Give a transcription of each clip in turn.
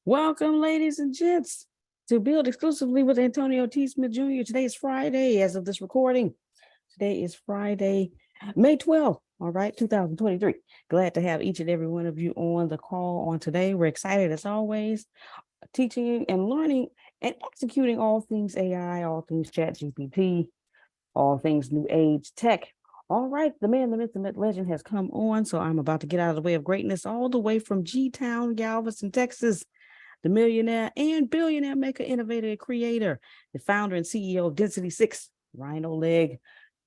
Welcome, ladies and gents, to Build Exclusively with Antonio T. Smith Jr. Today is Friday, as of this recording. Today is Friday, May 12th, all right, 2023. Glad to have each and every one of you on the call on today. We're excited, as always, teaching and learning and executing all things AI, all things Chat GPT, all things new age tech. All right, the man, the myth, the myth legend has come on, so I'm about to get out of the way of greatness all the way from G-Town, Galveston, Texas. The millionaire and billionaire maker, innovator, creator, the founder and CEO of Density 6, Rhino Leg,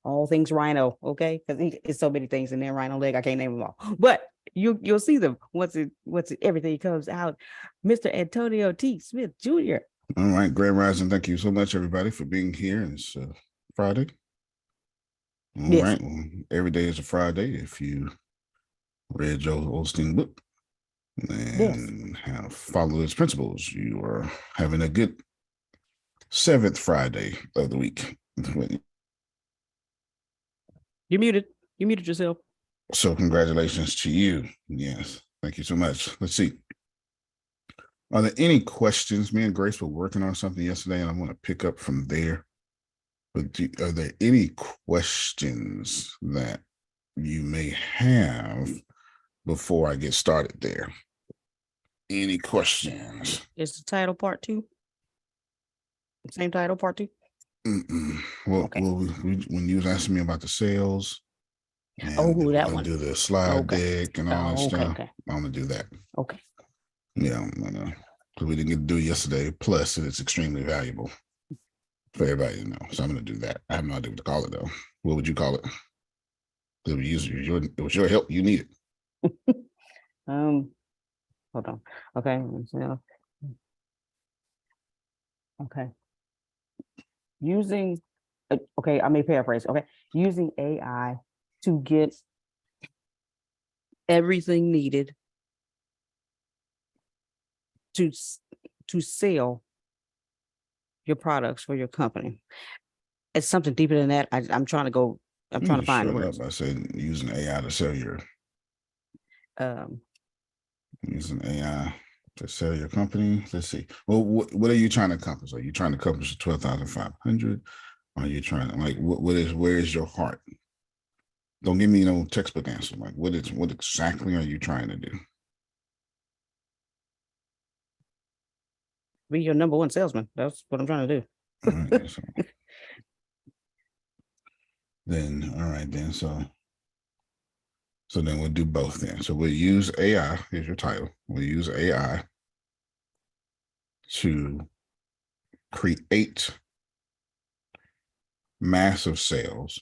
all things Rhino, okay? Because it's so many things in there, Rhino Leg, I can't name them all. But you'll see them once everything comes out. Mr. Antonio T. Smith Jr. All right, Grand Rising, thank you so much, everybody, for being here. It's Friday. All Yes. right, well, every day is a Friday if you read Joel Osteen book and have followed his principles. You are having a good 7th Friday of the week. You muted yourself. So congratulations to you. Yes, thank you so much. Let's see. Are there any questions? Me and Grace were working on something yesterday, and I want to pick up from there. But are there any questions that you may have before I get started there? Any questions? Is the title part 2? Same title, part 2? Well, okay. When you was asking me about the sales, and that one. Do the slide deck and all that stuff. Okay. I'm gonna do that. Okay. Yeah, because we didn't get to do it yesterday. Plus, it's extremely valuable for everybody to know. So I'm gonna do that. I have no idea what to call it though. What would you call it? It was your help. You need it. Hold on. Okay. Okay. I may paraphrase. Okay. Using AI to get everything needed to sell your products for your company. It's something deeper than that. I'm trying to find words. I said using AI to sell your using AI to sell your company. Let's see. Well, what are you trying to accomplish? Are you trying to accomplish 12,500? Are you trying to where is your heart? Don't give me no textbook answer. Like what exactly are you trying to do? Be your number one salesman. That's what I'm trying to do. All right, so. All right, then. So then we'll do both then. So we'll use AI, here's your title. We'll use AI to create massive sales.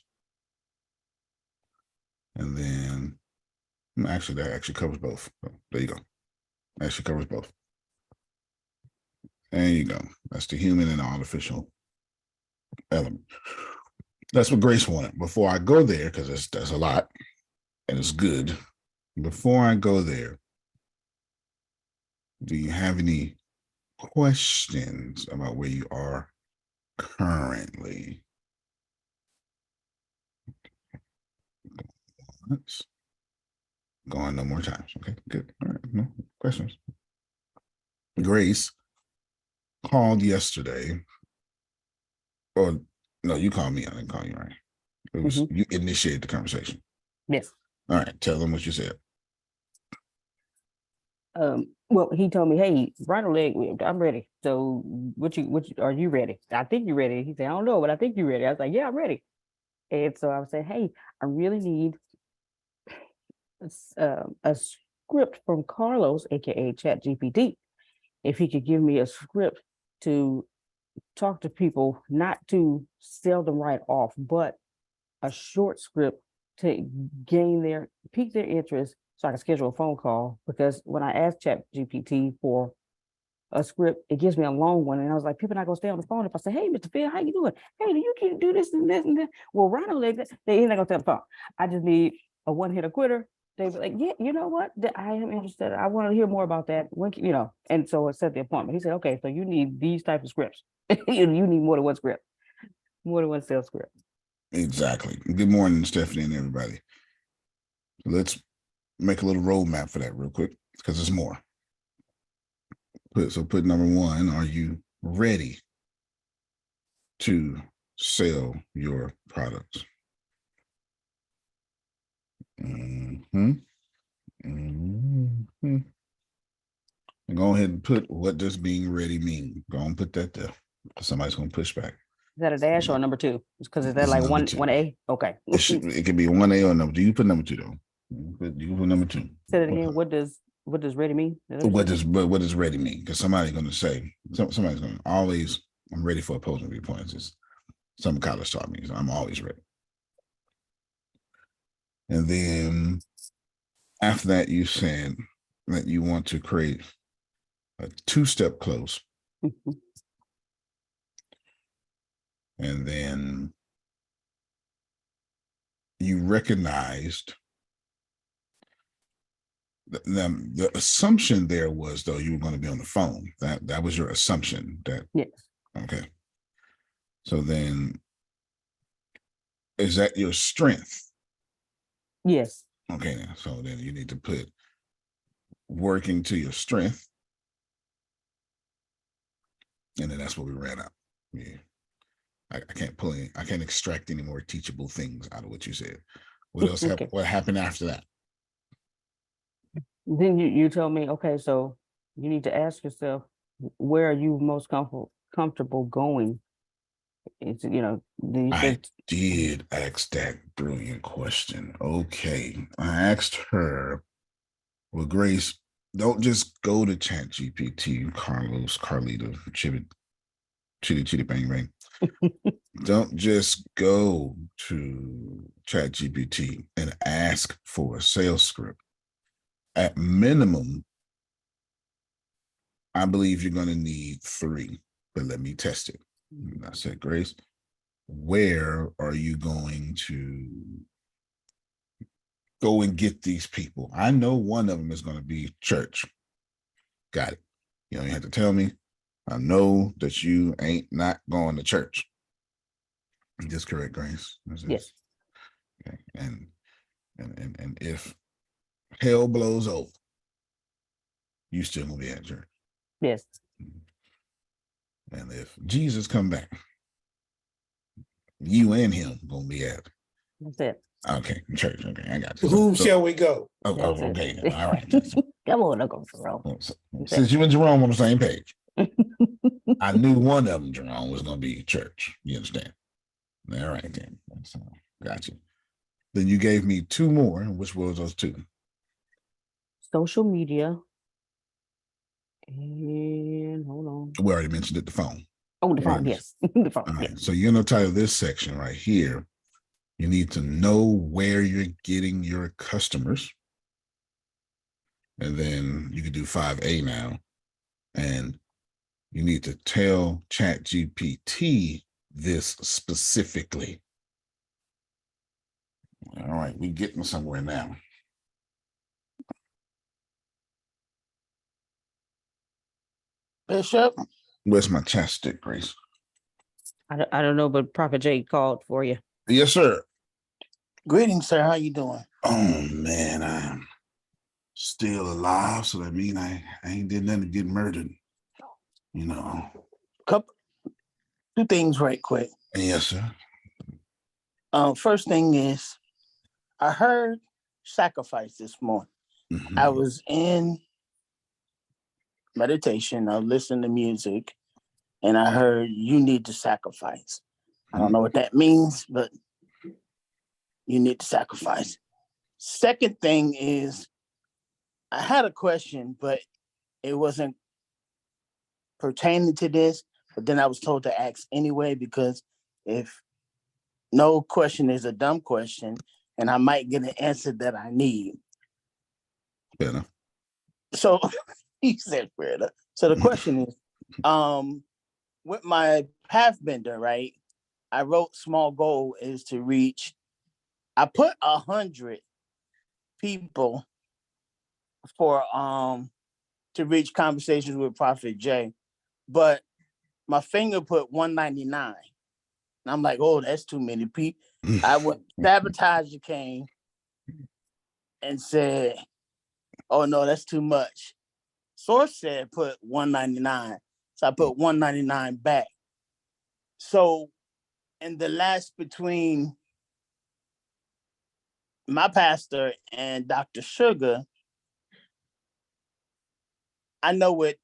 And then actually that actually covers both. So there you go. Actually covers both. There you go. That's the human and the artificial element. That's what Grace wanted. Before I go there, because that's a lot and it's good. Before I go there, do you have any questions about where you are currently? Let's go on no more times. Okay, good. All right, no questions. Grace called yesterday, or no, you called me. I didn't call you, right? It was you initiated the conversation. Yes. All right, tell them what you said. Well, he told me, "Hey, Rhino Leg, I'm ready. So, what are you ready? I think you're ready." He said, "I don't know, but I think you're ready." I was like, "Yeah, I'm ready." And so I said, "Hey, I really need a script from Carlos, aka Chat GPT. If he could give me a script to talk to people, not to sell them right off, but a short script to pique their interest, so I can schedule a phone call. Because when I asked Chat GPT for a script, it gives me a long one, and I was like, people not gonna stay on the phone if I say, "Hey, Mr. Phil, how you doing? Hey, do you can do this and this and that?" Well, Rhino Leg, they ain't not gonna stay on the phone. I just need a one-hitter quitter. They be like, "Yeah, you know what? I am interested. I want to hear more about that." When and so I set the appointment. He said, "Okay, so you need these types of scripts. You need more than one script, more than one sales script." Exactly. Good morning, Stephanie and everybody. Let's make a little roadmap for that real quick, because there's more. Put number one, are you ready to sell your products? Mm-hmm. Mm-hmm. And go ahead and put what does being ready mean. Go and put that there. Somebody's gonna push back. Is that a dash or number two? Because is that It's like number two. one A? Okay. It could be 1A or number two. You put number two though. You can put number two. Say it again. What does ready mean? What does ready mean? Because somebody's gonna say, somebody's gonna always, I'm ready for opposing viewpoints. It's some college taught me, so I'm always ready. And then after that, you said that you want to create a two-step close. Mhm. And then you recognized the assumption there was, though, you were going to be on the phone. That was your assumption. That Yes. Okay. So then, is that your strength? Yes. Okay. So then you need to put working to your strength, and then that's what we ran out. Yeah. I can't I can't extract any more teachable things out of what you said. What else Okay. what happened after that? Then you told me, okay, so you need to ask yourself, where are you most comfortable going? It's, then you I said, did ask that brilliant question. Okay. I asked her, well, Grace, don't just go to Chat GPT, Carlos, Carlita, Chitty, bang, bang. Don't just go to Chat GPT and ask for a sales script. At minimum, I believe you're going to need 3, but let me test it. And I said, Grace, where are you going to go and get these people? I know one of them is going to be church. Got it. You don't have to tell me. I know that you ain't not going to church. Just correct, Grace. yes. Okay. And if hell blows over, you still gonna be at church. Yes. And if Jesus come back, you and him gonna be at. That's it. Okay, church. Okay, I got you. Who shall we go? Okay. All right. Come on, Uncle Jerome. Since you and Jerome on the same page, I knew one of them, Jerome, was gonna be church. You understand? All right, then. So, got you. Then you gave me 2 more. Which was those 2? Social media. And hold on. We already mentioned it, the phone. Oh, the phone, yes. The phone. All right. Yes. So you're gonna title this section right here. You need to know where you're getting your customers. And then you can do 5A now. And you need to tell ChatGPT this specifically. All right, we're getting somewhere now. Bishop, Where's my chapstick, Grace? I don't know, but Prophet Jay called for you. Yes, sir. greetings, sir. How you doing? Oh man, I'm still alive, so that means I ain't did nothing to get murdered. You know. Couple, 2 things right quick. Yes, sir. First thing is, I heard sacrifice this morning. Mhm. I was in meditation. I listened to music, and I heard you need to sacrifice. I don't know what that means, but you need to sacrifice. Second thing is, I had a question, but it wasn't pertaining to this. But then I was told to ask anyway, because if no question is a dumb question, and I might get an answer that I need. Better. So he said, Freda. So the question is, with my Pathbender, right? I wrote small goal is to reach. I put 100 people for to reach conversations with Prophet Jay, but my finger put 199. And I'm like, oh, that's too many people. I went sabotage came and said, oh no, that's too much. Source said put 199. So I put 199 back. So in the last between my pastor and Dr. Sugar, I know what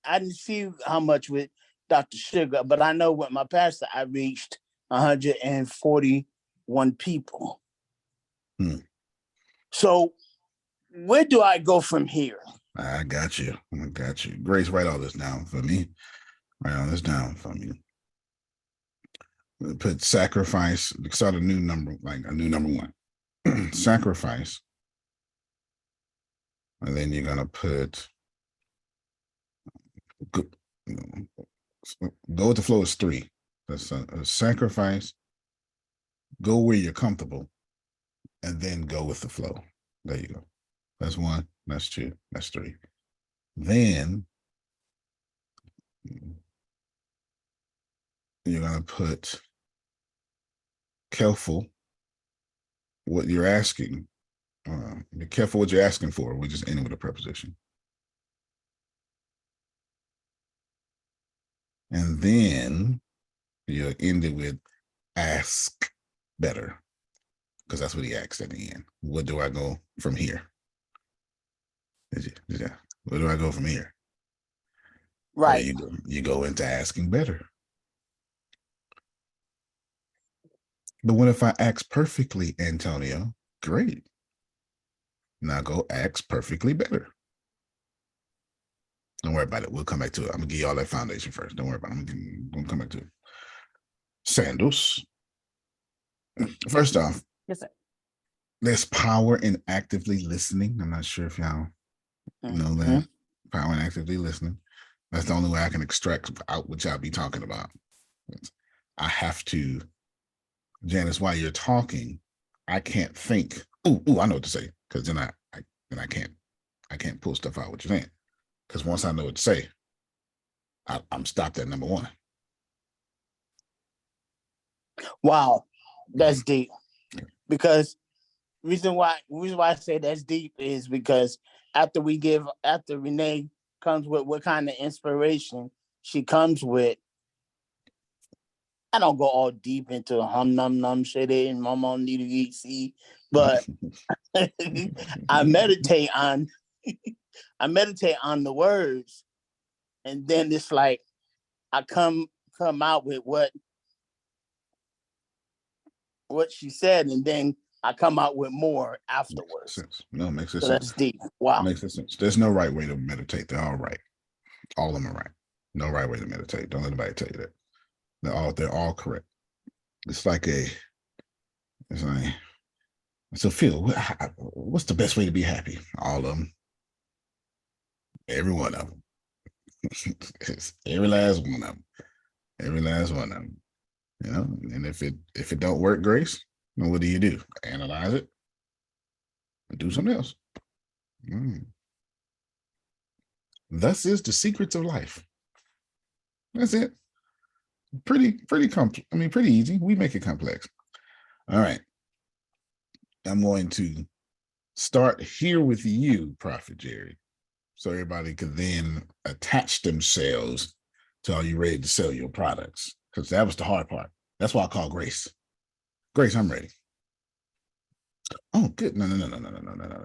I didn't see how much with Dr. Sugar, but I know with my pastor I reached 141 people. So where do I go from here? I got you. I got you. Grace, write all this down for me. Write all this down for me. Put sacrifice, start a new number, like a new number one. Sacrifice. And then you're going to put, go with the flow is 3. That's a sacrifice. Go where you're comfortable, and then go with the flow. There you go. That's 1. That's 2. That's 3. Then you're going to put careful what you're asking. Be careful what you're asking for. We just ending with a preposition. And then you'll end it with ask better, because that's what he asked at the end. What do I go from here? Yeah. Where do I go from here? Right. You go into asking better. But what if I ask perfectly, Antonio? Great. Now go ask perfectly better. Don't worry about it. We'll come back to it. I'm gonna give you all that foundation first. Don't worry about it. I'm gonna come back to it. Sandals. First off, Yes, sir. there's power in actively listening. I'm not sure if y'all know that. Power in actively listening. That's the only way I can extract out what y'all be talking about. I have to, Janice, while you're talking, I can't think, I know what to say, because then I can't pull stuff out what you're saying. Because once I know what to say, I'm stopped at number 1. Wow, that's deep. Because reason why I say that's deep is because after Renee comes with what kind of inspiration she comes with, I don't go all deep into hum num num shit and mama need to eat see, but I meditate on the words, and then it's like I come out with what she said, and then I come out with more afterwards. Sense. No, it makes sense. So that's deep. Wow. It makes sense. There's no right way to meditate. They're all right. All of them are right. No right way to meditate. Don't let anybody tell you that. They're all correct. It's like so Phil, what's the best way to be happy? All of them. Every one of them. Every last one of them. Every last one of them. You know, and if it don't work, Grace, then what do? Analyze it and do something else. Thus is the secrets of life. That's it. Pretty complex. I mean, pretty easy. We make it complex. All right. I'm going to start here with you, Prophet Jerry, so everybody could then attach themselves to are you ready to sell your products? Because that was the hard part. That's why I call Grace. Grace, I'm ready. Oh, good. No.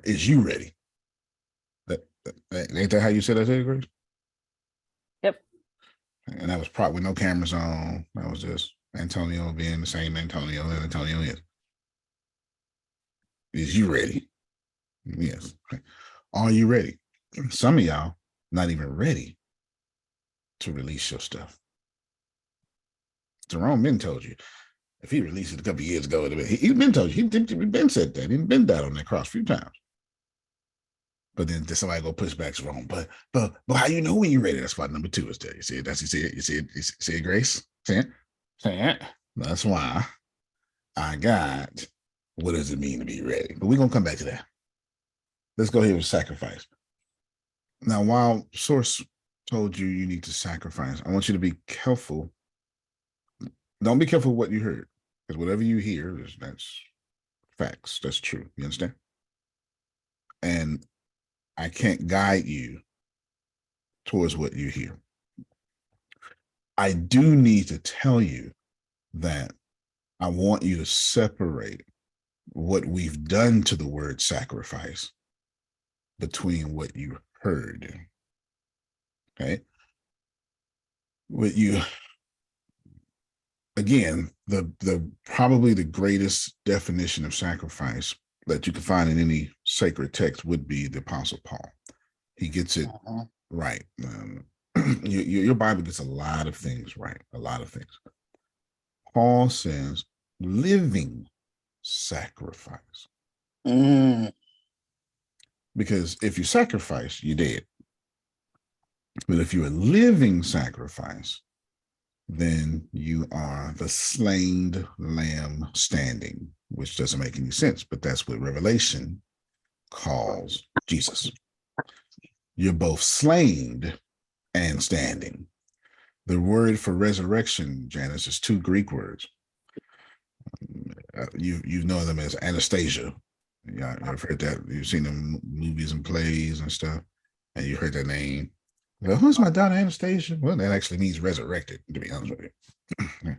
Is you ready? Ain't that how you said that to you, Grace? Yep. And that was probably with no cameras on. That was just Antonio being the same Antonio that Antonio is. Is you ready? Yes. Are you ready? Some of y'all not even ready to release your stuff. Jerome Ben told you. If he released it a couple of years ago, he'd been told you. He'd been said that. He'd been died on that cross a few times. But then somebody go push back Jerome. But how you know when you're ready? That's why number 2 is there. You see it? You see it, Grace? See it? That's why I got what does it mean to be ready? But we're gonna come back to that. Let's go here with sacrifice. Now, while Source told you need to sacrifice, I want you to be careful. Don't be careful what you heard, because whatever you hear, that's facts. That's true. You understand? And I can't guide you towards what you hear. I do need to tell you that I want you to separate what we've done to the word sacrifice between what you heard. Okay. What you, again, the probably the greatest definition of sacrifice that you can find in any sacred text would be the Apostle Paul. He gets it right. Your Bible gets a lot of things right, a lot of things. Paul says living sacrifice. Because if you sacrifice, you're dead. But if you're a living sacrifice, then you are the slain lamb standing, which doesn't make any sense, but that's what Revelation calls Jesus. You're both slain and standing. The word for resurrection, Janice, is two Greek words. You know them as Anastasia. Yeah, I've heard that. You've seen them movies and plays and stuff, and you heard that name. Well, who's my daughter Anastasia? Well, that actually means resurrected, to be honest with you.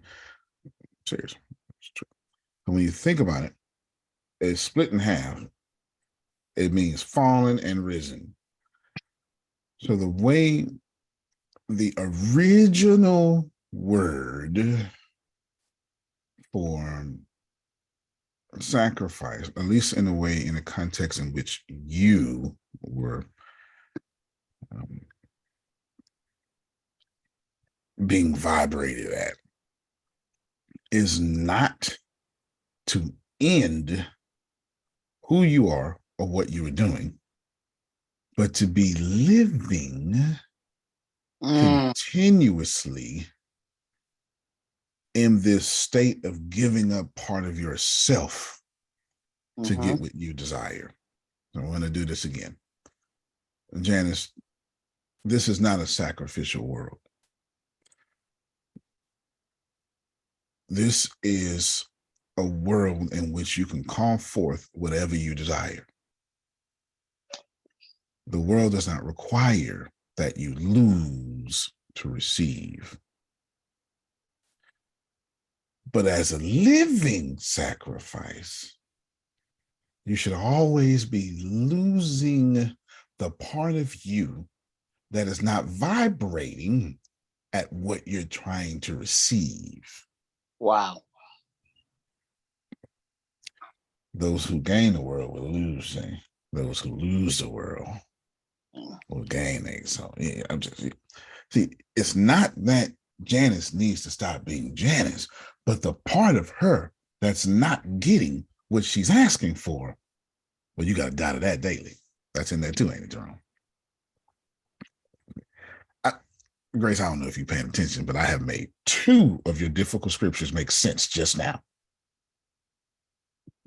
Serious. And when you think about it, it's split in half. It means fallen and risen. So the way the original word for sacrifice, at least in a way, in a context in which you were being vibrated at, is not to end who you are or what you are doing, but to be living continuously in this state of giving up part of yourself to get what you desire. So I want to do this again. Janice, this is not a sacrificial world. This is a world in which you can call forth whatever you desire. The world does not require that you lose to receive. But as a living sacrifice, you should always be losing the part of you that is not vibrating at what you're trying to receive. Wow. Those who gain the world will lose. Those who lose the world will gain it. So yeah, I'm just see, it's not that Janice needs to stop being Janice, but the part of her that's not getting what she's asking for, well, you got to die to that daily. That's in there too, ain't it, Jerome? Grace, I don't know if you're paying attention, but I have made two of your difficult scriptures make sense just now.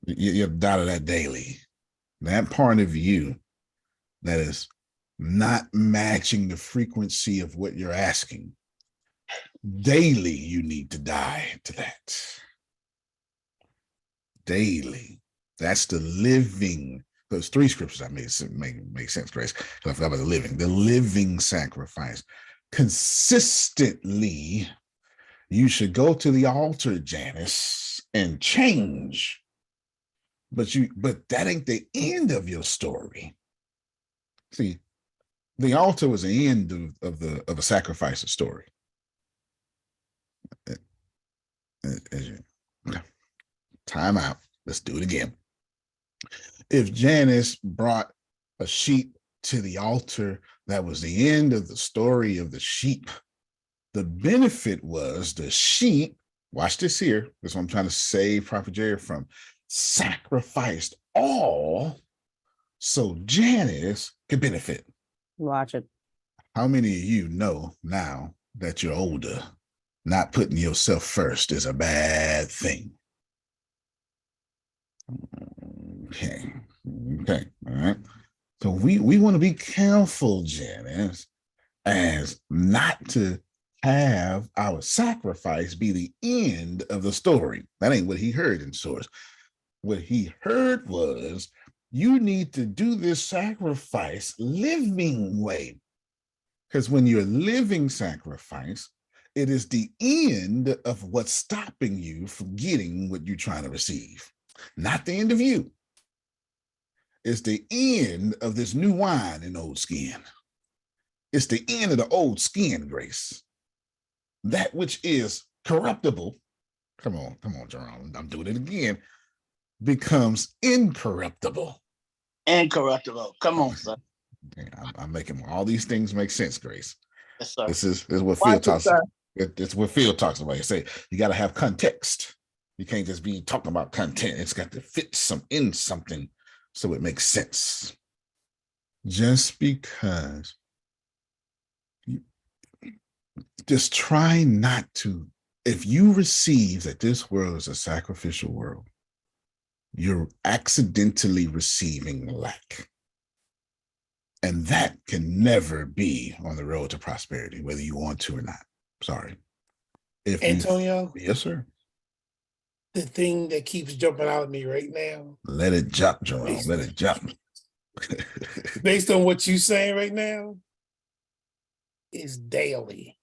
You have to die to that daily. That part of you that is not matching the frequency of what you're asking. Daily, you need to die to that. Daily. That's the living. Those three scriptures I made make sense, Grace. I forgot about the living sacrifice. Consistently, you should go to the altar, Janice, and change. But that ain't the end of your story. See, the altar was the end of a sacrifice story. Okay. Time out. Let's do it again. If Janice brought a sheep to the altar, that was the end of the story of the sheep. The benefit was the sheep, watch this here, that's what I'm trying to save Prophet Jerry from, sacrificed all so Janice could benefit. Watch it. How many of you know now that you're older, not putting yourself first is a bad thing? Okay. All right. So we want to be careful, Janice, as not to have our sacrifice be the end of the story. That ain't what he heard in source. What he heard was, you need to do this sacrifice living way. Because when you're living sacrifice, it is the end of what's stopping you from getting what you're trying to receive, not the end of you. It's the end of this new wine in old skin. It's the end of the old skin, Grace. That which is corruptible, come on, Jerome, I'm doing it again, becomes incorruptible. Incorruptible. Come on, sir. I'm making all these things make sense, Grace. Yes, sir. This is what Watch Phil it, talks sir. about. It's what Phil talks about. You say you got to have context. You can't just be talking about content. It's got to fit in something so it makes sense. Just because just try not to, if you receive that this world is a sacrificial world, you're accidentally receiving lack. And that can never be on the road to prosperity, whether you want to or not. Sorry. If Antonio? Yes, sir. The thing that keeps jumping out at me right now, Let it jump, Jerome. Let it jump. based on what you're saying right now, is daily.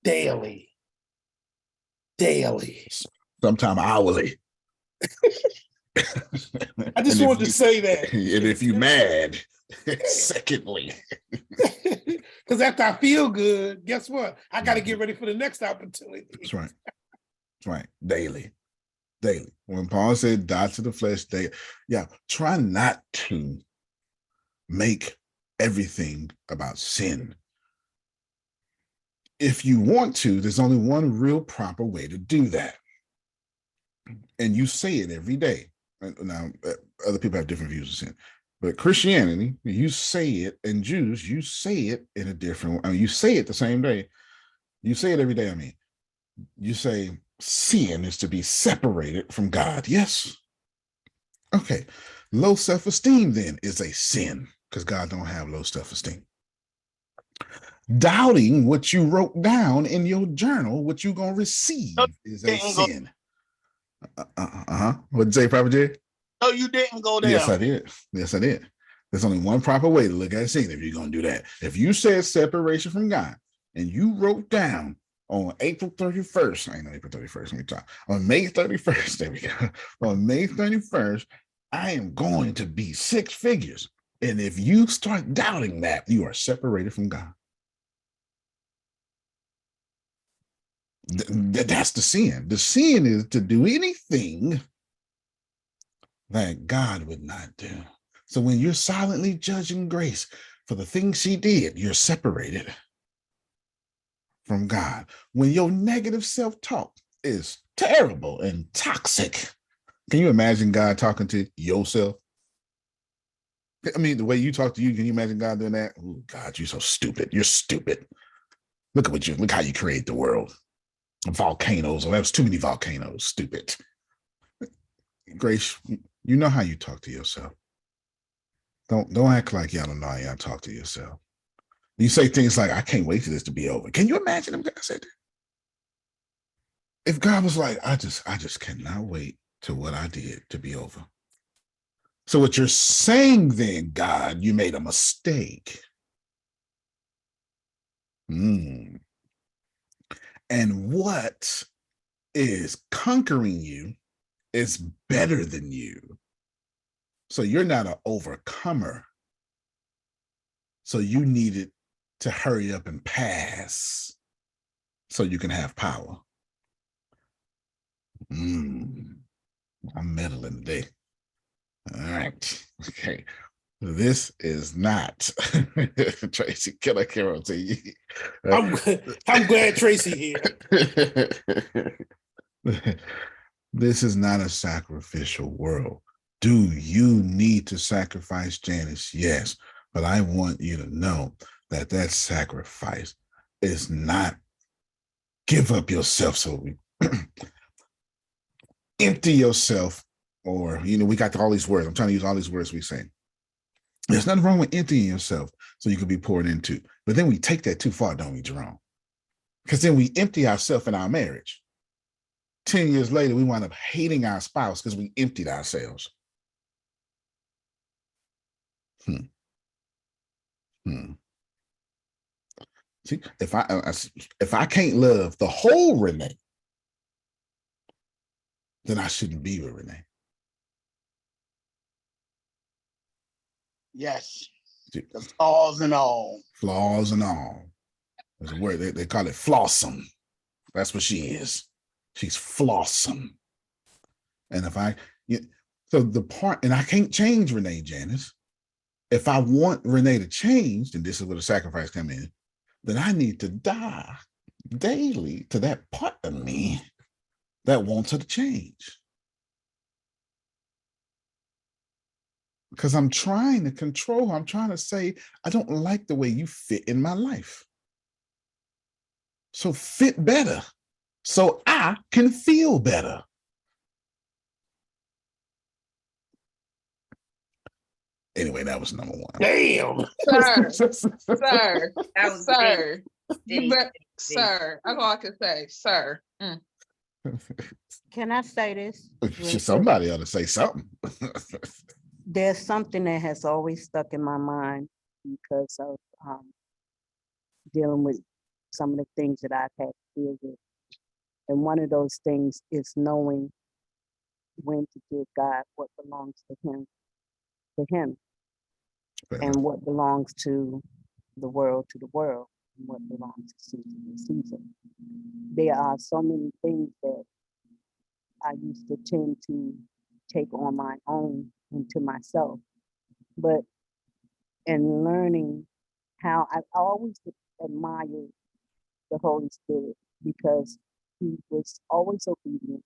Daily. Daily. Sometime hourly. I just wanted to say that. And if you mad, secondly. Because after I feel good, guess what? I got to get ready for the next opportunity. That's right. That's right. Daily. Daily. When Paul said die to the flesh, try not to make everything about sin. If you want to, there's only one real proper way to do that. And you say it every day. Now, other people have different views of sin. But Christianity, you say it, and Jews, you say it in a different way. I mean, you say it the same day. You say it every day. I mean, you say sin is to be separated from God. Yes. Okay. Low self-esteem then is a sin because God don't have low self-esteem. Doubting what you wrote down in your journal, what you're going to receive is a sin. What'd you say, Prophet Jay? No, you didn't go there. Yes, I did. Yes, I did. There's only one proper way to look at sin if you're going to do that. If you said separation from God and you wrote down on April 31st, I know April 31st, let me talk. On May 31st, there we go. On May 31st, I am going to be six figures. And if you start doubting that, you are separated from God. That's the sin. The sin is to do anything that God would not do. So when you're silently judging Grace for the things she did, you're separated from God. When your negative self-talk is terrible and toxic, can you imagine God talking to yourself? I mean, the way you talk to you, can you imagine God doing that? Oh, God, you're so stupid. You're stupid. Look at what look how you create the world. Volcanoes. Oh, that was too many volcanoes. Stupid. Grace, you know how you talk to yourself. Don't act like y'all don't know how y'all talk to yourself. You say things like, I can't wait for this to be over. Can you imagine if God said that? If God was like, I just cannot wait to what I did to be over. So what you're saying then, God, you made a mistake. And what is conquering you is better than you. So you're not an overcomer. So you needed to hurry up and pass so you can have power. I'm meddling today. All right. Okay. This is not Tracy. Can I carry on to you? I'm glad Tracy here. This is not a sacrificial world. Do you need to sacrifice, Janice? Yes. But I want you to know that that sacrifice is not give up yourself. So empty yourself, or, we got all these words. I'm trying to use all these words we say. There's nothing wrong with emptying yourself so you can be poured into. But then we take that too far, don't we, Jerome? Because then we empty ourselves in our marriage. 10 years later, we wind up hating our spouse because we emptied ourselves. See, if I can't love the whole Renee, then I shouldn't be with Renee. Yes. See, The flaws and all. flaws and all. There's a word they call it flawsome. That's what she is. She's flawsome. And if I, so the part, and I can't change Renee, Janice. If I want Renee to change, and this is where the sacrifice come in, then I need to die daily to that part of me that wants her to change. Because I'm trying to control her. I'm trying to say, I don't like the way you fit in my life. So fit better so I can feel better. Anyway, that was number one. Damn. Sir, sir, That was sir. big. You bet, Big. sir. That's all I can say, sir. Can I say this? real quick? Somebody ought to say something. There's something that has always stuck in my mind because of dealing with some of the things that I've had to deal with. And one of those things is knowing when to give God what belongs to him, and what belongs to the world, and what belongs to season to season. There are so many things that I used to tend to take on my own into myself, but in learning how I always admired the Holy Spirit because he was always obedient.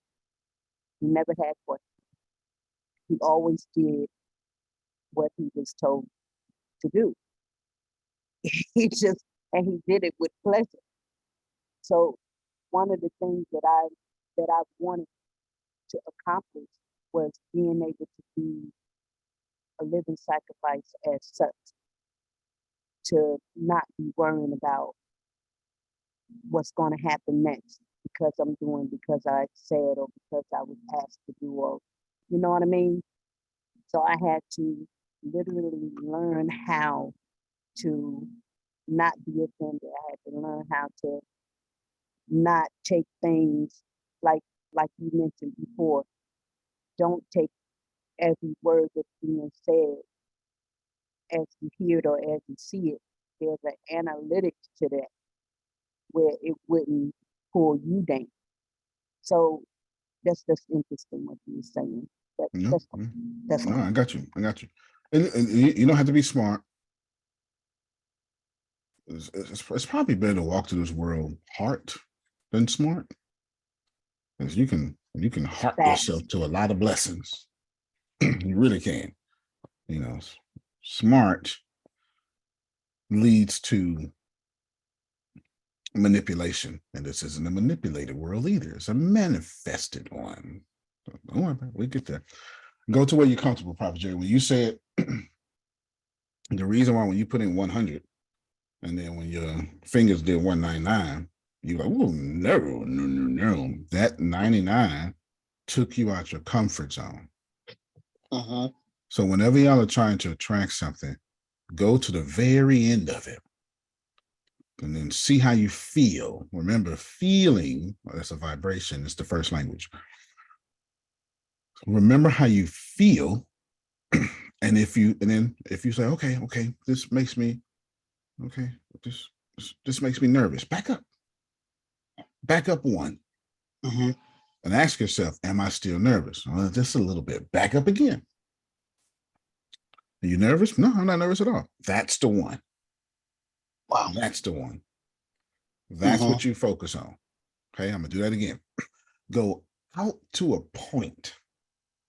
He never had questions. He always did what he was told to do. He did it with pleasure. So one of the things that I wanted to accomplish was being able to be a living sacrifice as such, to not be worrying about what's going to happen next because because I said, or because I was asked to do, or you know what I mean? So I had to literally learn how to not be offended. I had to learn how to not take things like you mentioned before. Don't take every word that's being said as you hear it or as you see it. There's an analytics to that where it wouldn't pull you down. So that's just interesting what you're saying. No, That's no, all. I got you. And you don't have to be smart. It's probably better to walk through this world heart than smart, because you can heart Facts. yourself to a lot of blessings. You really can. Smart leads to manipulation, and this isn't a manipulated world either. It's a manifested one. Don't worry about it. We get there. Go to where you're comfortable, Prophet Jerry. When you said the reason why when you put in 100 and then when your fingers did 199, you're like, oh, no. That 99 took you out your comfort zone. So whenever y'all are trying to attract something, go to the very end of it and then see how you feel. Remember, feeling, that's a vibration. It's the first language. Remember how you feel. And if you say, okay, this makes me nervous. Back up one. And ask yourself, am I still nervous? Well, just a little bit. Back up again. Are you nervous? No, I'm not nervous at all. That's the one. Wow. That's the one. That's what you focus on. Okay, I'm gonna do that again. Go out to a point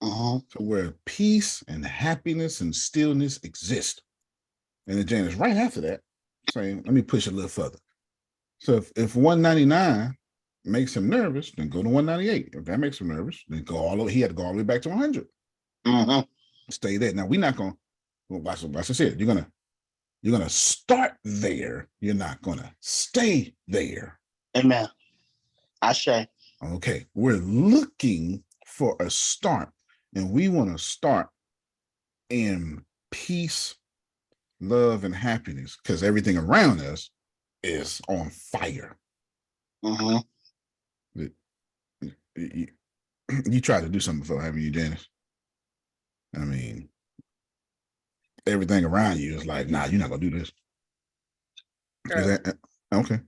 to where peace and happiness and stillness exist. And then Janice, right after that, saying, let me push a little further. So if 199 makes him nervous, then go to 198. If that makes him nervous, then he had to go all the way back to 100. Stay there. Now we're not gonna, watch I said, you're gonna start there. You're not gonna stay there. Amen. Ashe. Okay, we're looking for a start, and we want to start in peace, love, and happiness, because everything around us is on fire. Mm-hmm. You tried to do something before, haven't you, Janice? I mean, everything around you is like, nah, you're not gonna do this. Is that okay?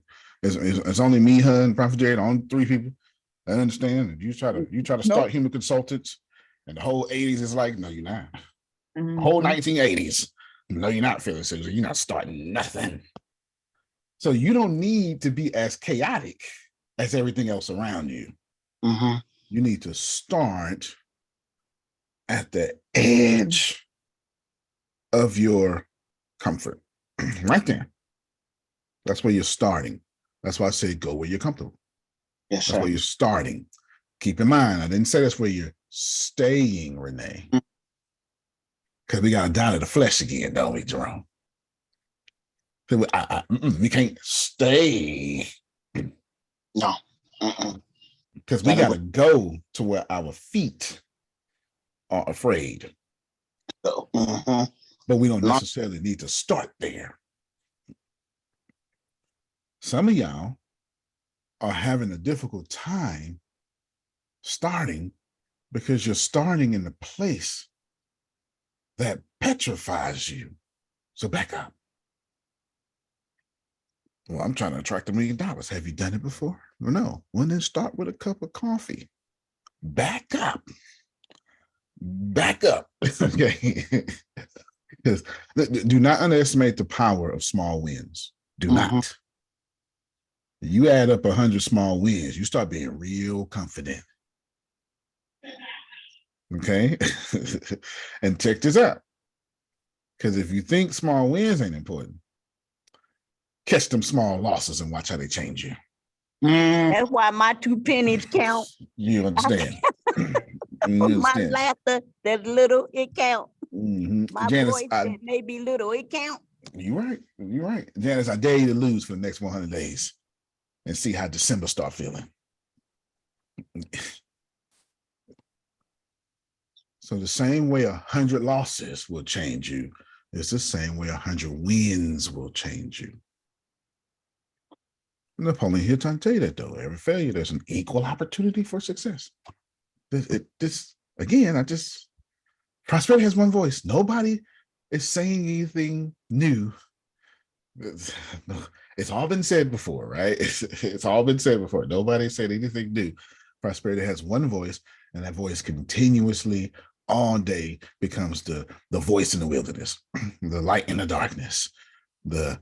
It's only me, her, and Prophet Jerry, the only three people that understand. And you try to start human consultants, and the whole 80s is like, no, you're not. Whole 1980s, no, you're not, Phyllis Susan. You're not starting nothing. So you don't need to be as chaotic as everything else around you. Mm-hmm. You need to start at the edge of your comfort, right there. That's where you're starting. That's why I say go where you're comfortable. Yes, That's where you're starting. Keep in mind, I didn't say that's where you're staying, Renee. Because we got to die to the flesh again, don't we, Jerome? We can't stay. No. Because we got to go to where our feet are afraid. Mm-hmm. But we don't necessarily need to start there. Some of y'all are having a difficult time starting because you're starting in a place that petrifies you. So back up. Well, I'm trying to attract $1 million. Have you done it before? No. Well, then start with a cup of coffee. Back up. Back up. Okay. Because do not underestimate the power of small wins. Do not. You add up 100 small wins, you start being real confident. Okay. And check this out. Because if you think small wins ain't important, catch them small losses and watch how they change you. That's why my 2 pennies count. You understand? My laughter, that little, it count. My Janice, voice, that may be little, it count. You're right. You're right. Janice, I dare you to lose for the next 100 days and see how December start feeling. So the same way 100 losses will change you, it's the same way 100 wins will change you. Napoleon Hill trying to tell you that though. Every failure, there's an equal opportunity for success. Prosperity has one voice. Nobody is saying anything new. It's all been said before, right? It's all been said before. Nobody said anything new. Prosperity has one voice, and that voice continuously all day becomes the voice in the wilderness, the light in the darkness, the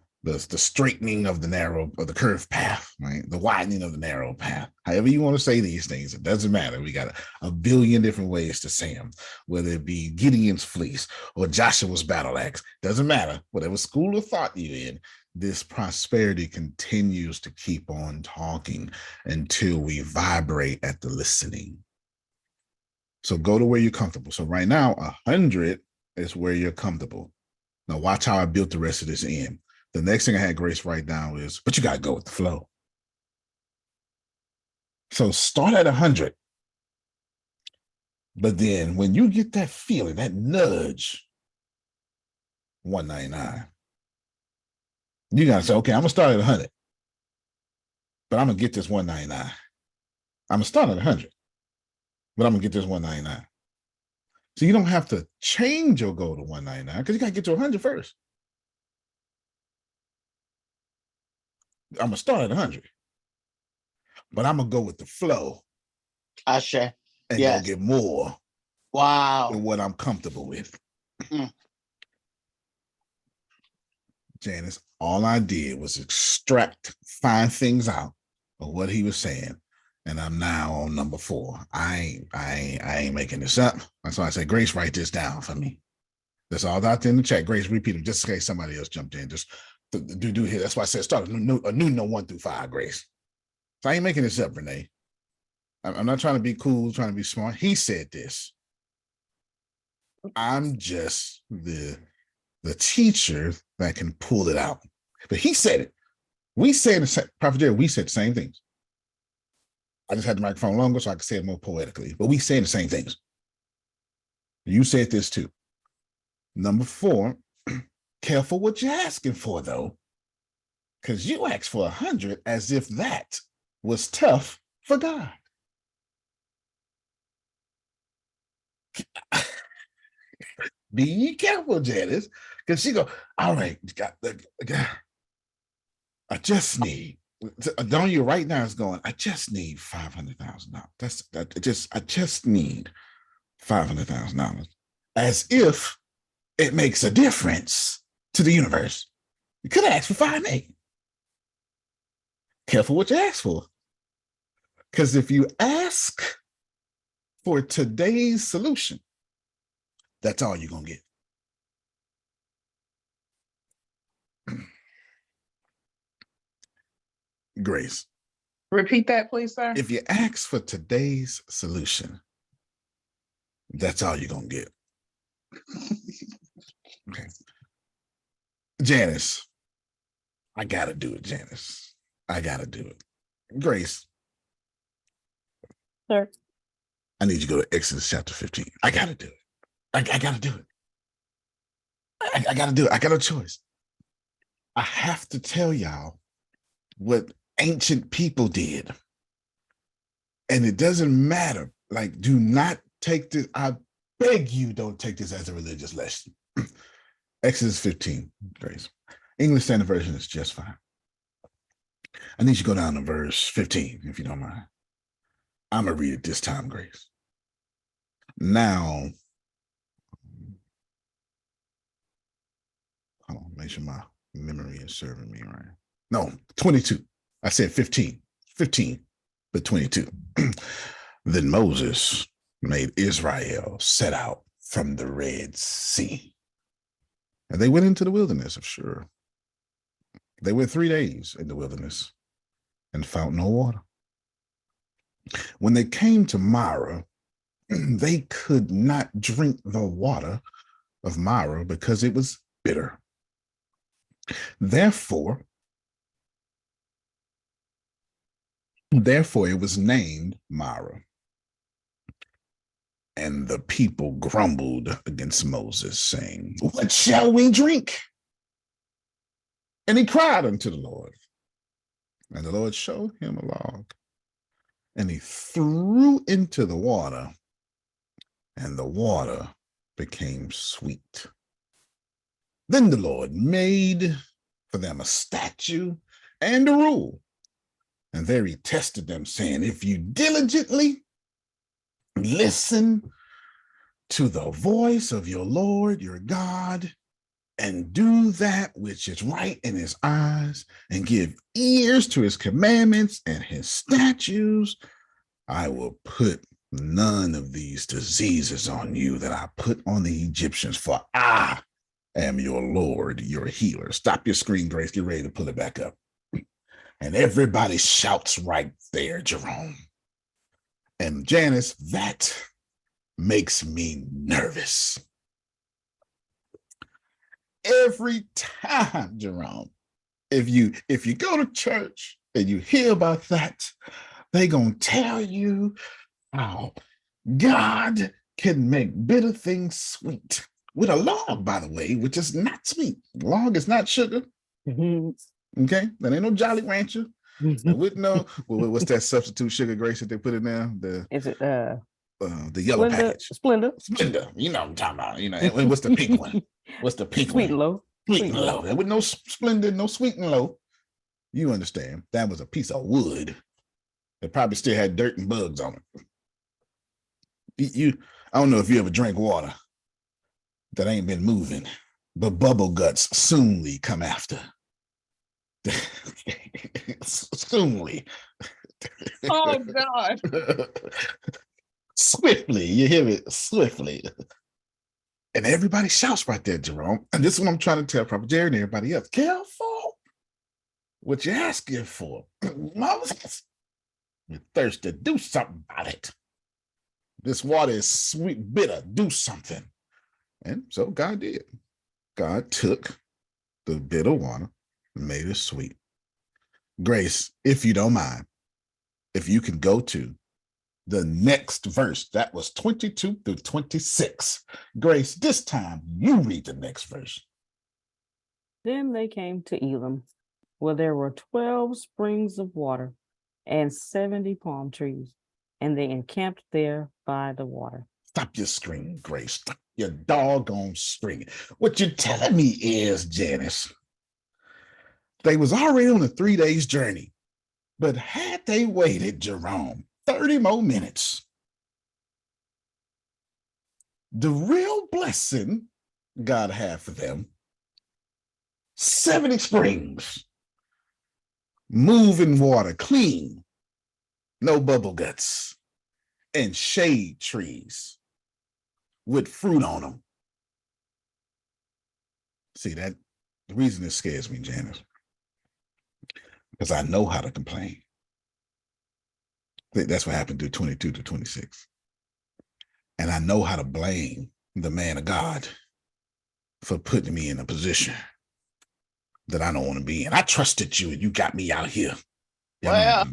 straightening of the curved path, right? The widening of the narrow path. However you want to say these things, it doesn't matter. We got a billion different ways to say them, whether it be Gideon's fleece or Joshua's battle axe. Doesn't matter. Whatever school of thought you're in, this prosperity continues to keep on talking until we vibrate at the listening. So go to where you're comfortable. So right now, 100 is where you're comfortable. Now watch how I built the rest of this in. The next thing I had Grace write down is, but you got to go with the flow. So start at 100. But then when you get that feeling, that nudge, 199, you got to say, okay, I'm going to start at 100. But I'm going to get this 199. I'm going to start at 100. But I'm going to get this 199. So you don't have to change your goal to 199 because you got to get to 100 first. I'm gonna start at 100, but I'm gonna go with the flow. I share. And go get more. Wow. Than what I'm comfortable with. Janice, all I did was find things out of what he was saying, and I'm now on number 4. I ain't making this up. That's why I said, Grace, write this down for me. That's all out there in the chat. Grace, repeat it just in case somebody else jumped in. Just do here. That's why I said start a new 1 through 5, Grace. So I ain't making this up, Renee. I'm not trying to be cool, trying to be smart. He said this. I'm just the teacher that can pull it out. But he said it. We said the same, Prophet Jerry, we said the same things. I just had the microphone longer so I could say it more poetically. But we said the same things. You said this too. Number 4, careful what you're asking for, though. Because you asked for 100 as if that was tough for God. Be careful, Janice, because she go, all right, I just need, don't you right now is going, I just need $500,000. I just need $500,000. As if it makes a difference to the universe. You could have asked for 5 million. Careful what you ask for. Because if you ask for today's solution, that's all you're going to get. Grace. Repeat that, please, sir. If you ask for today's solution, that's all you're going to get. Okay. Janice, I got to do it, Janice. I got to do it. Grace. Sir. I need you to go to Exodus chapter 15. I got to do it. I got to do it. I got to do it. I got a choice. I have to tell y'all what ancient people did. And it doesn't matter. Like, do not take this. I beg you, don't take this as a religious lesson. Exodus 15, Grace. English Standard Version is just fine. I need you to go down to verse 15, if you don't mind. I'm going to read it this time, Grace. Now, hold on, make sure my memory is serving me right. No, 22. I said 15, but 22. Then Moses made Israel set out from the Red Sea. And they went into the wilderness of Shur. They went 3 days in the wilderness and found no water. When they came to Marah, they could not drink the water of Marah because it was bitter. Therefore, it was named Marah. And the people grumbled against Moses, saying, what shall we drink? And he cried unto the Lord. And the Lord showed him a log. And he threw into the water, and the water became sweet. Then the Lord made for them a statute and a rule. And there he tested them, saying, if you diligently listen to the voice of your Lord, your God, and do that which is right in his eyes, and give ears to his commandments and his statutes, I will put none of these diseases on you that I put on the Egyptians, for I am your Lord, your healer. Stop your screen, Grace. Get ready to pull it back up. And everybody shouts right there, Jerome. And Janice, that makes me nervous. Every time, Jerome, if you go to church and you hear about that, they're going to tell you how God can make bitter things sweet with a log, by the way, which is not sweet. Log is not sugar. Okay, that ain't no Jolly Rancher. With no, what's that substitute sugar, Grace, that they put in there? Is it the yellow package? Splendor. You know what I'm talking about. You know, and what's the pink one? What's the pink Sweet one? and low. Sweet and low. With no Splendor, no sweet and low. You understand? That was a piece of wood that probably still had dirt and bugs on it. I don't know if you ever drank water that ain't been moving, but bubble guts soonly come after. Soonly. Oh God. Swiftly, you hear it? Swiftly. And everybody shouts right there, Jerome. And this is what I'm trying to tell Prophet Jerry and everybody else. Careful what you're asking for. Moses, you're thirsty. Do something about it. This water is sweet, bitter. Do something. And so God did. God took the bitter water, made it sweet. Grace, if you don't mind, if you can go to the next verse, that was 22 through 26. Grace, this time you read the next verse. Then they came to Elim, where there were 12 springs of water and 70 palm trees, and they encamped there by the water. Stop your screaming, Grace. Stop your doggone screaming. What you're telling me is, Janice, they was already on a 3 days journey, but had they waited, Jerome, 30 more minutes, the real blessing God had for them, 70 springs, moving water, clean, no bubble guts, and shade trees with fruit on them. See, that the reason it scares me, Janice, because I know how to complain. That's what happened through 22 to 26. And I know how to blame the man of God for putting me in a position that I don't want to be in. I trusted you and you got me out here. Well,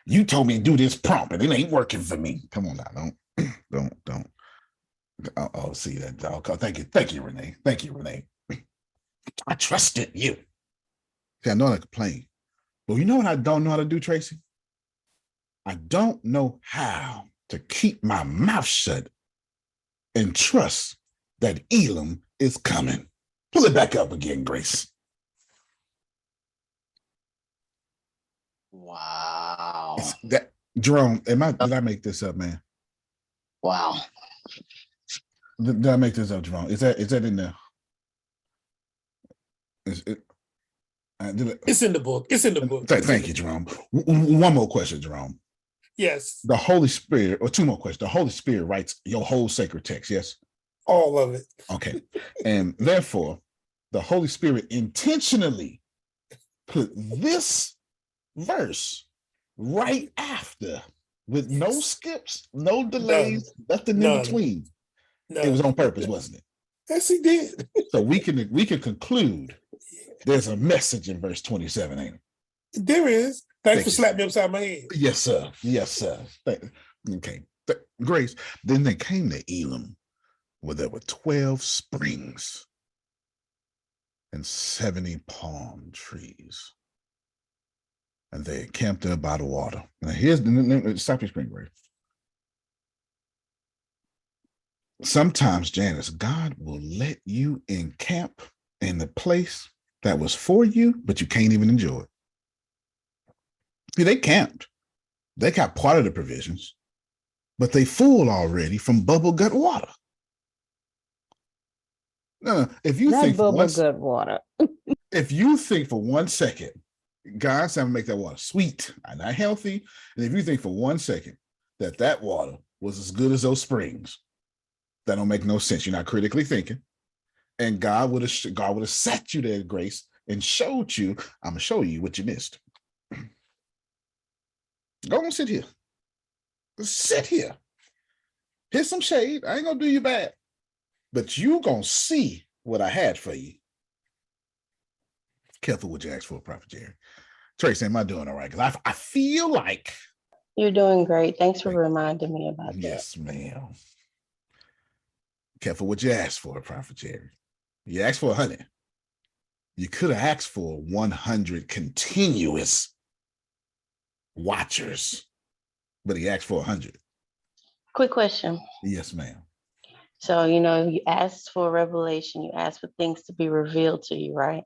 You told me to do this prompt and it ain't working for me. Come on now, don't. Oh, see that. Oh, thank you, Renee. Thank you, Renee. I trusted you. See, I know how to complain. But you know what I don't know how to do, Tracy? I don't know how to keep my mouth shut and trust that Elam is coming. Pull it back up again, Grace. wow. That Jerome, did I make this up, man? Wow. Did I make this up, Jerome? Is that in there? It's in the book. It's in the book. Thank you, Jerome. One more question, Jerome. Yes. The Holy Spirit, or two more questions. The Holy Spirit writes your whole sacred text, yes? All of it. Okay. And therefore, the Holy Spirit intentionally put this verse right after with no skips, no delays, nothing in between. It was on purpose, wasn't it? Yes, he did. So we can conclude there's a message in verse 27, ain't it? There is. Thanks Thank for you. slapping me upside my head. Yes, sir. Yes, sir. Okay. Grace, then they came to Elam where there were 12 springs and 70 palm trees. And they camped there by the water. Now here's stop your screen, Grace. Sometimes, Janice, God will let you encamp in the place that was for you, but you can't even enjoy it. See, they camped. They got part of the provisions, but they full already from bubble gut water. No, if you Not think for bubble gut water. if you think for 1 second, God's going to make that water sweet and not healthy, and if you think for 1 second that water was as good as those springs, that don't make no sense. You're not critically thinking, and God would have set you there, Grace, and showed you. I'm gonna show you what you missed. Go and sit here. Just sit here. Here's some shade. I ain't gonna do you bad, but you gonna see what I had for you. Careful what you ask for, Prophet Jerry. Tracy, am I doing all right? Because I feel like you're doing great. Thanks for reminding me about that. Yes, ma'am. Careful what you ask for, Prophet Jerry. You asked for 100. You could have asked for 100 continuous watchers, but he asked for 100. Quick question. Yes, ma'am. So, you asked for revelation, you asked for things to be revealed to you, right?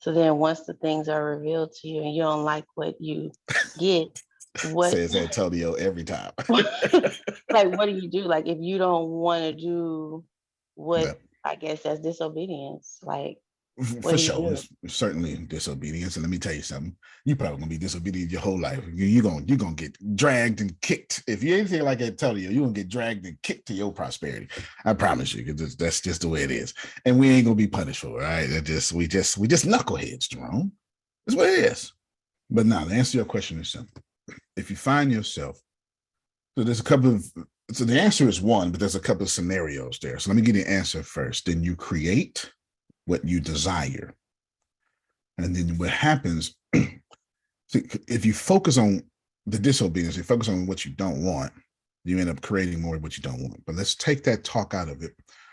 So then once the things are revealed to you and you don't like what you get, what says Antonio every time. Like, what do you do? Like, if you don't want to do what, No. I guess that's disobedience. Like, for sure, it's certainly disobedience. And let me tell you something: you probably gonna be disobedient your whole life. You're gonna get dragged and kicked. If you anything like Antonio, you're gonna get dragged and kicked to your prosperity. I promise you, because that's just the way it is. And we ain't gonna be punished for it, right? We just knuckleheads, Jerome. That's what it is. But now, to answer your question is simple. If you find yourself, so there's a couple of, so the answer is one, but there's a couple of scenarios there. So let me give you the answer first. Then you create what you desire. And then what happens, if you focus on the disobedience, you focus on what you don't want, you end up creating more of what you don't want. But let's take that talk out of it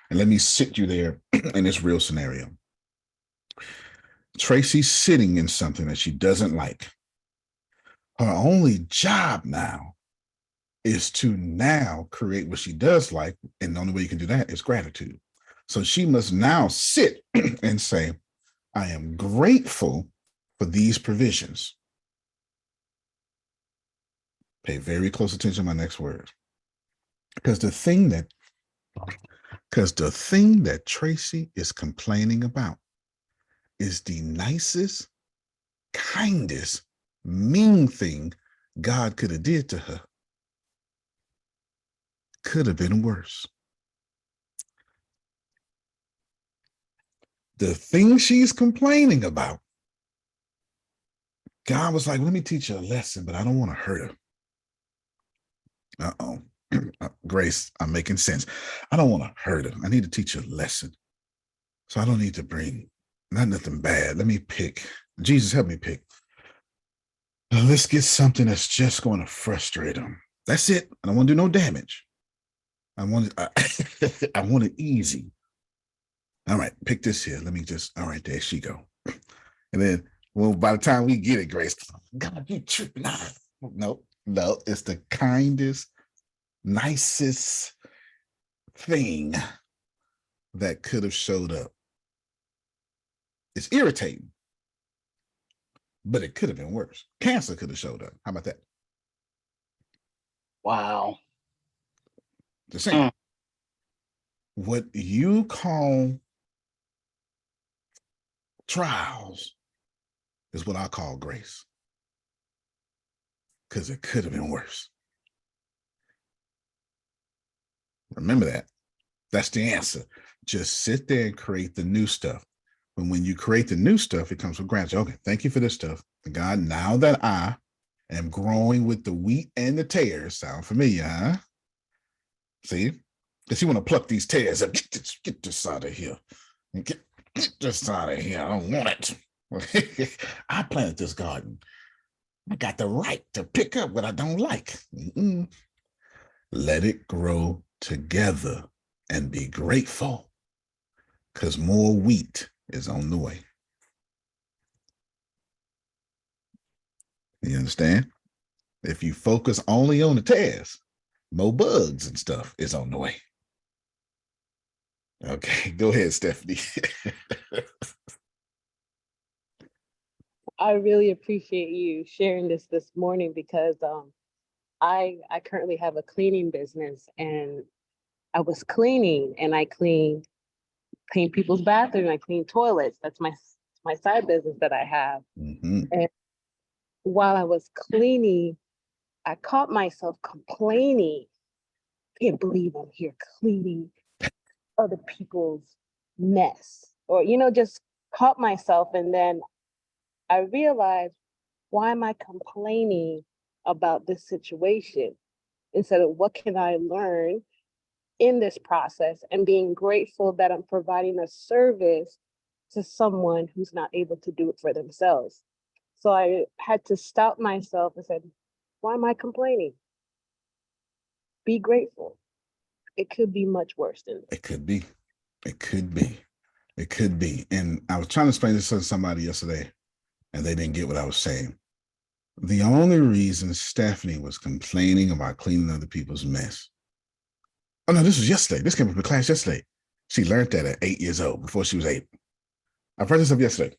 and let me sit you there in this real scenario. Tracy's sitting in something that she doesn't like. Her only job now is to now create what she does like. And the only way you can do that is gratitude. So she must now sit and say, I am grateful for these provisions. Pay very close attention to my next word. Because the thing that Tracy is complaining about is the nicest, kindest, mean thing God could have did to her. Could have been worse. The thing she's complaining about, God was like, let me teach her a lesson, but I don't want to hurt her. Uh-oh. Grace, I'm making sense. I don't want to hurt her. I need to teach her a lesson. So I don't need to bring nothing bad. Let me pick. Jesus, help me pick. Let's get something that's just going to frustrate them. That's it. I don't want to do no damage. I want it easy. All right, pick this here. Let me just, all right, there she go. And then, well, by the time we get it, Grace, God, you tripping. No, it's the kindest, nicest thing that could have showed up. It's irritating, but it could have been worse. Cancer could have showed up. How about that? Wow. The same. What you call trials is what I call grace. Because it could have been worse. Remember that. That's the answer. Just sit there and create the new stuff. But when you create the new stuff, it comes with gratitude. Okay, thank you for this stuff. And God, now that I am growing with the wheat and the tares, sound familiar, huh? See? Because you want to pluck these tares up. Get this out of here. Get this out of here. I don't want it. I planted this garden. I got the right to pick up what I don't like. Let it grow together and be grateful, because more wheat is on the way. You understand? If you focus only on the tares, more bugs and stuff is on the way. Okay, go ahead, Stephanie. I really appreciate you sharing this morning because I currently have a cleaning business, and I was cleaning and I clean people's bathrooms, I clean toilets. That's my side business that I have. And while I was cleaning, I caught myself complaining. I can't believe I'm here cleaning other people's mess, or just caught myself. And then I realized, why am I complaining about this situation instead of what can I learn in this process, and being grateful that I'm providing a service to someone who's not able to do it for themselves. So I had to stop myself and said, why am I complaining? Be grateful. It could be much worse than this. It could be. It could be. It could be. And I was trying to explain this to somebody yesterday, and they didn't get what I was saying. The only reason Stephanie was complaining about cleaning other people's mess. Oh, no, this was yesterday. This came up in class yesterday. She learned that at 8 years old, before she was 8. I brought this up yesterday.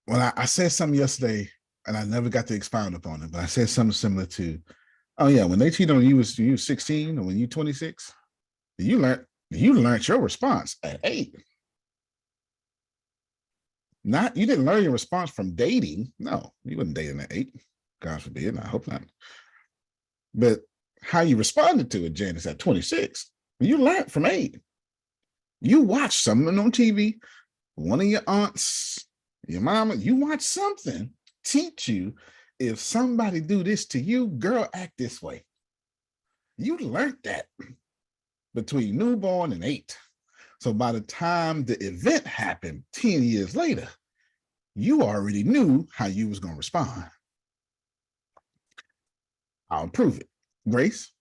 Well, I said something yesterday, and I never got to expound upon it, but I said something similar to, oh, yeah, when they cheat on you, when you 16 or when you 26, you learned your response at 8. You didn't learn your response from dating. No, you wasn't dating at 8. God forbid. I hope not. But how you responded to it, Janice, at 26, you learned from 8. You watched something on TV, one of your aunts, your mama, you watch something teach you, if somebody do this to you, girl, act this way. You learned that between newborn and 8. So by the time the event happened 10 years later, you already knew how you was going to respond. I'll improve it. Grace,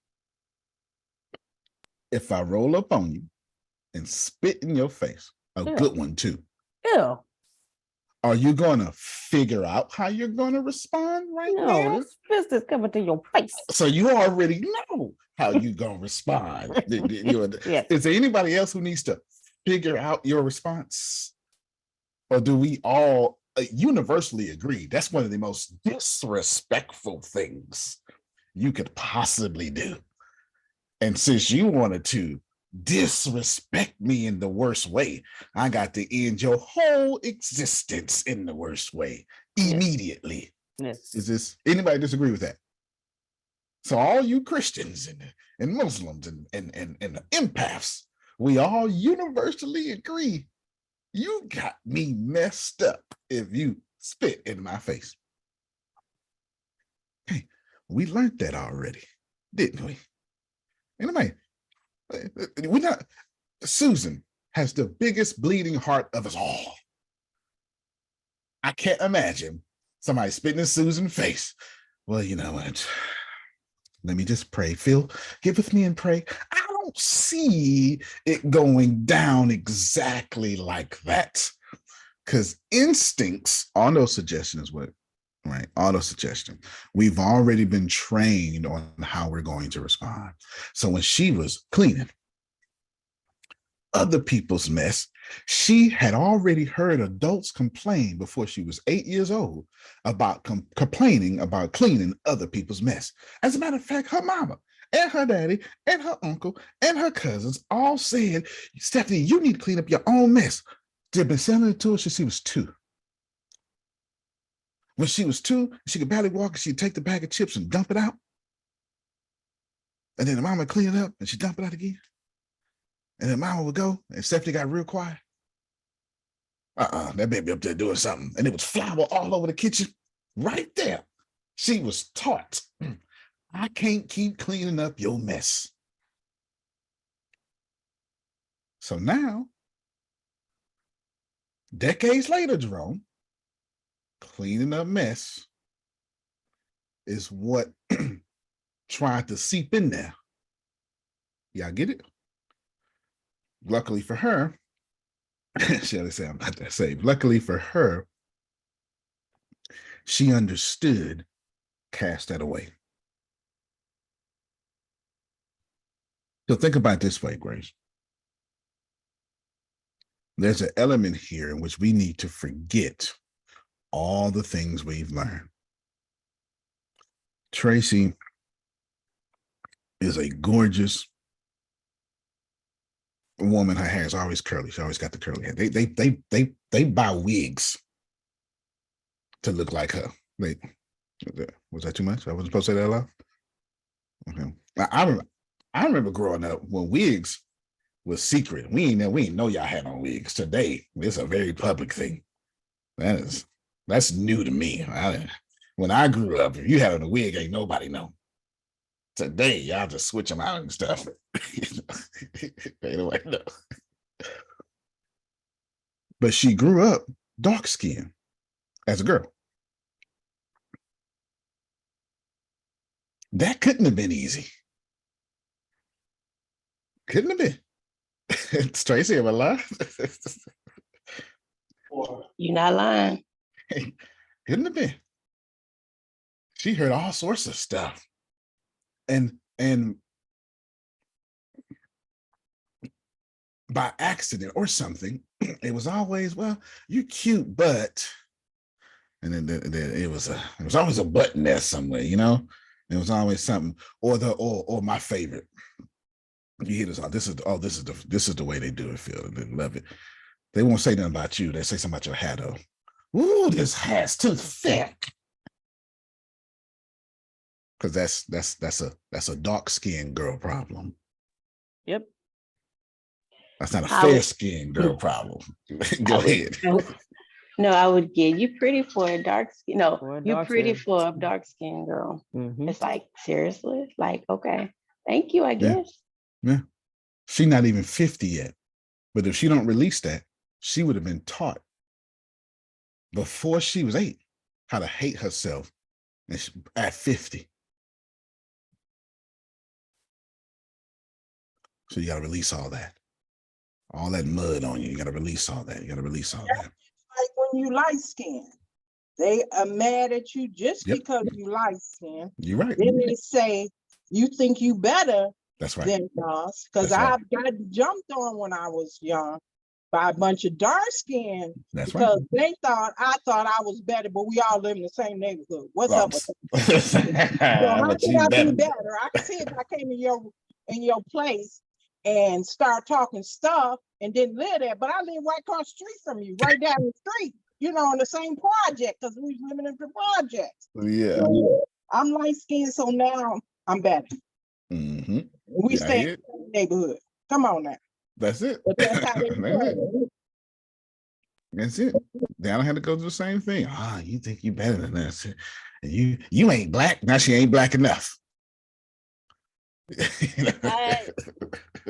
if I roll up on you and spit in your face A Yeah. good one too. Yeah. Are you going to figure out how you're going to respond right No, now? this fist is coming to your face. So you already know how you're going to respond. Yes. Is there anybody else who needs to figure out your response? Or do we all universally agree that's one of the most disrespectful things you could possibly do? And since you wanted to disrespect me in the worst way, I got to end your whole existence in the worst way immediately. Yes. Is this anybody disagree with that? So all you Christians and Muslims and empaths, we all universally agree you got me messed up if you spit in my face. Hey, we learned that already, didn't we? Anybody? We're not. Susan has the biggest bleeding heart of us all. I can't imagine somebody spitting in Susan's face. Well, you know what? Let me just pray. Phil, get with me and pray. I don't see it going down exactly like that. Because instincts, auto suggestion is what, right? Auto suggestion. We've already been trained on how we're going to respond. So when she was cleaning other people's mess, she had already heard adults complain before she was 8 years old about complaining about cleaning other people's mess. As a matter of fact, her mama and her daddy and her uncle and her cousins all said, Stephanie, you need to clean up your own mess. They've been selling it to her since she was 2. When she was 2, she could barely walk, and she'd take the bag of chips and dump it out. And then the mama would clean it up and she'd dump it out again. And then mama would go, and Stephanie got real quiet. That baby up there doing something. And it was flour all over the kitchen. Right there. She was taught, I can't keep cleaning up your mess. So now, decades later, Jerome, cleaning up mess is what tried to seep in there. Y'all get it? Luckily for her, shall I say, I'm not that saved. Luckily for her, she understood, cast that away. So think about it this way, Grace. There's an element here in which we need to forget all the things we've learned. Tracy is a gorgeous woman. Her hair is always curly. She always got the curly hair. They buy wigs to look like her. Wait, was that too much? I wasn't supposed to say that out loud. Okay. I remember growing up when wigs was secret. We ain't know y'all had on wigs. Today, it's a very public thing. That's new to me. When I grew up, if you had on a wig, ain't nobody know. Today, y'all just switch them out and stuff. Anyway, no. But she grew up dark skinned as a girl. That couldn't have been easy. Couldn't have been. It's Tracy, am I lying? You're not lying. Couldn't have been. She heard all sorts of stuff. And by accident or something, it was always, well, you're cute, but, and then it was always a button there somewhere, you know? It was always something, or my favorite. You hear this, this is the way they do it, Phil. They love it. They won't say nothing about you. They say something about your hat, though. Ooh, this hat's too thick. Because that's a dark-skinned girl problem. Yep. That's not a fair-skinned girl problem. Go ahead. No, I would get you pretty for a dark skin. No, For a you're dark pretty skin. for a dark skinned girl. Mhm. It's like, seriously? Like, okay. Thank you, I guess. Yeah. She's not even 50 yet. But if she don't release that, she would have been taught before she was 8 how to hate herself at 50. So you got to release all that. all that mud on you. You got to release all that. You got to release all that. Like when you light skin, they are mad at you just Yep. because you light skin. You're right. Then they say you think you better That's right. than us. Because That's right. I got jumped on when I was young by a bunch of dark skin That's because right. I thought I was better, but we all live in the same neighborhood. What's up with that? so how But can you I better. be better? I can see if I came in your place and start talking stuff and didn't live there, but I live right across the street from you, right down the street, you know, in the same project because we was living in the projects. Yeah. So, I'm light skinned, so now I'm better. Mm-hmm. We Yeah, stay in the same neighborhood. Come on now. That's it. But that's how they That's it. do. That's it. Then I had to go do the same thing. You think you better than us. And you ain't black. Now she ain't black enough.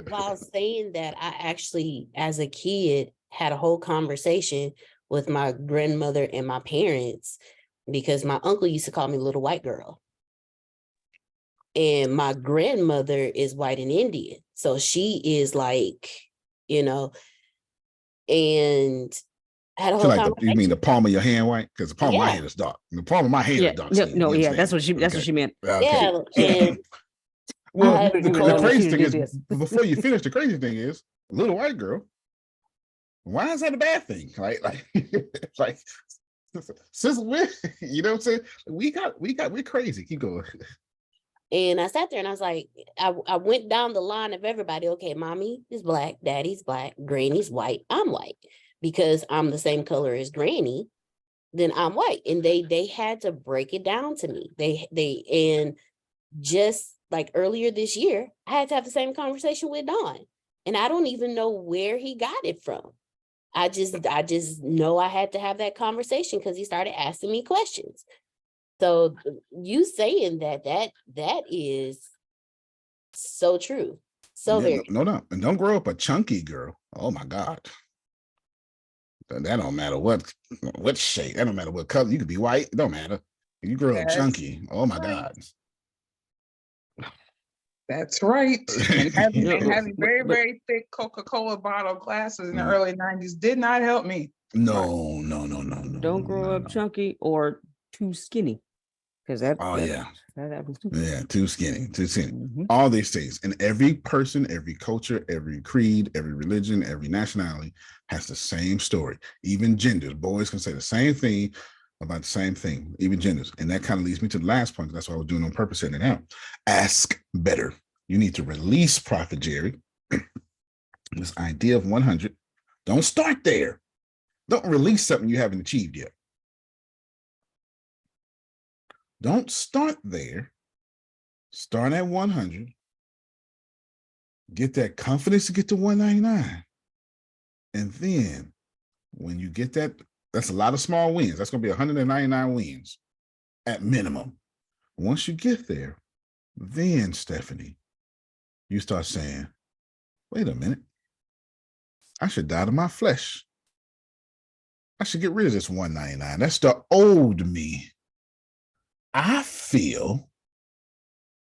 While saying that, I actually, as a kid, had a whole conversation with my grandmother and my parents because my uncle used to call me little white girl. And my grandmother is white and Indian. So she is like, you know, and I had a whole conversation. You mean the palm of your hand white? Because the palm of my hand is dark. The palm of my hand is dark. That's what she meant. Yeah. And well, the crazy thing is, before you finish, the crazy thing is, little white girl, why is that a bad thing? Like since when, you know what I'm saying? We're crazy. Keep going. And I sat there and I was like, I went down the line of everybody. Okay, mommy is black, daddy's black, granny's white, I'm white. Because I'm the same color as granny, then I'm white. And they had to break it down to me. And just like earlier this year, I had to have the same conversation with Don. And I don't even know where he got it from. I just know I had to have that conversation because he started asking me questions. So you saying that is so true. So very no. And don't grow up a chunky girl. Oh my God. That don't matter what shade. That don't matter what color. You could be white. It don't matter. You grow up chunky. Oh my God. That's right. And having very, very thick Coca-Cola bottle glasses in the early 90s did not help me. No. Don't grow up chunky or too skinny. Because that happens too. Yeah, too skinny. Mm-hmm. All these things. And every person, every culture, every creed, every religion, every nationality has the same story. Even genders. Boys can say the same thing about the same thing, even genders. And that kind of leads me to the last point. That's what I was doing on purpose, setting it out. Ask better. You need to release Prophet Jerry. This idea of 100. Don't start there. Don't release something you haven't achieved yet. Don't start there. Start at 100. Get that confidence to get to 199. And then when you get that's a lot of small wins. That's going to be 199 wins at minimum. Once you get there, then Stephanie, you start saying, wait a minute. I should die to my flesh. I should get rid of this 199. That's the old me. I feel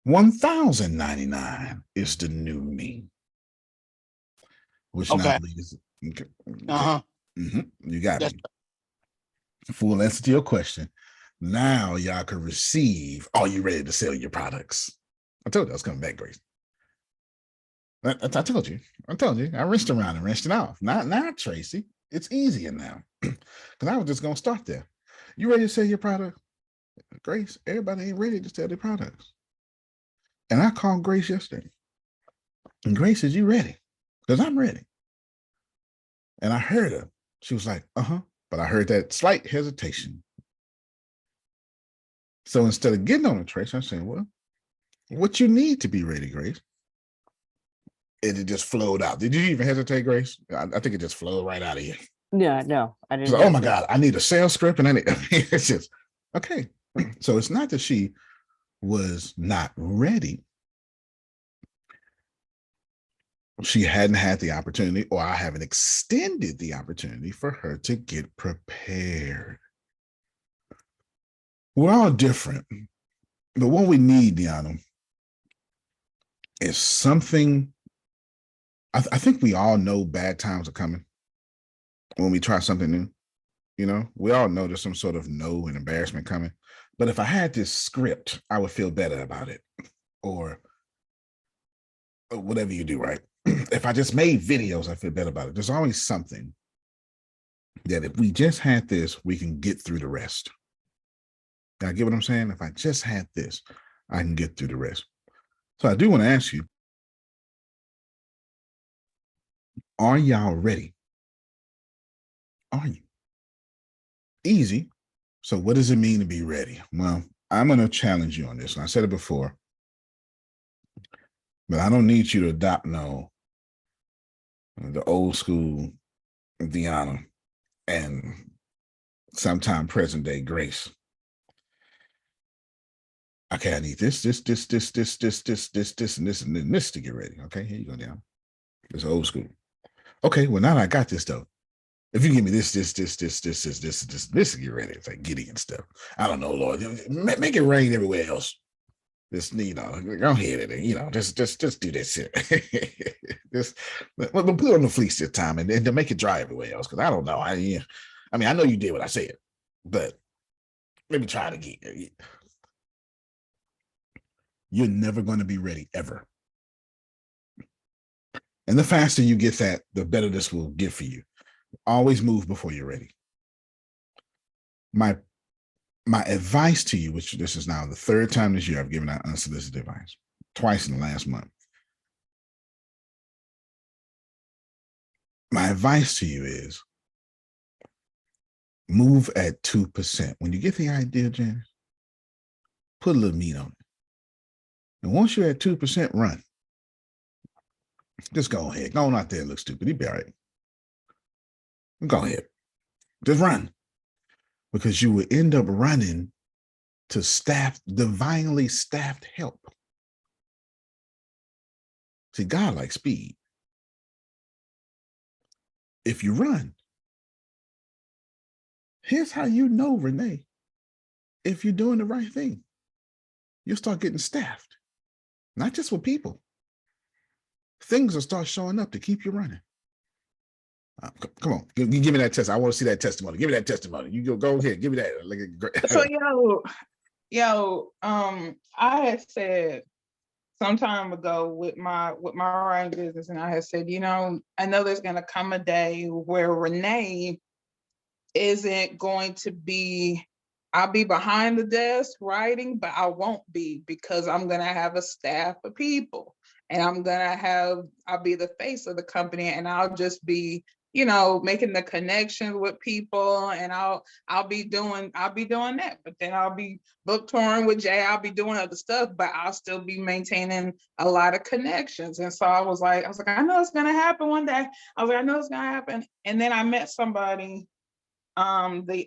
1,099 is the new me. Which now leads. Okay. Mm-hmm. You got me. Full answer to your question. Now y'all can receive. Are you ready to sell your products? I told you I was coming back, Grace. I told you. I rinsed around and rinsed it off. Not Tracy. It's easier now. Because I was just going to start there. You ready to sell your product? Grace, everybody ain't ready to sell their products. And I called Grace yesterday. And Grace says, you ready? Because I'm ready. And I heard her. She was like, But I heard that slight hesitation. So instead of getting on the trace, I'm saying, well, what you need to be ready, Grace? It just flowed out. Did you even hesitate, Grace? I think it just flowed right out of you. Yeah, no, I didn't. So, oh my God, I need a sales script. And it's just, okay. So it's not that she was not ready. She hadn't had the opportunity, or I haven't extended the opportunity for her to get prepared. We're all different. But what we need, Deanna, is something I think we all know bad times are coming when we try something new. You know, we all know there's some sort of no and embarrassment coming. But if I had this script, I would feel better about it. Or whatever you do, right? If I just made videos, I feel better about it. There's always something that if we just had this, we can get through the rest. I get what I'm saying? If I just had this, I can get through the rest. So I do want to ask you, are y'all ready? Are you? Easy. So what does it mean to be ready? Well, I'm going to challenge you on this. And I said it before, but I don't need you to adopt the old school Deanna and sometime present day Grace. Okay, I need this, and this to get ready. Okay, here you go, down. It's old school. Okay, well now that I got this though. If you give me this to get ready, it's like Gideon stuff. I don't know, Lord. Make it rain everywhere else. Just go ahead and just do this here. Just but put on the fleece this time and to make it dry everywhere else. Because I don't know. I mean, I know you did what I said, but let me try it again. You're never going to be ready ever. And the faster you get that, the better this will get for you. Always move before you're ready. My advice to you, which this is now the third time this year I've given out unsolicited advice, twice in the last month. My advice to you is move at 2%. When you get the idea, Janice, put a little meat on it. And once you're at 2%, run. Just go ahead. Go on out there and look stupid. You'll be all right. Go ahead. Just run. Because you will end up running to divinely staffed help. See, God likes speed. If you run, here's how you know, Renee, if you're doing the right thing. You'll start getting staffed. Not just with people. Things will start showing up to keep you running. Come on, give me that test. I want to see that testimony. Give me that testimony. You go ahead. Give me that. So I had said some time ago with my writing business, and I had said, I know there's going to come a day where Renee isn't going to be. I'll be behind the desk writing, but I won't be because I'm going to have a staff of people, and I'll be the face of the company, and I'll just be, making the connection with people, and I'll be doing that, but then I'll be book touring with Jay. I'll be doing other stuff, but I'll still be maintaining a lot of connections. And so I was like, I know it's going to happen one day. I know it's going to happen. And then I met somebody, actually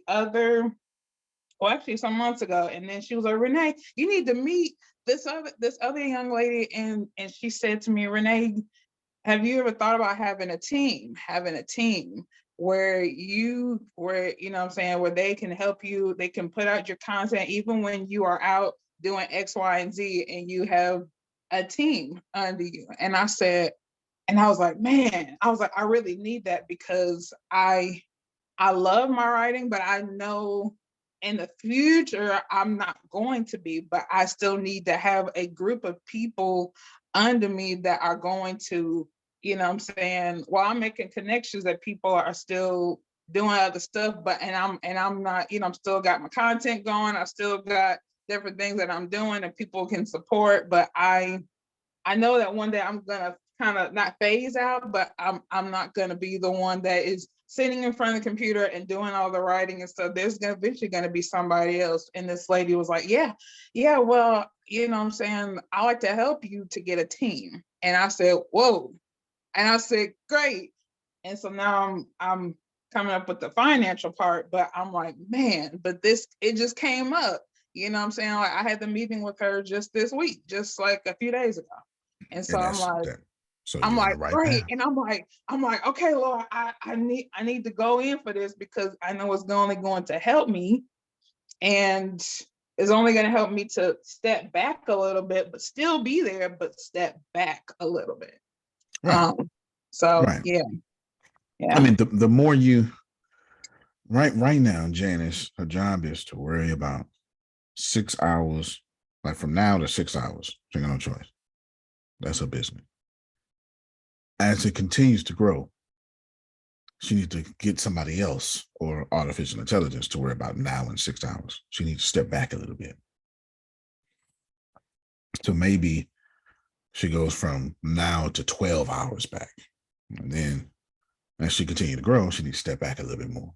some months ago, and then she was like, Renee, you need to meet this other young lady, and she said to me, Renee, have you ever thought about having a team where where they can help you, they can put out your content even when you are out doing X, Y, and Z, and you have a team under you. And I was like, man, I really need that, because I love my writing, but I know in the future I'm not going to be, but I still need to have a group of people under me that are going to, while I'm making connections, that people are still doing other stuff, but I'm not, I'm still got my content going, I still got different things that I'm doing and people can support, but I know that one day I'm gonna kind of not phase out, but I'm not gonna be the one that is sitting in front of the computer and doing all the writing and stuff. There's eventually gonna be somebody else. And this lady was like, yeah, well, I like to help you to get a team. And I said, whoa. And I said, great. And so now I'm coming up with the financial part, but I'm like, man, but it just came up. Like I had the meeting with her just this week, just like a few days ago. And so I'm like, great. And I'm like, okay, Lord, I need to go in for this, because I know it's only going to help me. And it's only going to help me to step back a little bit, but still be there, but step back a little bit. Right. So Right. yeah. I mean, the more you right now, Janice, her job is to worry about 6 hours, like from now to 6 hours. She got no choice. That's her business. As it continues to grow, she needs to get somebody else or artificial intelligence to worry about now in 6 hours. She needs to step back a little bit. So maybe she goes from now to 12 hours back. And then as she continues to grow, she needs to step back a little bit more.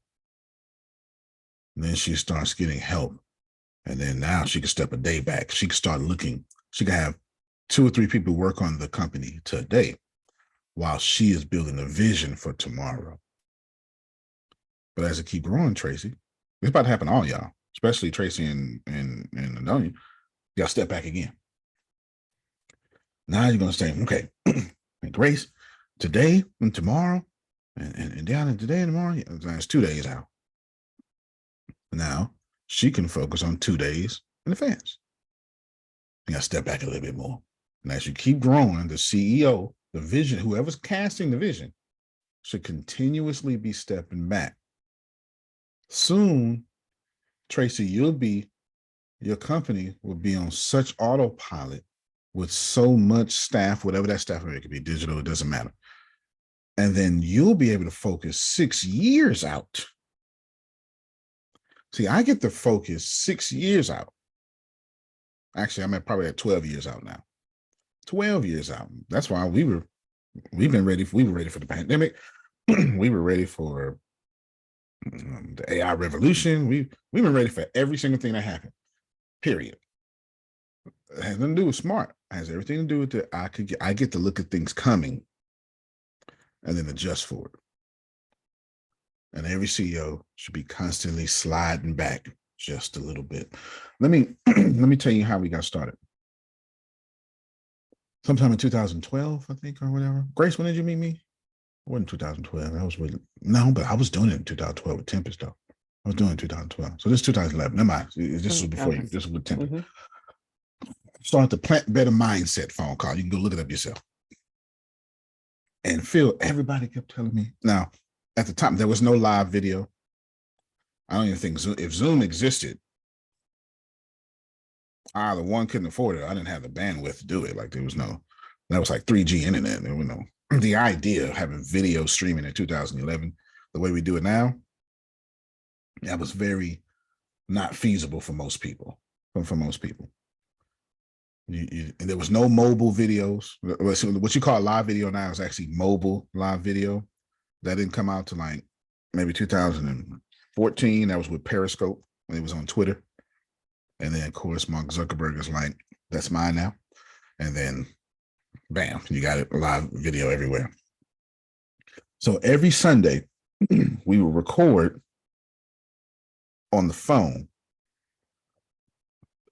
And then she starts getting help. And then now she can step a day back. She can start looking. She can have 2 or 3 people work on the company today while she is building a vision for tomorrow. But as it keep growing, Tracy, it's about to happen to all y'all, especially Tracy and Adonia. Y'all step back again. Now you're going to say, okay, Grace, today and tomorrow, and down and today and tomorrow, that's 2 days out. Now she can focus on 2 days in advance. You got to step back a little bit more. And as you keep growing, the CEO, the vision, whoever's casting the vision, should continuously be stepping back. Soon, Tracy, your company will be on such autopilot with so much staff, whatever that staff is, it could be digital, it doesn't matter. And then you'll be able to focus 6 years out. See, I get to focus 6 years out. Actually, I'm probably at 12 years out now. 12 years out. That's why we were ready for the pandemic. We were ready for the AI revolution. We've been ready for every single thing that happened. Period. It has nothing to do with smart. It has everything to do with that I get to look at things coming and then adjust for it. And every CEO should be constantly sliding back just a little bit. Let me tell you how we got started. Sometime in 2012, I think, or whatever. Grace, when did you meet me? It wasn't 2012. But I was doing it in 2012 with Tempest, though. I was doing it in 2012. So this is 2011. Never mind. This was before you. This was with Tempest. Mm-hmm. Start the Plant Better Mindset phone call. You can go look it up yourself. And Phil, everybody kept telling me. Now, at the time, there was no live video. I don't even think if Zoom existed, either one couldn't afford it. I didn't have the bandwidth to do it. Like that was like 3G internet. There was no, the idea of having video streaming in 2011, the way we do it now, that was very not feasible for most people. For most people. And there was no mobile videos. What you call live video now is actually mobile live video. That didn't come out to like maybe 2014. That was with Periscope when it was on Twitter. And then, of course, Mark Zuckerberg is like, that's mine now. And then, bam, you got it, live video everywhere. So every Sunday, we will record on the phone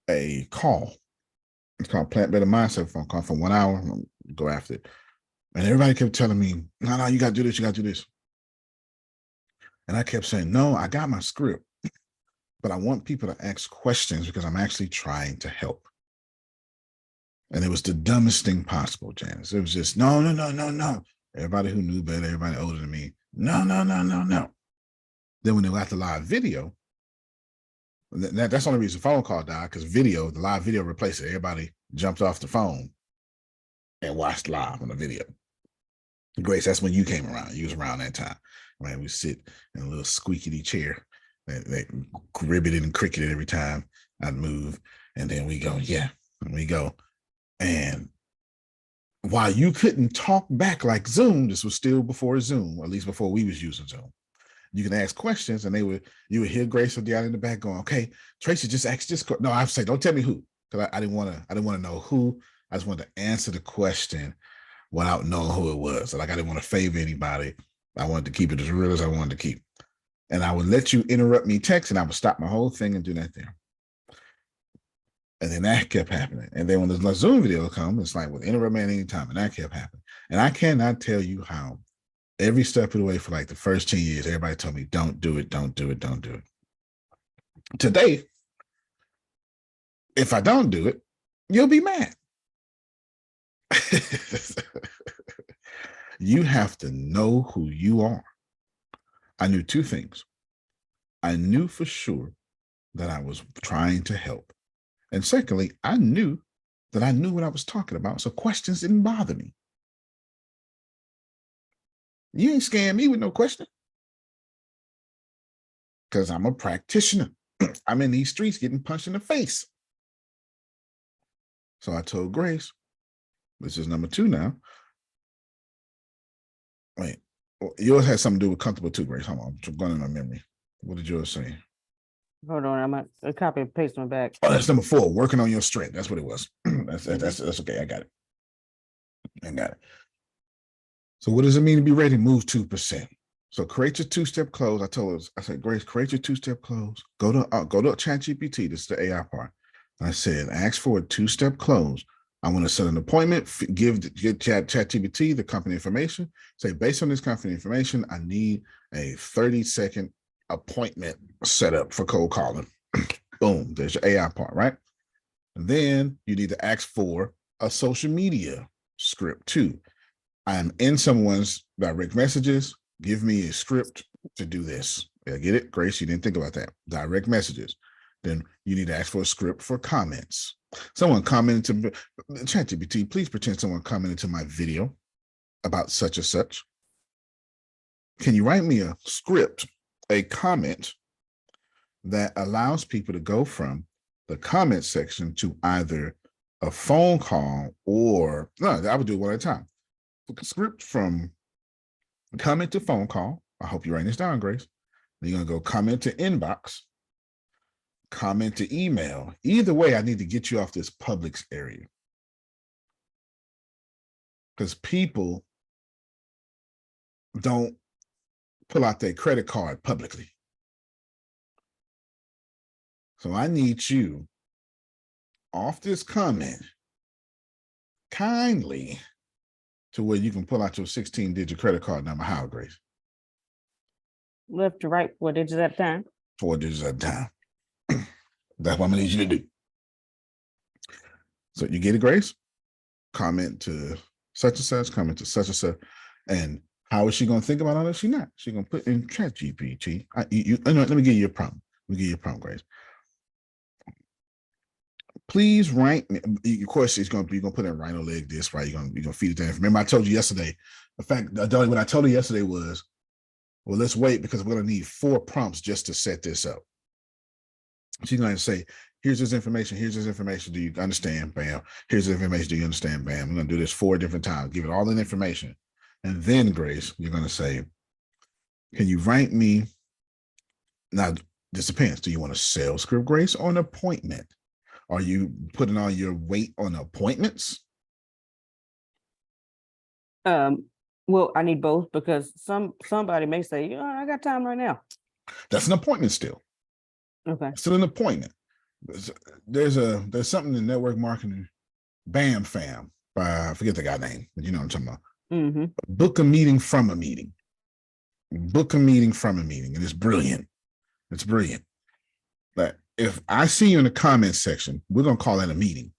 a call. It's called Plant Better Mindset phone call for 1 hour. Go after it. And everybody kept telling me, no, you got to do this, you got to do this. And I kept saying, no, I got my script. But I want people to ask questions because I'm actually trying to help. And it was the dumbest thing possible, Janice. It was just, no. Everybody who knew better, everybody older than me, no. Then when they got the live video, that's the only reason the phone call died, because the live video replaced it. Everybody jumped off the phone and watched live on the video. Grace, that's when you came around. You was around that time. Man, we sit in a little squeaky chair. They gribbeted and cricketed every time I'd move. And then we go, And while you couldn't talk back like Zoom, this was still before Zoom, or at least before we was using Zoom. You can ask questions and you would hear Grace down in the back going, okay, Tracy, just ask this. No, I say, don't tell me who. Because I didn't want to know who. I just wanted to answer the question without knowing who it was. So like I didn't want to favor anybody. I wanted to keep it as real as I wanted to keep. And I would let you interrupt me text, and I would stop my whole thing and do that there. And then that kept happening. And then when the Zoom video comes, it's like, well, interrupt me at any time. And that kept happening. And I cannot tell you how every step of the way for like the first 10 years, everybody told me, don't do it. Today, if I don't do it, you'll be mad. You have to know who you are. I knew two things. I knew for sure that I was trying to help. And secondly, I knew that I knew what I was talking about. So questions didn't bother me. You ain't scaring me with no question. Because I'm a practitioner. I'm in these streets getting punched in the face. So I told Grace, this is number 2 now. Wait, yours has something to do with comfortable too, Grace. Hold on, I'm going in my memory. What did yours say? Hold on, I'm gonna copy and paste my back. Oh, that's number 4, working on your strength. That's what it was. That's okay. I got it. So what does it mean to be ready? Move 2%. So create your 2-step close. I said, Grace, create your 2-step close. Go to ChatGPT. This is the AI part. I said, ask for a 2-step close. I want to set an appointment, give ChatGPT the company information. Say, based on this company information, I need a 30-second appointment set up for cold calling. Boom, there's your AI part, right? And then you need to ask for a social media script too. I'm in someone's direct messages. Give me a script to do this. Yeah, get it? Grace, you didn't think about that. Direct messages. Then you need to ask for a script for comments. Someone commented to ChatGPT, please pretend someone commented to my video about such and such. Can you write me a script, a comment that allows people to go from the comment section to either a phone call or, no, I would do it one at a time. Script from comment to phone call. I hope you're writing this down, Grace. Then you're going to go comment to inbox, comment to email. Either way, I need to get you off this Publix area. Because people don't pull out their credit card publicly. So I need you off this comment kindly to where you can pull out your 16-digit credit card number. How, Grace? Left to right, 4 digits at a time. 4 digits at a time. That's what I'm gonna need you to do. So you get it, Grace? Comment to such and such, comment to such and such. And how is she gonna think about all that? She's not. She's gonna put in ChatGPT. Let me give you a prompt. Grace. Please write me. Of course, you're gonna put in rhino leg this, right? You're gonna feed it that. Remember, I told you yesterday. In fact, what I told her yesterday was, well, let's wait because we're gonna need 4 prompts just to set this up. She's going to say, here's this information. Here's this information. Do you understand? Bam. Here's the information. Do you understand? Bam. We're going to do this 4 different times. Give it all the information. And then, Grace, you're going to say, can you write me? Now, this depends. Do you want a sales script, Grace, or an appointment? Are you putting all your weight on appointments? Well, I need both because somebody may say, I got time right now. That's an appointment still. Okay. Still an appointment. There's something in network marketing, Bam Fam, by I forget the guy's name, but you know what I'm talking about. Mm-hmm. Book a meeting from a meeting. Book a meeting from a meeting. And it's brilliant. It's brilliant. But if I see you in the comments section, we're gonna call that a meeting.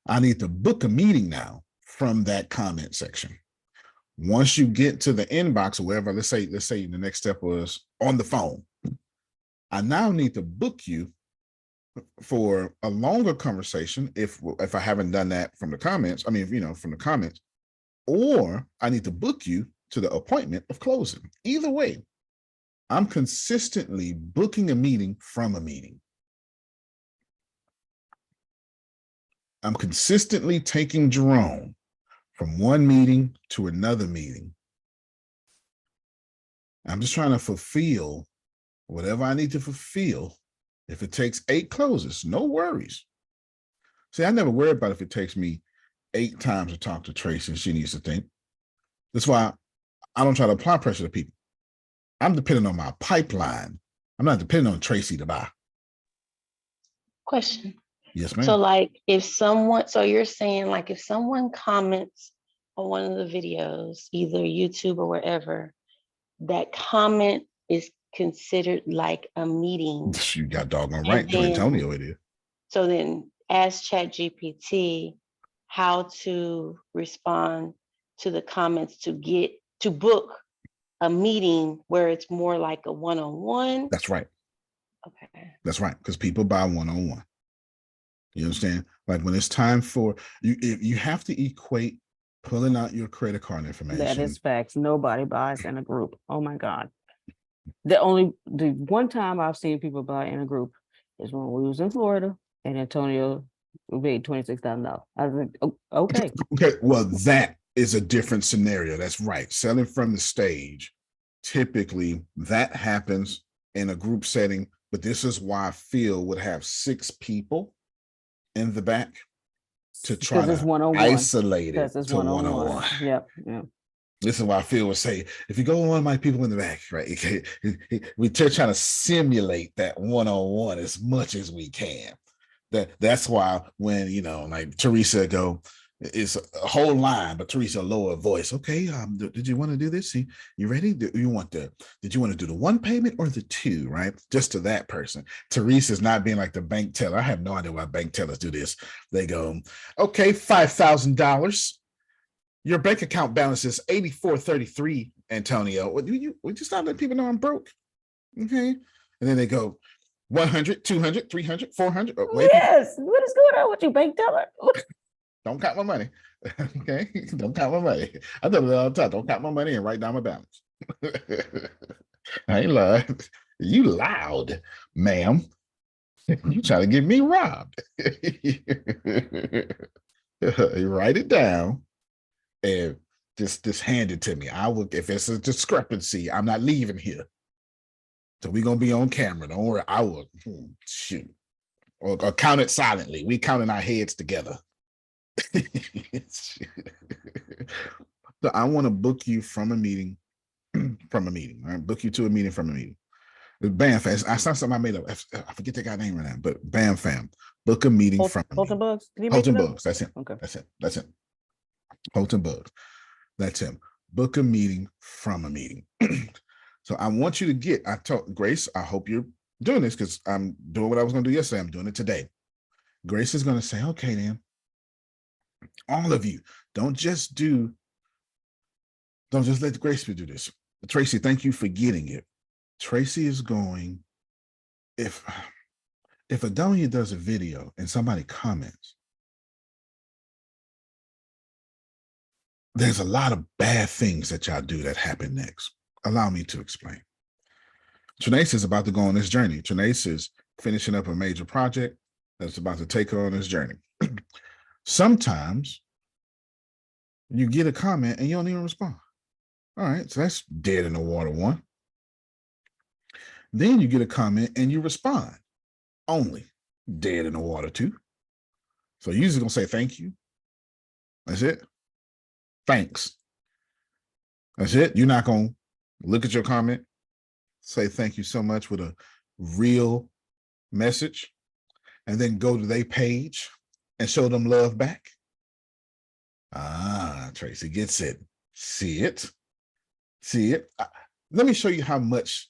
I need to book a meeting now from that comment section. Once you get to the inbox or wherever, let's say the next step was on the phone. I now need to book you for a longer conversation if I haven't done that from the comments. I mean, from the comments, or I need to book you to the appointment of closing. Either way, I'm consistently booking a meeting from a meeting. I'm consistently taking Jerome from one meeting to another meeting. I'm just trying to fulfill whatever I need to fulfill. If it takes 8 closes, no worries. See, I never worry about if it takes me 8 times to talk to Tracy and she needs to think. That's why I don't try to apply pressure to people. I'm depending on my pipeline. I'm not depending on Tracy to buy. Question. Yes, ma'am. So you're saying like if someone comments on one of the videos, either YouTube or wherever, that comment is considered like a meeting. You got doggone right. To Antonio, it is. So then ask ChatGPT how to respond to the comments to book a meeting where it's more like a one-on-one? That's right. Okay. That's right. Because people buy one-on-one. You understand? Like when it's time for you, you have to equate pulling out your credit card information. That is facts. Nobody buys in a group. Oh my God. The one time I've seen people buy in a group is when we was in Florida and Antonio paid $26,000. I was like, oh, okay. Okay, well, that is a different scenario. That's right. Selling from the stage, typically that happens in a group setting, but this is why Phil would have 6 people in the back to try to isolate it to one-on-one. Yep. Yeah. This is why Phil would say, if you go with one of my people in the back, right? We're trying to simulate that one-on-one as much as we can. That's why when, like Teresa go, it's a whole line, but Teresa lower voice. Okay, did you want to do this? You ready? Did you want to do the 1 payment or the 2, right? Just to that person. Teresa's not being like the bank teller. I have no idea why bank tellers do this. They go, okay, $5,000. Your bank account balance is $84.33, Antonio. Would you stop letting people know I'm broke? Okay. And then they go, 100, 200, 300, 400. Wait. Yes. What is going on with you, bank teller? Don't count my money. Okay. Don't count my money. I do it all the time. Don't count my money and write down my balance. I ain't lying. You loud, ma'am. You trying to get me robbed. You write it down and just hand it to me. I will, if it's a discrepancy, I'm not leaving here. So we're gonna be on camera. Don't worry. I will shoot. Or count it silently. We counting our heads together. So I want to book you from a meeting, All right? Book you to a meeting from a meeting. Bam fam. I saw something I made up. I forget the guy's name right now, but Bam fam. Book a meeting from Holton Bugs. Holton Bugs. That's him. Okay. That's him. Holton Bugs. That's him. Book a meeting from a meeting. So I want you to get, I told Grace, I hope you're doing this because I'm doing what I was going to do yesterday. I'm doing it today. Grace is going to say, okay, then, all of you, don't just let Grace do this. Tracy, thank you for getting it. Tracy is going, if Adonia does a video and somebody comments, there's a lot of bad things that y'all do that happen next. Allow me to explain. Trinace is about to go on this journey. Trinace is finishing up a major project that's about to take her on this journey. Sometimes you get a comment and you don't even respond. All right, so that's dead in the water 1. Then you get a comment and you respond. Only dead in the water 2. So you're usually gonna say thank you. That's it. Thanks. That's it. You're not gonna look at your comment, say thank you so much with a real message, and then go to their page and show them love back. Ah, Tracy gets it. See it. Let me show you how much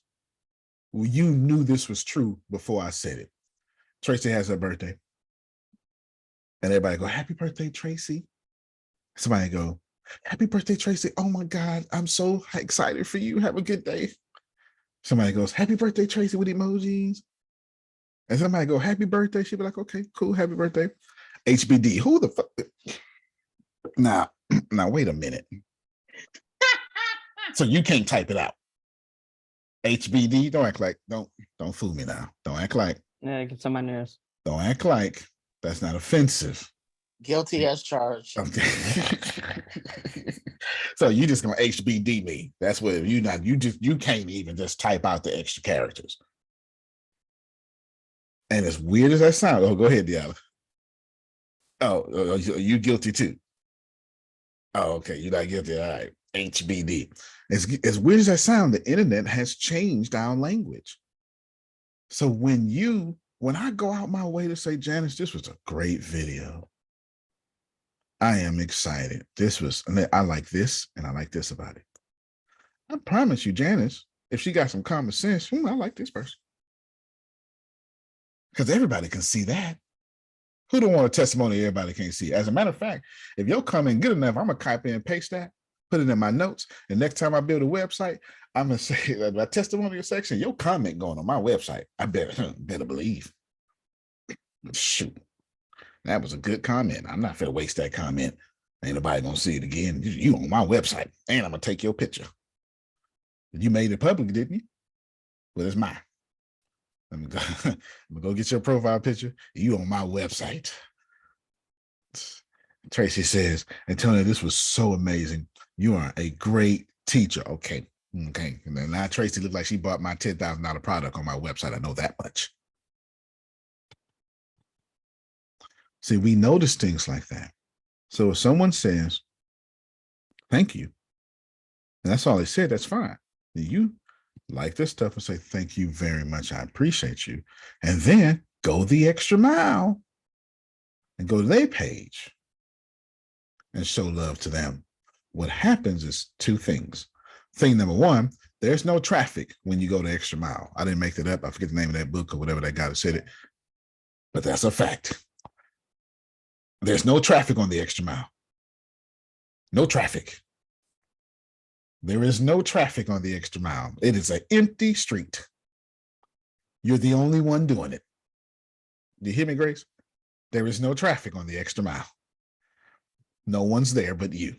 you knew this was true before I said it. Tracy has her birthday. And everybody go, happy birthday, Tracy. Somebody go, happy birthday, Tracy. Oh my God, I'm so excited for you. Have a good day. Somebody goes, happy birthday, Tracy, with emojis. And somebody go, happy birthday. She'll be like, okay, cool, happy birthday. HBD, who the fuck? Now, wait a minute. So you can't type it out. HBD, don't act like, don't fool me now. Don't act like. Yeah, get some on nerves. Don't act like that's not offensive. Guilty as charged. Okay. So you just gonna HBD me. That's what you can't even just type out the extra characters. And as weird as that sounds, oh, go ahead, Diala. Oh, you guilty too. Oh, okay, you're not guilty. All right, HBD. As weird as that sounds, the internet has changed our language. So when I go out my way to say, Janice, this was a great video. I am excited. I like this and I like this about it. I promise you, Janice, if she got some common sense, I like this person. Because everybody can see that. Who don't want a testimony everybody can't see? As a matter of fact, if your comment good enough, I'm going to copy and paste that put it in my notes. And next time I build a website, I'm gonna say that my testimonial section, your comment going on my website. I better believe. Shoot, that was a good comment. I'm not gonna waste that comment. Ain't nobody gonna see it again. You on my website, and I'm gonna take your picture. You made it public, didn't you? Well, it's mine. I'm gonna go get your profile picture. You on my website. Tracy says, Antonio, this was so amazing. You are a great teacher. Okay. And then now Tracy looked like she bought my $10,000 product on my website. I know that much. See, we notice things like that. So if someone says, thank you, and that's all they said, that's fine. You like this stuff and say, thank you very much. I appreciate you. And then go the extra mile and go to their page and show love to them. What happens is two things. Thing number one, there's no traffic when you go the extra mile. I didn't make that up. I forget the name of that book or whatever that guy that said it, but that's a fact. There's no traffic on the extra mile. No traffic. There is no traffic on the extra mile. It is an empty street. You're the only one doing it. Do you hear me, Grace? There is no traffic on the extra mile. No one's there but you.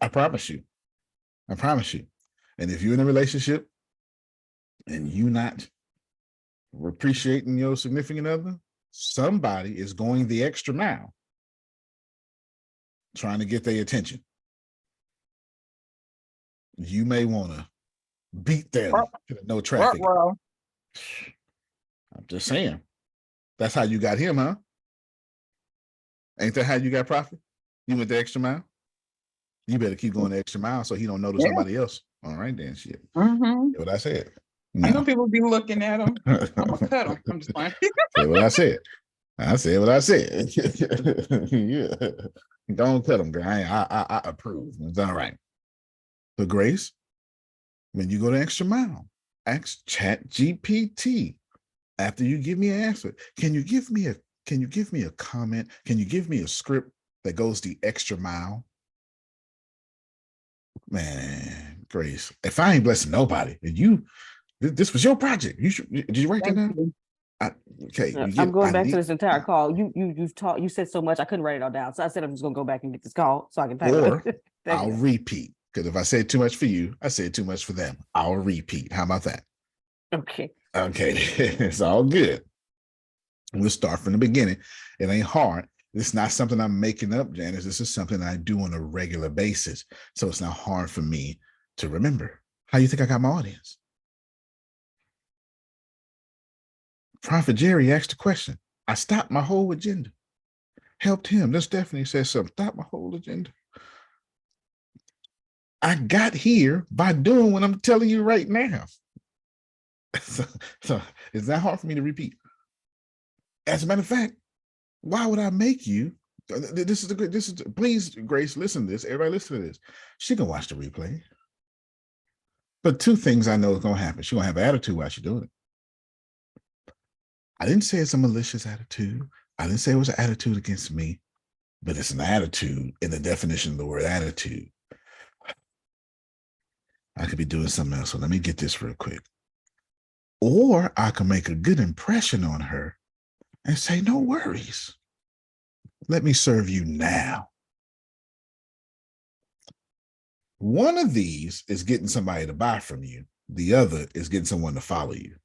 I promise you. I promise you. And if you're in a relationship and you're not appreciating your significant other, somebody is going the extra mile trying to get their attention. You may want to beat them to the no traffic. I'm just saying. That's how you got him, huh? Ain't that how you got Prophet? You went the extra mile? You better keep going the extra mile so he don't notice somebody else. All right, then, shit. What I said. I know people be looking at him. I'm gonna cut him. I'm just playing. Say what I said. I said what I said. Yeah. Don't cut him, girl. I approve. It's all right. So, Grace, when you go the extra mile, ask Chat GPT after you give me an answer. Can you give me a comment? Can you give me a script that goes the extra mile? Man, Grace, if I ain't blessing nobody, and this was your project. Did you write that down? Okay. I'm going back to this entire call. You said so much I couldn't write it all down. So I said I'm just gonna go back and get this call so I can type or it. I'll repeat. Because if I said too much for you, I said too much for them. I'll repeat. How about that? Okay. It's all good. We'll start from the beginning. It ain't hard. It's not something I'm making up, Janice. This is something I do on a regular basis. So it's not hard for me to remember. How you think I got my audience? Prophet Jerry asked a question. I stopped my whole agenda. Helped him. This Stephanie says something. Stopped my whole agenda. I got here by doing what I'm telling you right now. So it's not hard for me to repeat. As a matter of fact, why would I make you? Please, Grace, listen to this. Everybody listen to this. She can watch the replay. But two things I know is going to happen. She's going to have an attitude while she's doing it. I didn't say it's a malicious attitude. I didn't say it was an attitude against me, but it's an attitude in the definition of the word attitude. I could be doing something else. So let me get this real quick. Or I can make a good impression on her and say, no worries. Let me serve you now. One of these is getting somebody to buy from you. The other is getting someone to follow you.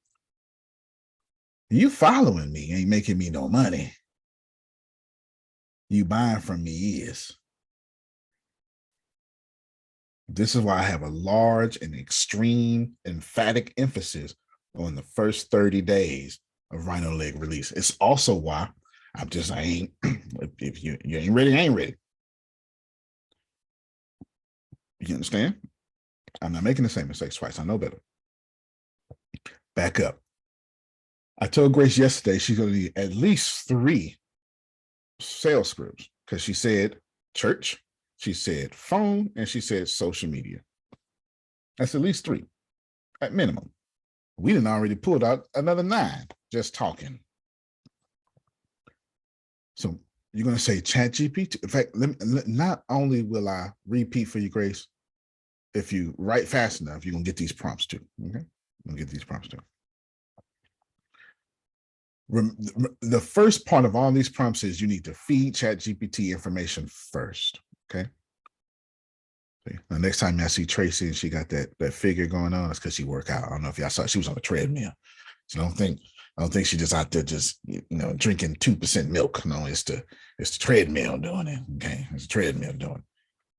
You following me ain't making me no money. You buying from me is. This is why I have a large and extreme emphatic emphasis on the first 30 days of Rhino Leg release. It's also why I'm just saying, if you ain't ready, I ain't ready. You understand? I'm not making the same mistakes twice. I know better. Back up. I told Grace yesterday she's going to need at least 3 sales scripts because she said church, she said phone, and she said social media. That's at least 3 at minimum. We done already pulled out another 9 just talking. So you're going to say Chat GPT. In fact, not only will I repeat for you, Grace, if you write fast enough, you're going to get these prompts too. Okay. You'll get these prompts too. The first part of all these prompts is you need to feed Chat GPT information first. Okay. Now, next time I see Tracy and she got that figure going on, it's because she work out. I don't know if y'all saw, she was on a treadmill. So I don't think she just out there just drinking 2% milk. No, it's the treadmill doing it. Okay, it's a treadmill doing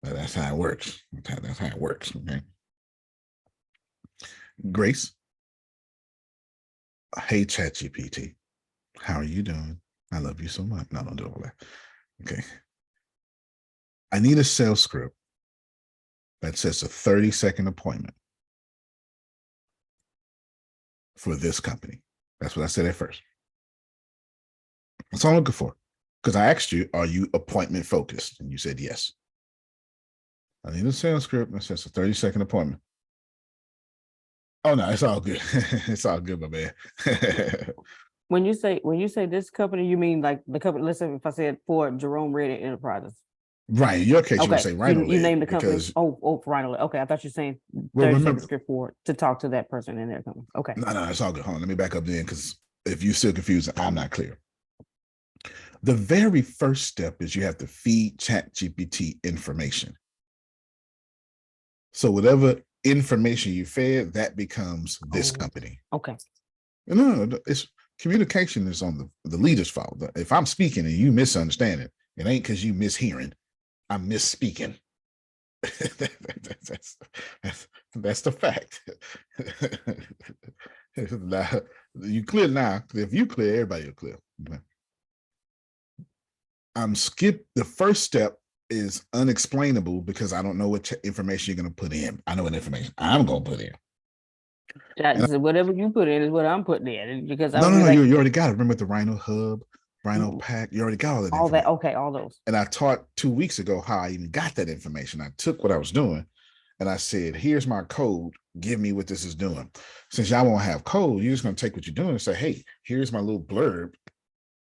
it. That's how it works. That's how it works. Okay. Grace. Hey, ChatGPT. How are you doing? I love you so much. No, don't do all that. Okay. I need a sales script that says a 30-second appointment for this company. That's what I said at first. That's all I'm looking for. Because I asked you, are you appointment focused? And you said yes. I need a sales script that says a 30-second appointment. Oh no, it's all good. It's all good, my man. When you say this company, you mean like the company? Let's say if I said for Jerome Redding Enterprises. Right. In your case, Okay. you would say Rhino. You named the company. For Rhino. Okay, I thought you were saying 30-second script for to talk to that person in their company. Okay. No, it's all good. Hold on, let me back up then, because if you're still confused, I'm not clear. The very first step is you have to feed ChatGPT information. So whatever information you fed, that becomes this company. Okay. No, it's communication is on the leader's fault. If I'm speaking and you misunderstand it, it ain't because you mishearing. I'm misspeaking. That's the fact. Now, you clear now. If you clear, everybody will clear. The first step is unexplainable because I don't know what information you're going to put in. I know what information I'm going to put in. Whatever you put in is what I'm putting in. Because no, you already got it. Remember the Rhino Hub, Rhino Pack? You already got all that. All that, okay, all those. And I taught 2 weeks ago how I even got that information. I took what I was doing and I said, here's my code. Give me what this is doing. Since y'all won't have code, you're just going to take what you're doing and say, hey, here's my little blurb.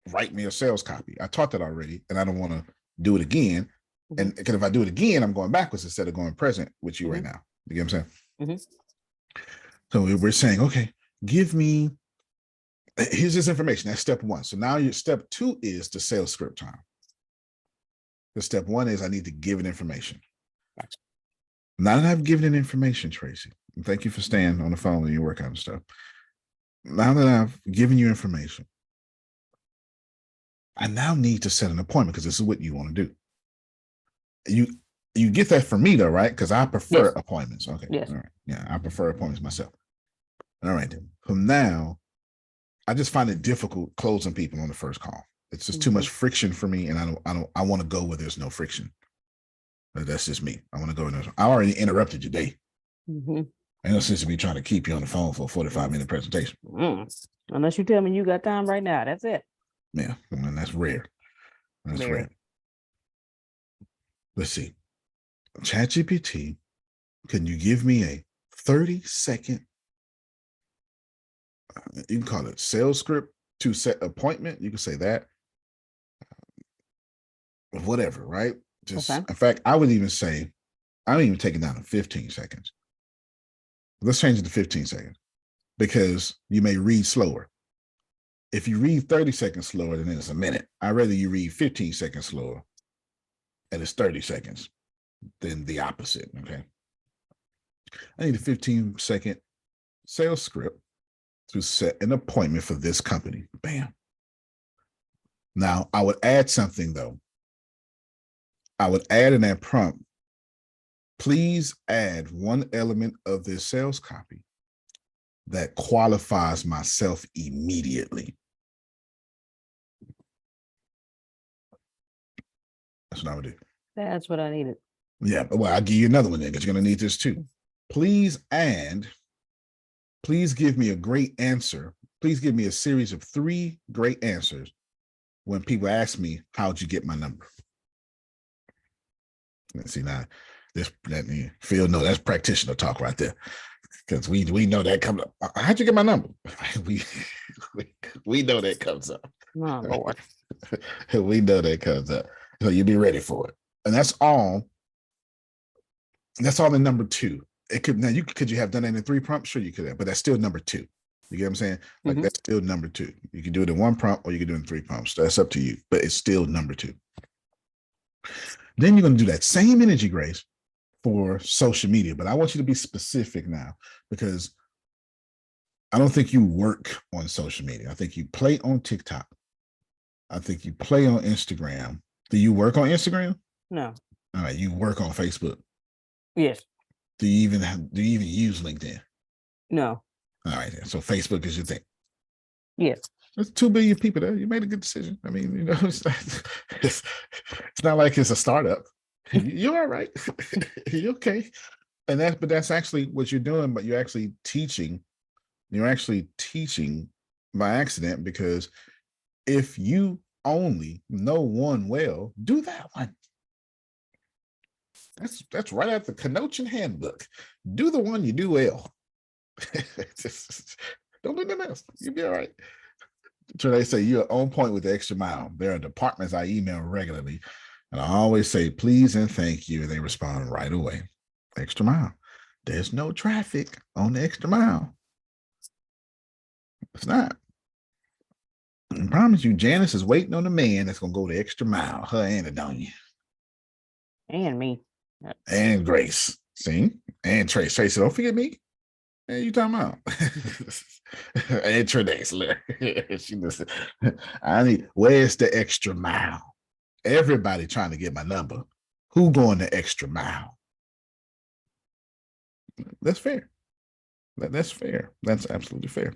Write me a sales copy. I taught that already, and I don't want to do it again. And because if I do it again, I'm going backwards instead of going present with you right now. You get what I'm saying? So we're saying, okay, give me, here's this information. That's step one. So now your step two is the sales script time. The step one is I need to give it information. Now that I've given it information, Tracy, and thank you for staying on the phone when you work on stuff. Now that I've given you information, I now need to set an appointment because this is what you want to do. You get that from me though, right? Because I prefer appointments. Okay. Yes. All right. Yeah, I prefer appointments myself. All right. Then. From now, I just find it difficult closing people on the first call. It's just too much friction for me, and I want to go where there's no friction. That's just me. I want to go in there. I already interrupted your day. Ain't no sense of me trying to keep you on the phone for a 45-minute presentation. Unless you tell me you got time right now. That's it. Yeah, and that's rare. That's rare. Let's see. ChatGPT, can you give me a 30-second, you can call it sales script to set appointment. You can say that. Whatever, right? Just in fact, I would even say, I'm even taking down to 15 seconds. Let's change it to 15 seconds because you may read slower. If you read 30 seconds slower, then it's a minute. I'd rather you read 15 seconds slower and it's 30 seconds than the opposite, okay? I need a 15-second sales script to set an appointment for this company. Bam. Now, I would add something, though. I would add in that prompt, please add one element of this sales copy that qualifies myself immediately. That's what I would do. That's what I needed. Yeah, well, I'll give you another one then because you're going to need this too. Please give me a great answer. Please give me a series of 3 great answers when people ask me, how'd you get my number? Let's see now, Phil, no, that's practitioner talk right there. Because we know that comes up. How'd you get my number? we know that comes up. Oh, Lord. We know that comes up. So you be ready for it. And that's all. That's all in number 2. It could now could you have done that in 3 prompts? Sure, you could have, but that's still number 2. You get what I'm saying? Like Mhm. that's still number 2. You can do it in 1 prompt or you can do it in 3 prompts. That's up to you, but it's still number 2. Then you're going to do that same energy, Grace, for social media. But I want you to be specific now because I don't think you work on social media. I think you play on TikTok. I think you play on Instagram. Do you work on Instagram? No. All right, you work on Facebook. Yes. Do you even use LinkedIn? No. All right, so Facebook is your thing. Yes. There's 2 billion people there. You made a good decision. I mean, you know, it's not like it's a startup. You're all right. You're okay. And but that's actually what you're doing, but you're actually teaching. You're actually teaching by accident because if you only know one well, do that one. That's right out the Kenosha handbook. Do the one you do well. Don't do nothing else. You'll be all right. So they say you're on point with the extra mile. There are departments I email regularly, and I always say please and thank you, and they respond right away. Extra mile. There's no traffic on the extra mile. It's not. I promise you, Janice is waiting on the man that's gonna go the extra mile. Her and Adonia. And me. And Grace. See? And Trace. Trace, don't forget me. Hey, you talking about? And Trinace, look. She listen. Where's the extra mile? Everybody trying to get my number. Who going the extra mile? That's fair. That's fair. That's absolutely fair.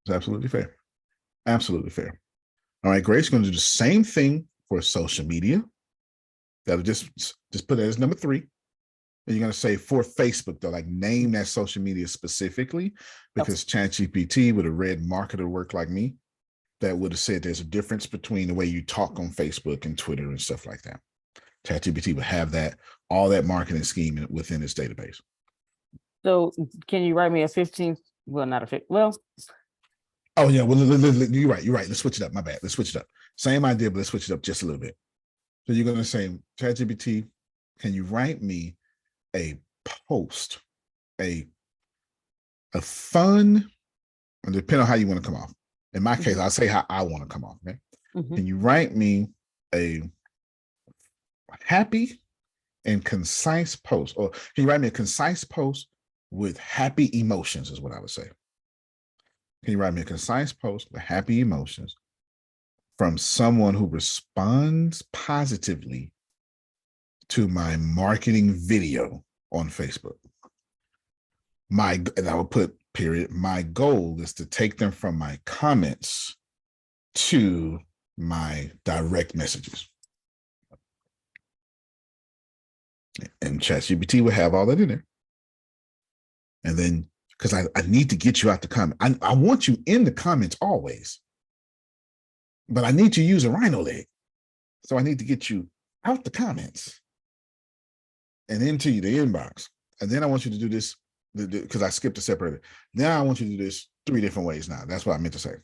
It's absolutely fair. Absolutely fair. All right, Grace, going to do the same thing for social media. That'll just put that as number 3. And you're going to say for Facebook, though, like name that social media specifically, because ChatGPT with a red marketer work like me, that would have said there's a difference between the way you talk on Facebook and Twitter and stuff like that. ChatGPT would have that, all that marketing scheme within its database. So can you write me a 15? Well, not a 15. Well. Oh, yeah. Well, you're right. You're right. Let's switch it up. My bad. Let's switch it up. Same idea, but let's switch it up just a little bit. So you're going to say, ChatGPT, can you write me a post, a fun, and depending on how you want to come off. In my case, I'll say how I want to come off. Okay. Can you write me a happy and concise post, or can you write me a concise post with happy emotions is what I would say. Can you write me a concise post with happy emotions from someone who responds positively to my marketing video on Facebook? And I will put period. My goal is to take them from my comments to my direct messages. And ChatGPT will have all that in there. And then, because I need to get you out the comment. I want you in the comments always, but I need to use a rhino leg. So I need to get you out the comments and into the inbox. And then I want you to do this, because I skipped a separator. Now I want you to do this 3 different ways now. That's what I meant to say.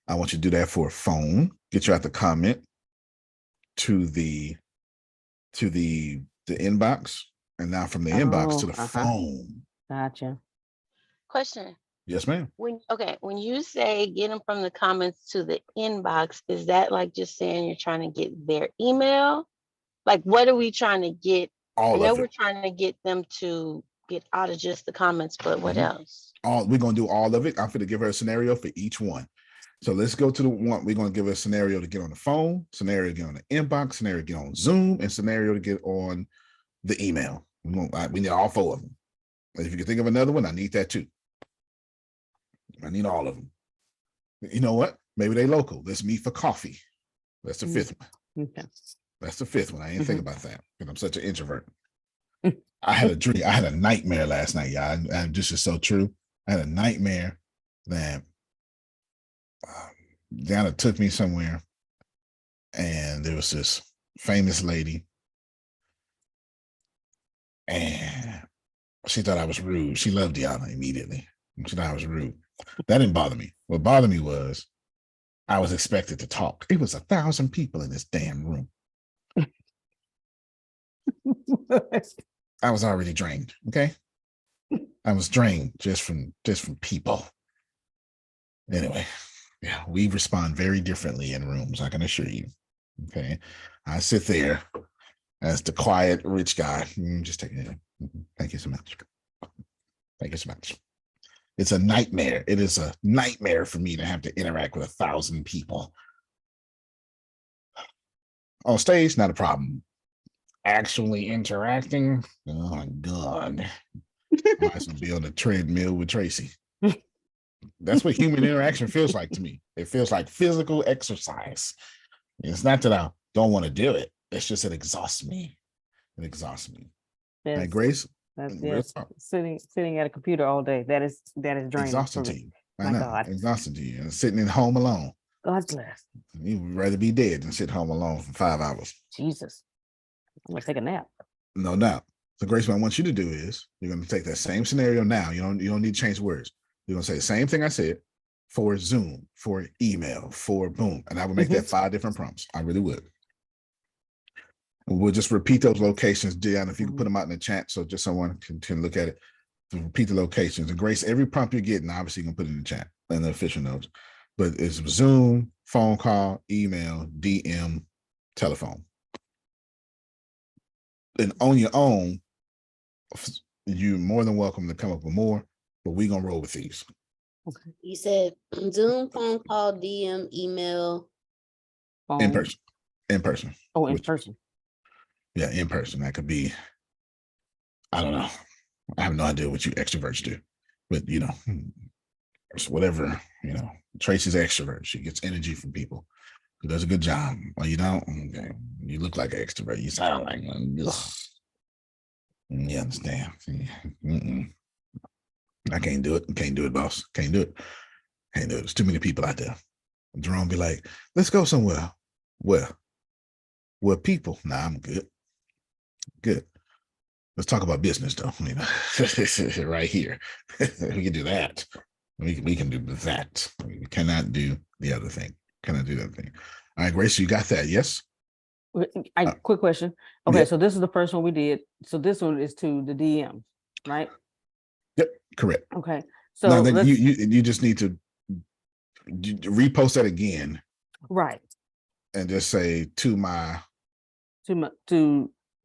I want you to do that for a phone, get you out the comment to the inbox, and now from the inbox to the phone. Gotcha. Question. Yes, ma'am. When you say get them from the comments to the inbox, is that like just saying you're trying to get their email? Like, what are we trying to get? I know we're trying to get them to get out of just the comments, but what else? We're going to do all of it. I'm going to give her a scenario for each one. So let's go to the one. We're going to give her a scenario to get on the phone, scenario to get on the inbox, scenario to get on Zoom, and scenario to get on the email. We need all 4 of them. If you can think of another one, I need that too. I need all of them. You know what? Maybe they local. Let's meet for coffee. That's the 5th one. Okay. That's the 5th one. I didn't think about that because I'm such an introvert. I had a dream. I had a nightmare last night, y'all. And this is so true. I had a nightmare that Diana took me somewhere, and there was this famous lady, and she thought I was rude. She loved Diana immediately. She thought I was rude. That didn't bother me. What bothered me was I was expected to talk. It was 1,000 people in this damn room. I was already drained. Okay. I was drained just from people. Anyway, yeah, we respond very differently in rooms, I can assure you. Okay. I sit there as the quiet, rich guy. Just taking it. Thank you so much. Thank you so much. It's a nightmare. It is a nightmare for me to have to interact with 1,000 people. On stage, not a problem. Actually interacting, oh my God. Might as well be on a treadmill with Tracy. That's what human interaction feels like to me. It feels like physical exercise. It's not that I don't want to do it. It's just it exhausts me. It exhausts me. Yes. Hey, Grace. That's, yes. Sitting at a computer all day. That is draining. Exhausting to you. I My know. God. Exhausting to you. And sitting at home alone. God bless. You'd rather be dead than sit home alone for 5 hours. Jesus. I'm gonna take a nap. No doubt. So, Grace, what I want you to do is you're going to take that same scenario now. You don't need to change words. You're going to say the same thing I said for Zoom, for email, for boom. And I would make that 5 different prompts. I really would. We'll just repeat those locations, Dion, if you can put them out in the chat so just someone can look at it. To repeat the locations. And Grace, every prompt you're getting, obviously you can put it in the chat and the official notes. But it's Zoom, phone call, email, DM, telephone. And on your own, you're more than welcome to come up with more, but we're going to roll with these. Okay. You said Zoom, phone call, DM, email. Phone. In person. In person. Oh, in person. Yeah, in person. That could be, I don't know. I have no idea what you extroverts do, but you know, whatever, you know, Tracy's extrovert. She gets energy from people. She does a good job. Well, you don't? Okay. You look like an extrovert. You sound like one. Ugh. You understand? I can't do it. Can't do it, boss. Can't do it. Can't do it. There's too many people out there. Jerome be like, let's go somewhere. Where? Where people? Nah, I'm good. Good. Let's talk about business, though. You know, right here. We can do that. We can do that. We cannot do the other thing. Cannot do the other thing. All right, Grace, you got that? Yes. Quick question. Okay, yep. So this is the first one we did. So this one is to the DM, right? Yep, correct. Okay. So now, then you just need to repost that again. Right. And just say to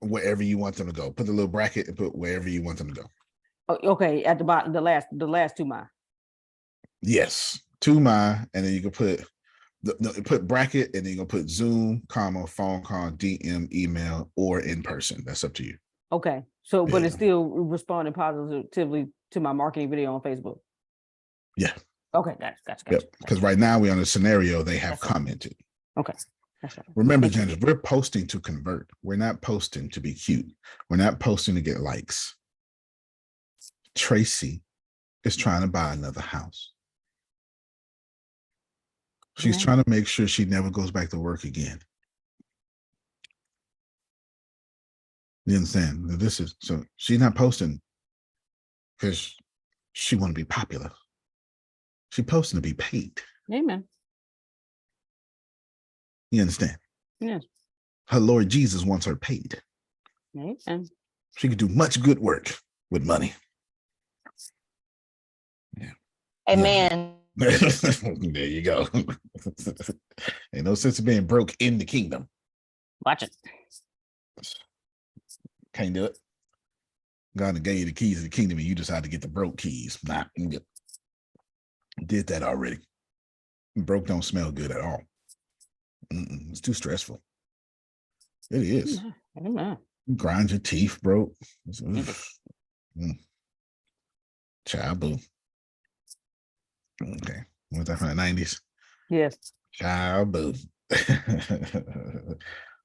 wherever you want them to go. Put the little bracket and put wherever you want them to go. Okay, at the bottom, the last to my. Yes, to my, and then you can put put bracket, and then you can put Zoom, comma, phone call, DM, email, or in person. That's up to you. Okay, so but it's still responding positively to my marketing video on Facebook. Yeah. Okay, gotcha. Yep. Because right now we're on a scenario they have commented. Okay. That's right. Remember, James, we're posting to convert. We're not posting to be cute. We're not posting to get likes. Tracy is trying to buy another house. She's trying to make sure she never goes back to work again. You understand? This is so she's not posting because she want to be popular. She's posting to be paid. Amen. You understand? Yes. Her Lord Jesus wants her paid. Amen. She could do much good work with money. Yeah. Amen. Yeah. There you go. Ain't no sense of being broke in the kingdom. Watch it. Can't do it. God gave you the keys to the kingdom and you decide to get the broke keys. Nah, did that already. Broke don't smell good at all. It's too stressful. It is. Amen. Grind your teeth, broke. Child boo. Okay. Was that from the 90s? Yes. Child boo.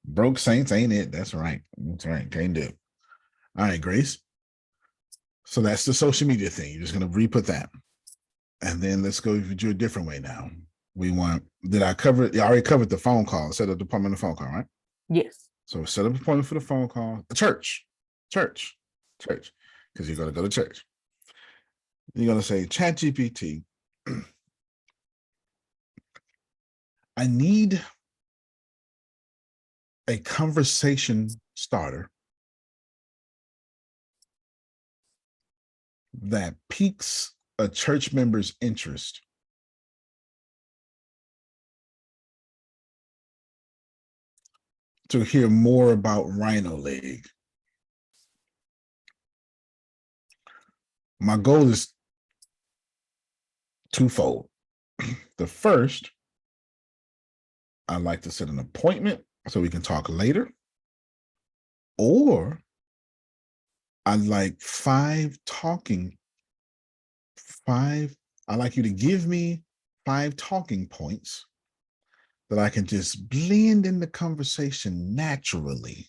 Broke saints ain't it. That's right. That's right. Can't do it. All right, Grace. So that's the social media thing. You're just going to re-put that. And then let's go do a different way now. We want, did I cover it? I already covered the phone call. Set up the appointment of the phone call, right? Yes. So set up an appointment for the phone call. Church. Because you're going to go to church. You're going to say, ChatGPT, I need a conversation starter that piques a church member's interest to hear more about rhino leg. My goal is twofold. The first, I'd like to set an appointment so we can talk later, or I'd like I'd like you to give me 5 talking points that I can just blend in the conversation naturally.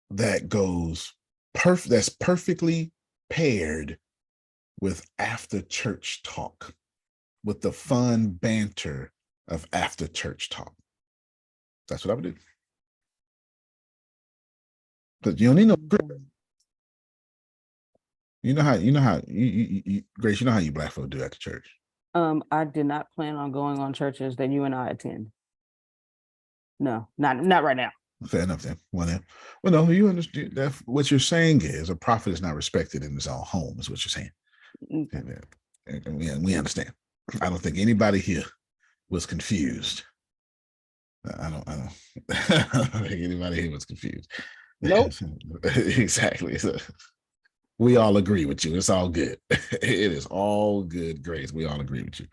That goes that's perfectly paired with after church talk, with the fun banter of after church talk. That's what I would do. But you don't need no you know how Grace, you know how you black folk do at the church. I did not plan on going on churches that you and I attend. No, not right now. Fair enough then. Well, no, you understand that what you're saying is a prophet is not respected in his own home, is what you're saying. And we understand. I don't think anybody here was confused. I don't think anybody here was confused. Nope. Exactly. So we all agree with you. It's all good. It is all good, Grace. We all agree with you.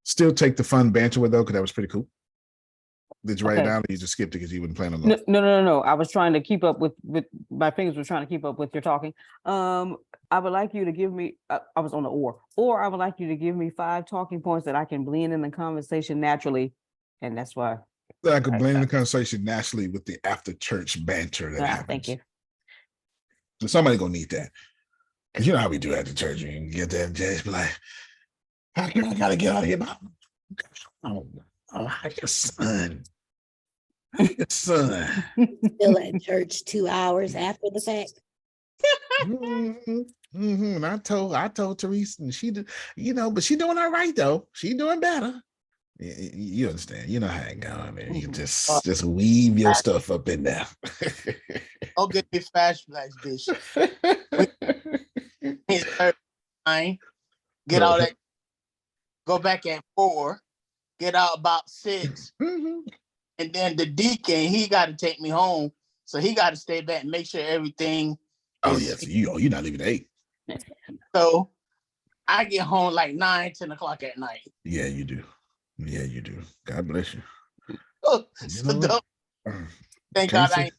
Still take the fun banter with though, because that was pretty cool. Did you write it down or you just skipped it because you wouldn't plan on going? No. I was trying to keep up with my fingers were trying to keep up with your talking. I would like you to give me, I was on the or I would like you to give me 5 talking points that I can blend in the conversation naturally. And that's why. I could blend in the conversation naturally with the after church banter that happens. Thank you. So somebody gonna need that. Because you know how we do at the church. You can get there and just be like, I gotta get out of here. Oh, your son. Your son. Still at church 2 hours after the fact. And I told Teresa, and she did, but she doing all right though. She doing better. You understand? You know how it goes. I mean, you just weave your stuff up in there. Don't get me flashbacks, Bishop. Get out at, go back at 4, get out about 6, and then the deacon, he got to take me home, so he got to stay back and make sure everything. Oh yes, you're not leaving at 8. So I get home like 9, 10 o'clock at night. Yeah, you do. Yeah, you do. God bless you. So thank God I ain't.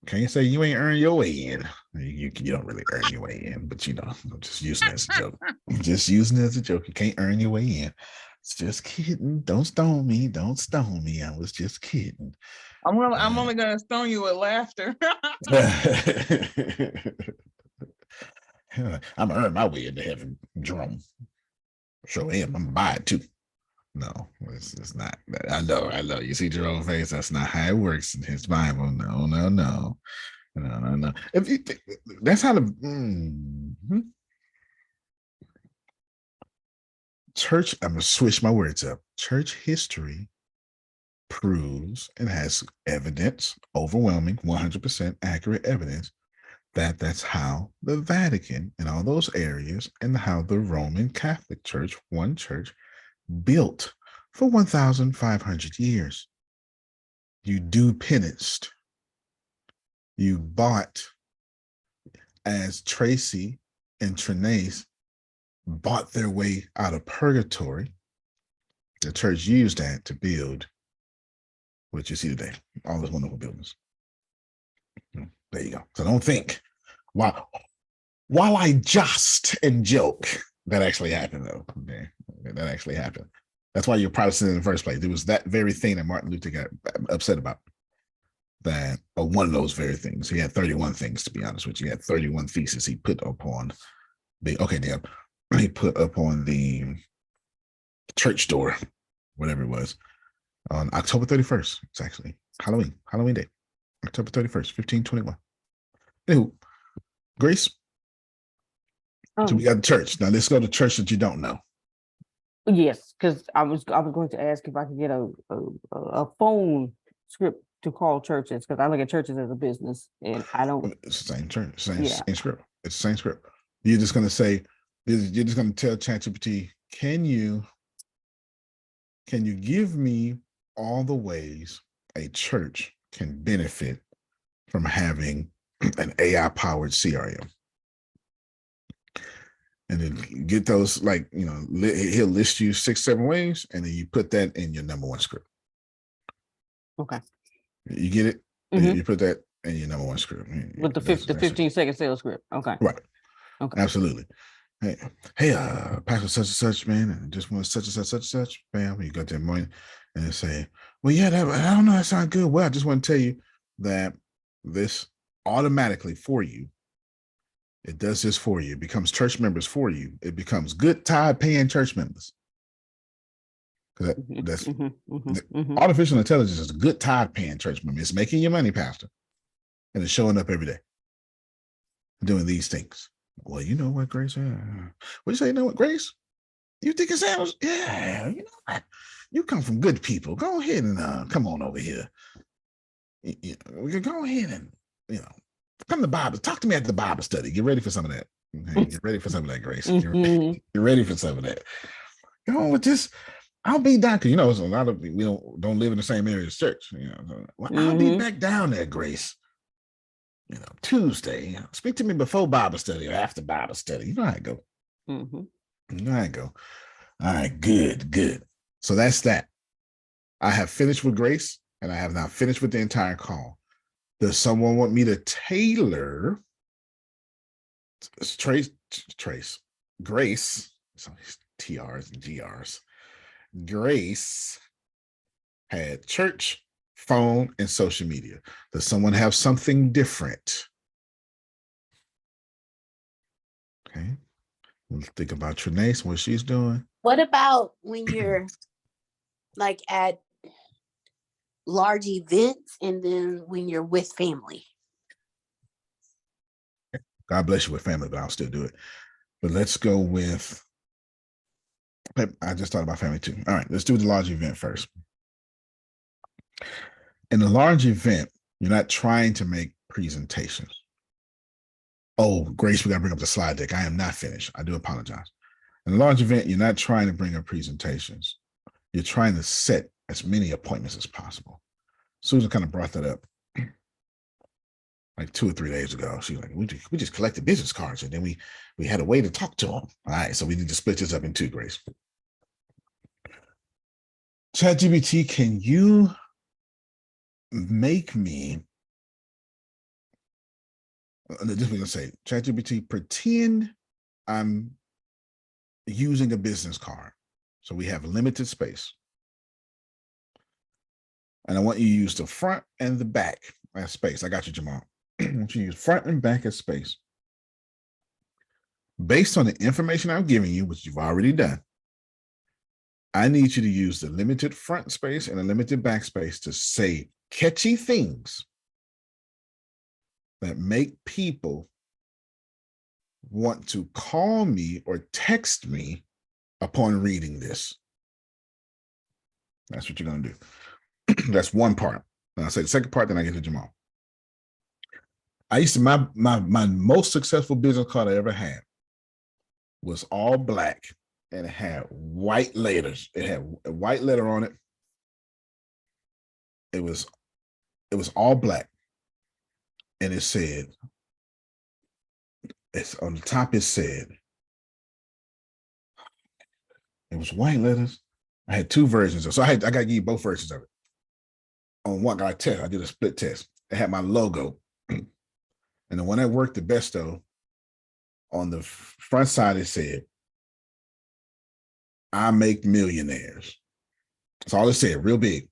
Can't say you ain't earned your way in. You don't really earn your way in, but I'm just using it as a joke. I'm just using it as a joke. You can't earn your way in. It's just kidding. Don't stone me. Don't stone me. I was just kidding. I'm only gonna stone you with laughter. I'm gonna earn my way into heaven, Jerome. Sure am. I'm gonna buy it too. No, it's not. I know. You see Jerome's face. That's not how it works in his Bible. No. If you that's how the church. I'm gonna switch my words up. Church history proves and has evidence, overwhelming, 100% accurate evidence that that's how the Vatican and all those areas and how the Roman Catholic Church, one church, built for 1,500 years. You do penance. You bought, as Tracy and Trinace bought their way out of purgatory. The church used that to build what you see today, all those wonderful buildings. There you go. So don't think, while I just and joke, that actually happened though. Okay. That actually happened. That's why you're Protestant in the first place. It was that very thing that Martin Luther got upset about. That one of those very things. He had 31 things, to be honest with you. He had 31 theses he put upon he put upon the church door, whatever it was, on October 31st. It's actually Halloween Day, October 31st, 1521. Anywho, Grace, So we got the church. Now let's go to church that you don't know. Yes, because I was going to ask if I could get a phone script to call churches, because I look at churches as a business, and I don't. It's the same church, same Yeah. same script. It's the same script. You're just gonna say, you're just gonna tell ChatGPT, can you give me all the ways a church can benefit from having an AI powered CRM? And then get those, like, he'll list you 6-7 ways, and then you put that in your number one script. Okay. You get it? Mhm. You put that in your number one script. With the 15-second sales script. Okay. Right. Okay. Absolutely. Hey, Pastor such and such, man, and just want such and such, such and such. Bam, you got that money, and they say, well, yeah, I don't know, that sounds good. Well, I just want to tell you that this automatically for you, it does this for you. It becomes church members for you. It becomes good tithe paying church members. That's artificial intelligence is a good tithe paying church member. It's making your money, Pastor, and it's showing up every day, doing these things. Well, you know what, Grace? What you say? You know what, Grace? You think it sounds? Yeah, you know what? You come from good people. Go ahead and come on over here. We can go ahead and come to Bible. Talk to me at the Bible study. Get ready for some of that. Okay? Get ready for some of that, Grace. Get ready for some of that. Go on with this. I'll be down, because there's a lot of we don't live in the same area as church. Well, I'll be back down there, Grace. Tuesday. Speak to me before Bible study or after Bible study. You know how I go. You know how I go. All right, good. So that's that. I have finished with Grace, and I have not finished with the entire call. Does someone want me to tailor Grace? So TRs and GRs. Grace had church, phone, and social media. Does someone have something different? Okay. Let's think about Trinace, what she's doing. What about when you're like at large events and then when you're with family? God bless you with family, but I'll still do it. But let's go with, I just thought about family too. All right, let's do the large event first. In a large event, you're not trying to make presentations. Oh, Grace, we got to bring up the slide deck. I am not finished. I do apologize. In a large event, you're not trying to bring up presentations. You're trying to set as many appointments as possible. Susan kind of brought that up like 2 or 3 days ago. She's like, we just collected business cards, and then we had a way to talk to them. All right, so we need to split this up in 2, Grace. ChatGPT, can you make me, this we're gonna say, ChatGPT, pretend I'm using a business card. So we have limited space. And I want you to use the front and the back as space. I got you, Jamal. I want you to use front and back as space. Based on the information I'm giving you, which you've already done, I need you to use the limited front space and the limited back space to say catchy things that make people want to call me or text me upon reading this. That's what you're going to do. That's one part. And I'll say the second part, then I get to Jamal. I used to, my most successful business card I ever had was all black, and it had white letters. It had a white letter on it. It was all black. And it said, it's on the top, it said, it was white letters. I had 2 versions of it. So I got to give you both versions of it. On one, I did a split test. It had my logo. And the one that worked the best, though, on the front side, it said, I make millionaires. That's all it said, real big.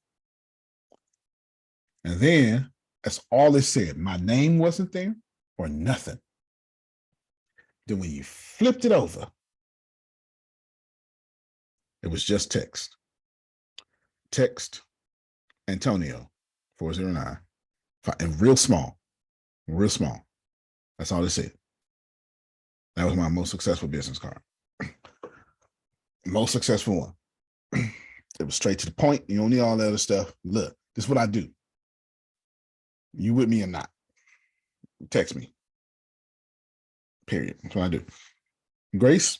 And then that's all it said. My name wasn't there or nothing. Then when you flipped it over, it was just text. Text, Antonio, 409, and real small. That's all it said. That was my most successful business card. Most successful one. It was straight to the point. You don't need all that other stuff. Look, this is what I do. You with me or not? Text me. Period. That's what I do. Grace.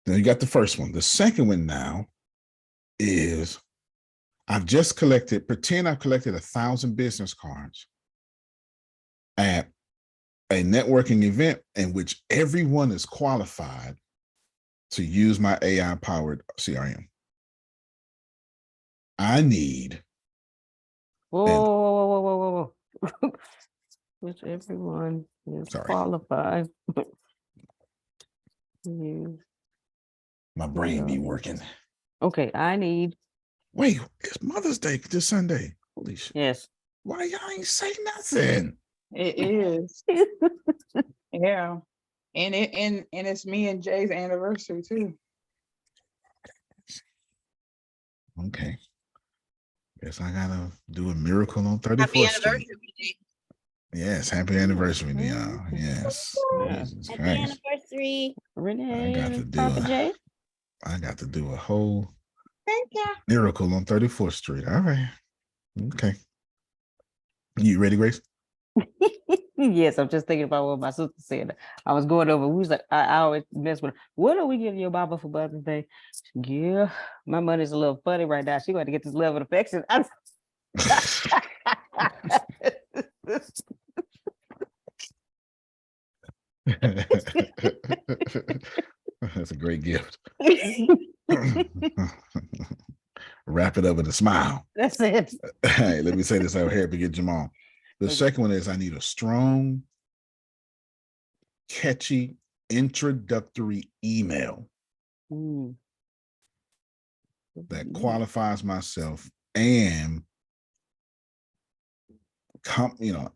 Now you got the first one. The second one now is I've just collected, pretend I've collected 1,000 business cards at a networking event in which everyone is qualified to use my AI-powered CRM. I need. Whoa. Which everyone is qualified. My brain be working. Okay, I need. Wait, it's Mother's Day this Sunday. Holy shit. Yes. Why y'all ain't say nothing? It is. Yeah. And it's me and Jay's anniversary too. Okay. Guess I gotta do a miracle on 34th Happy Street. anniversary. Yes, happy anniversary to y'all. Yes. Jesus Happy Christ. anniversary, Renee. I got to do Papa J. I got to do a whole Thank you. miracle on 34th Street. All right. Okay. You ready, Grace? Yes, I'm just thinking about what my sister said. I was going over. We was like, I always mess with her. What are we giving your Baba for Mother's Day? Yeah, my money's a little funny right now. She going to get this love and affection. That's a great gift. Wrap it up with a smile. That's it. Hey, let me say this out here to get Jamal. The second one is I need a strong, catchy, introductory email that qualifies myself and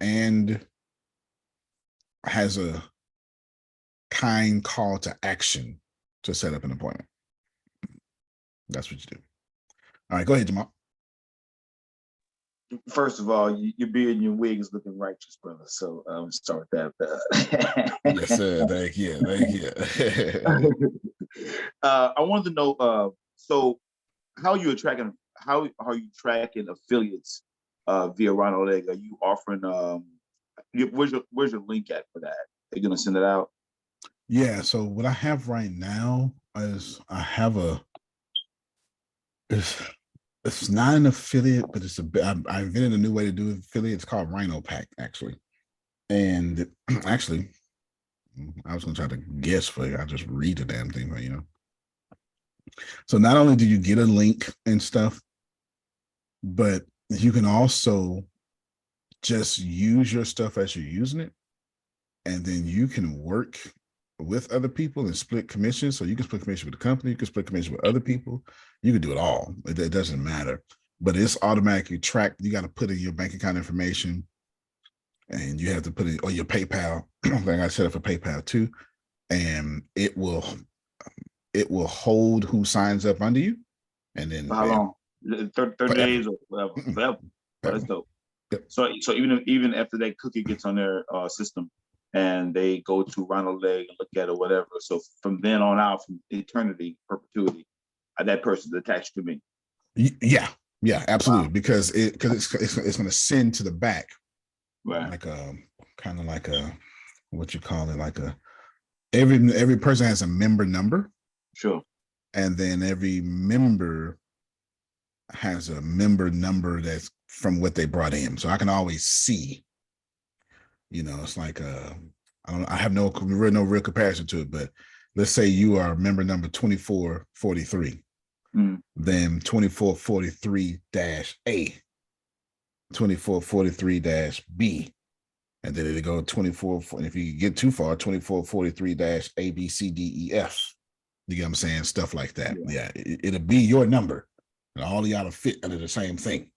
and has a kind call to action to set up an appointment. That's what you do. All right, go ahead, Jamal. First of all, your beard and your wig is looking righteous, brother. So start with that. Yes, sir. Thank you. I wanted to know. So, how are you tracking affiliates via Rhino Leg? Are you offering? Where's your link at for that? Are you gonna send it out? Yeah. So what I have right now is I have it's not an affiliate, but it's I invented a new way to do affiliate. It's called Rhino Pack, actually. And actually, I was gonna try to guess for you. I'll just read the damn thing for you. So not only do you get a link and stuff, but you can also just use your stuff as you're using it. And then you can work with other people and split commissions. So you can split commission with the company, you can split commission with other people. You can do it all. It doesn't matter. But it's automatically tracked. You got to put in your bank account information, and you have to put in or your PayPal. I got to set up for PayPal too, and it will hold who signs up under you. And then for how long? 30 days or whatever. Forever. That's dope. Yep. So even after that cookie gets on their system and they go to Rhino Leg and look at it or whatever. So from then on out, from eternity, perpetuity, that person's attached to me. Yeah, absolutely. Wow. Because it's going to send to the back, right? Like a kind of like a what you call it, like a every person has a member number. Sure. And then every member has a member number that's from what they brought in. So I can always see, it's like I have no real comparison to it, but let's say you are member number 2443. Then 2443-A, 2443-B, and then it'll go 24. If you get too far, 2443-ABCDEF. You get what I'm saying? Stuff like that. Yeah, it'll be your number, and all y'all to fit under the same thing.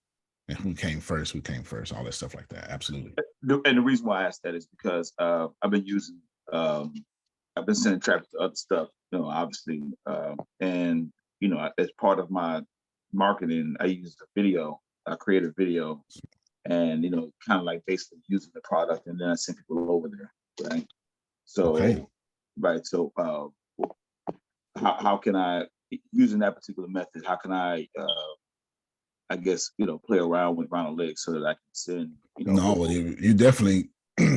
And who came first? All that stuff like that. Absolutely. And the reason why I asked that is because I've been using, I've been sending traffic to other stuff, obviously, and as part of my marketing, I used a video, I created a video, and kind of like basically using the product, and then I sent people over there. right? So, Okay. right. So, how can I, using that particular method, how can I guess, play around with Ronald Legs so that I can send, No, well, you definitely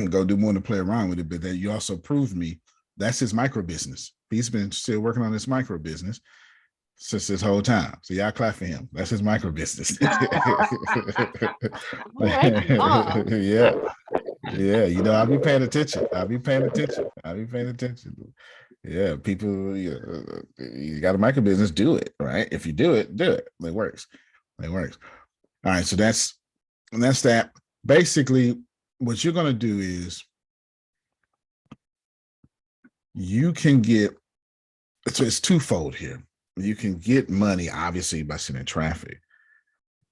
go do more than play around with it, but then you also proved me that's his micro business. He's been still working on his micro business since this whole time. So y'all clap for him. That's his micro business. Yeah. Yeah. I'll be paying attention. Yeah, people, you got a micro business, do it, right? If you do it, do it. It works. All right. So that's that. Basically, what you're going to do is you can get, so it's twofold here. You can get money, obviously, by sending traffic,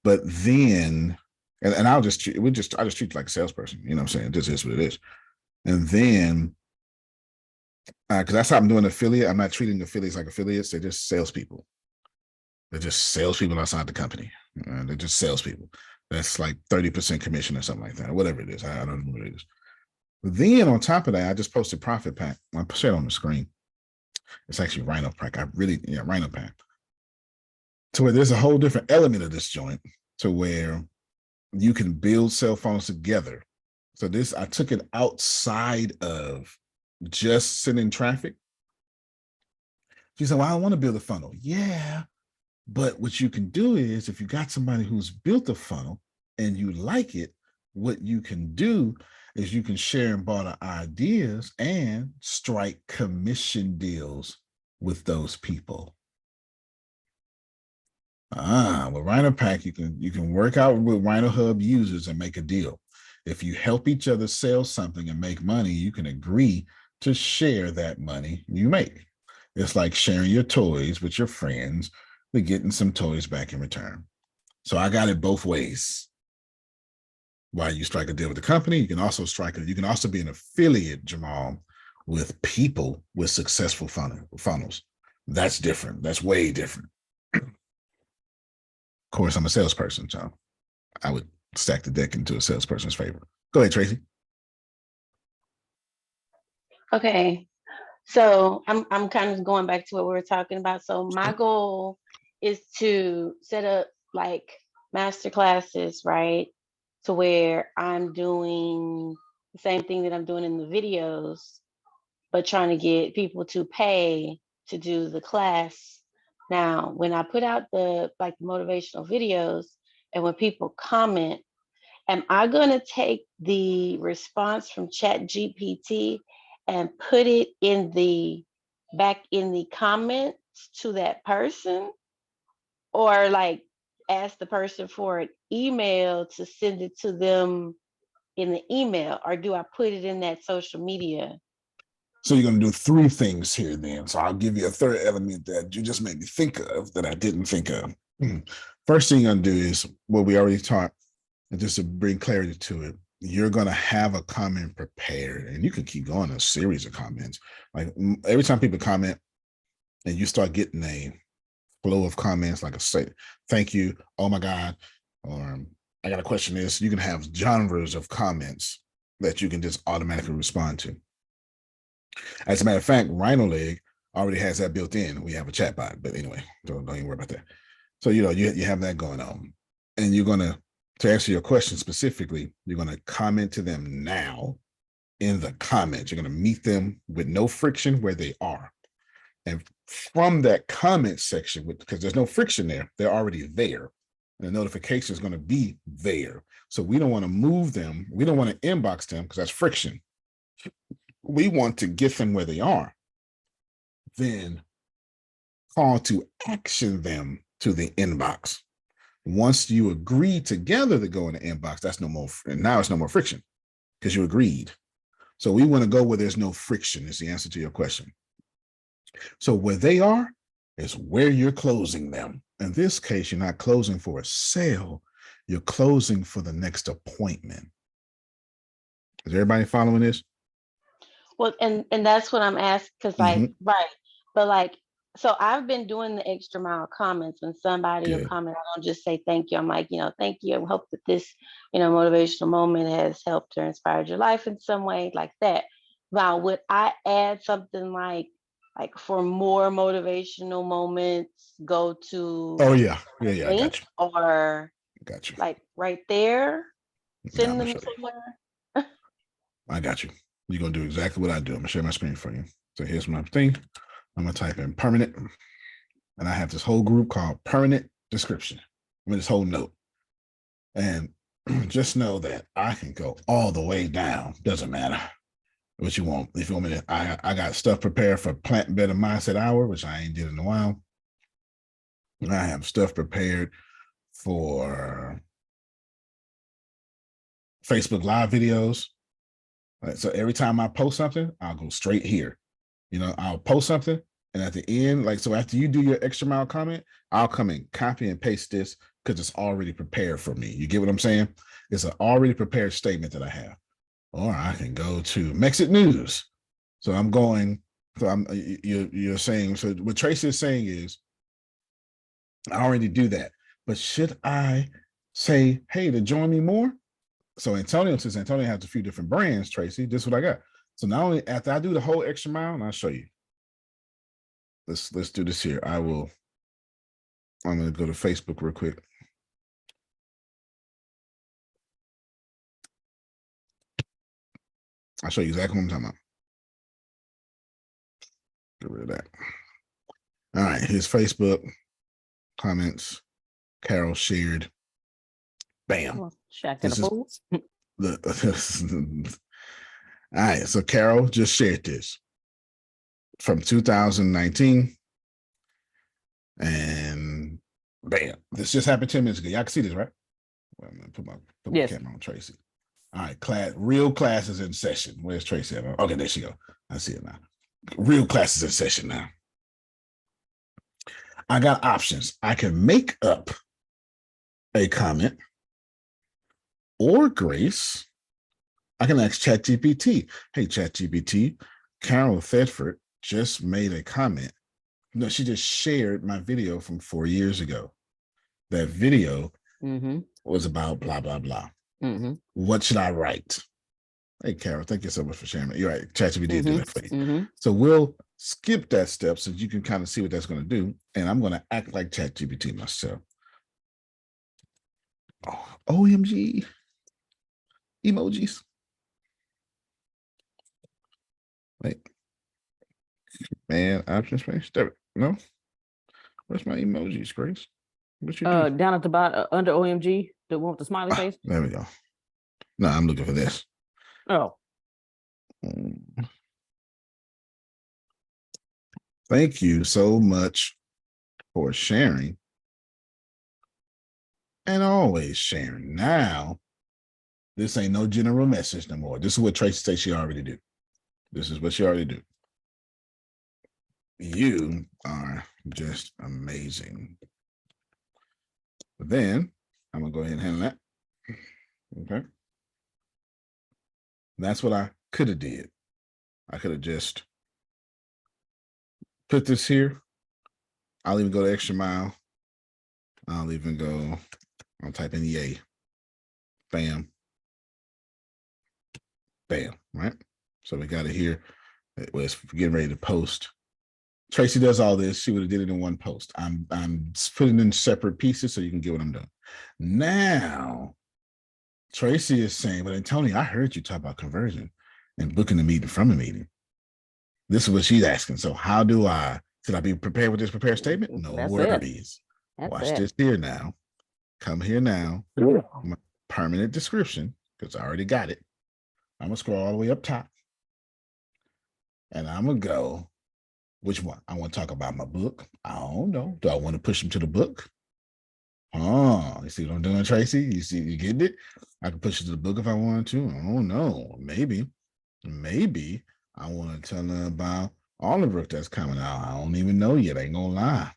but then, and I just treat it like a salesperson, you know what I'm saying? This is what it is. And then, because that's how I'm doing affiliate, I'm not treating affiliates like affiliates. They're just salespeople. They're just salespeople outside the company. They're just salespeople. That's like 30% commission or something like that, whatever it is. I don't know what it is. Then on top of that, I just posted Profit Pack. I'll put it on the screen. It's actually Rhino Pack. Rhino Pack. To where there's a whole different element of this joint to where you can build cell phones together. So this, I took it outside of just sending traffic. She said, well, I want to build a funnel. Yeah. But what you can do is if you got somebody who's built a funnel and you like it, what you can do is you can share and barter ideas and strike commission deals with those people. With Rhino Pack, you can work out with Rhino Hub users and make a deal. If you help each other sell something and make money, you can agree to share that money you make. It's like sharing your toys with your friends, but getting some toys back in return. So I got it both ways. While you strike a deal with the company, you can also be an affiliate, Jamal, with people with successful funnels. That's different. That's way different. Of course, I'm a salesperson, so I would stack the deck into a salesperson's favor. Go ahead, Tracy. Okay. So I'm kind of going back to what we were talking about. So my goal is to set up like master classes, right? To where I'm doing the same thing that I'm doing in the videos, but trying to get people to pay to do the class. Now, when I put out the motivational videos and when people comment, am I going to take the response from ChatGPT and put it back in the comments to that person, or like ask the person for an email to send it to them in the email, or do I put it in that social media? So you're going to do three things here then. So I'll give you a third element that you just made me think of that I didn't think of. First thing you're going to do is what we already taught, and just to bring clarity to it, you're going to have a comment prepared, and you can keep going a series of comments. Like every time people comment and you start getting a flow of comments, like a say, thank you, oh my God, or I got a question this, you can have genres of comments that you can just automatically respond to. As a matter of fact, Rhino Leg already has that built in. We have a chat bot, but anyway, don't even worry about that. So, you have that going on, and you're going to answer your question specifically, you're going to comment to them now in the comments. You're going to meet them with no friction where they are. And from that comment section, because there's no friction there, they're already there. And the notification is going to be there. So we don't want to move them. We don't want to inbox them because that's friction. We want to get them where they are. Then call to action them to the inbox. Once you agree together to go in the inbox, that's no more. And now it's no more friction because you agreed. So we want to go where there's no friction is the answer to your question. So where they are is where you're closing them. In this case, you're not closing for a sale. You're closing for the next appointment. Is everybody following this? Well, and that's what I'm asking, because right, but so I've been doing the extra mile comments. When somebody will comment, I don't just say thank you. I'm like, thank you. I hope that this, motivational moment has helped or inspired your life in some way, like that. Val, would I add something like for more motivational moments, go to Oh yeah, I link, got you. or Got you. like right there, Nah, send I'm them gonna show you. somewhere. I got you. You're gonna do exactly what I do. I'm gonna share my screen for you. So here's my thing. I'm gonna type in permanent, and I have this whole group called permanent description. I mean, this whole note, and just know that I can go all the way down. Doesn't matter what you want. If you want me to, I got stuff prepared for Plant Better Mindset Hour, which I ain't did in a while. And I have stuff prepared for Facebook Live videos. Right, so every time I post something, I'll go straight here. I'll post something, and at the end, so after you do your extra mile comment, I'll come and copy and paste this because it's already prepared for me. You get what I'm saying? It's an already prepared statement that I have. Or I can go to Mexit News. So I'm going. So you're saying. So what Tracy is saying is, I already do that. But should I say, hey, to join me more? So since Antonio has a few different brands, Tracy, this is what I got. So not only after I do the whole extra mile, and I'll show you. Let's do this here. I'm going to go to Facebook real quick. I'll show you exactly what I'm talking about. Get rid of that. All right, here's Facebook comments. Carol shared. Bam. Shack to the fools. All right, so Carol just shared this from 2019. And bam, this just happened 10 minutes ago. Y'all can see this, right? Well, I'm gonna put my camera on Tracy. All right, real classes in session. Where's Tracy at? Okay, there she go. I see it now. Real classes in session now. I got options. I can make up a comment, or Grace, I can ask ChatGPT. Hey, ChatGPT, Carol Thedford just made a comment. No, she just shared my video from 4 years ago. That video was about blah, blah, blah. What should I write? Hey, Carol, thank you so much for sharing it. You're right. ChatGPT did that for you. So we'll skip that step so you can kind of see what that's going to do. And I'm going to act like ChatGPT myself. Oh, OMG. Emojis. Wait. Man, option space. There, no. Where's my emojis, Grace? What you do? Down at the bottom under OMG, the one with the smiley face. There we go. No, I'm looking for this. Oh. Thank you so much for sharing. And always sharing. Now, this ain't no general message no more. This is what Tracy says she already do. This is what she already do. You are just amazing. But then I'm gonna go ahead and handle that. Okay. That's what I could have did. I could have just put this here. I'll even go the extra mile. I'll even go, I'll type in yay. Bam. Bam, right? So we got it here. It was getting ready to post. Tracy does all this. She would have did it in one post. I'm putting in separate pieces so you can get what I'm doing. Now, Tracy is saying, but Antonio, I heard you talk about conversion and booking the meeting from a meeting. This is what she's asking. So how do should I be prepared with this prepared statement? No worries. Watch this here now. Come here now. My permanent description, because I already got it. I'm going to scroll all the way up top. And I'm going to go, which one? I want to talk about my book. I don't know. Do I want to push them to the book? Oh, you see what I'm doing, Tracy? You see, you getting it? I can push it to the book if I wanted to. Oh, no. Maybe I want to tell them about all the book that's coming out. I don't even know yet. I ain't going to lie.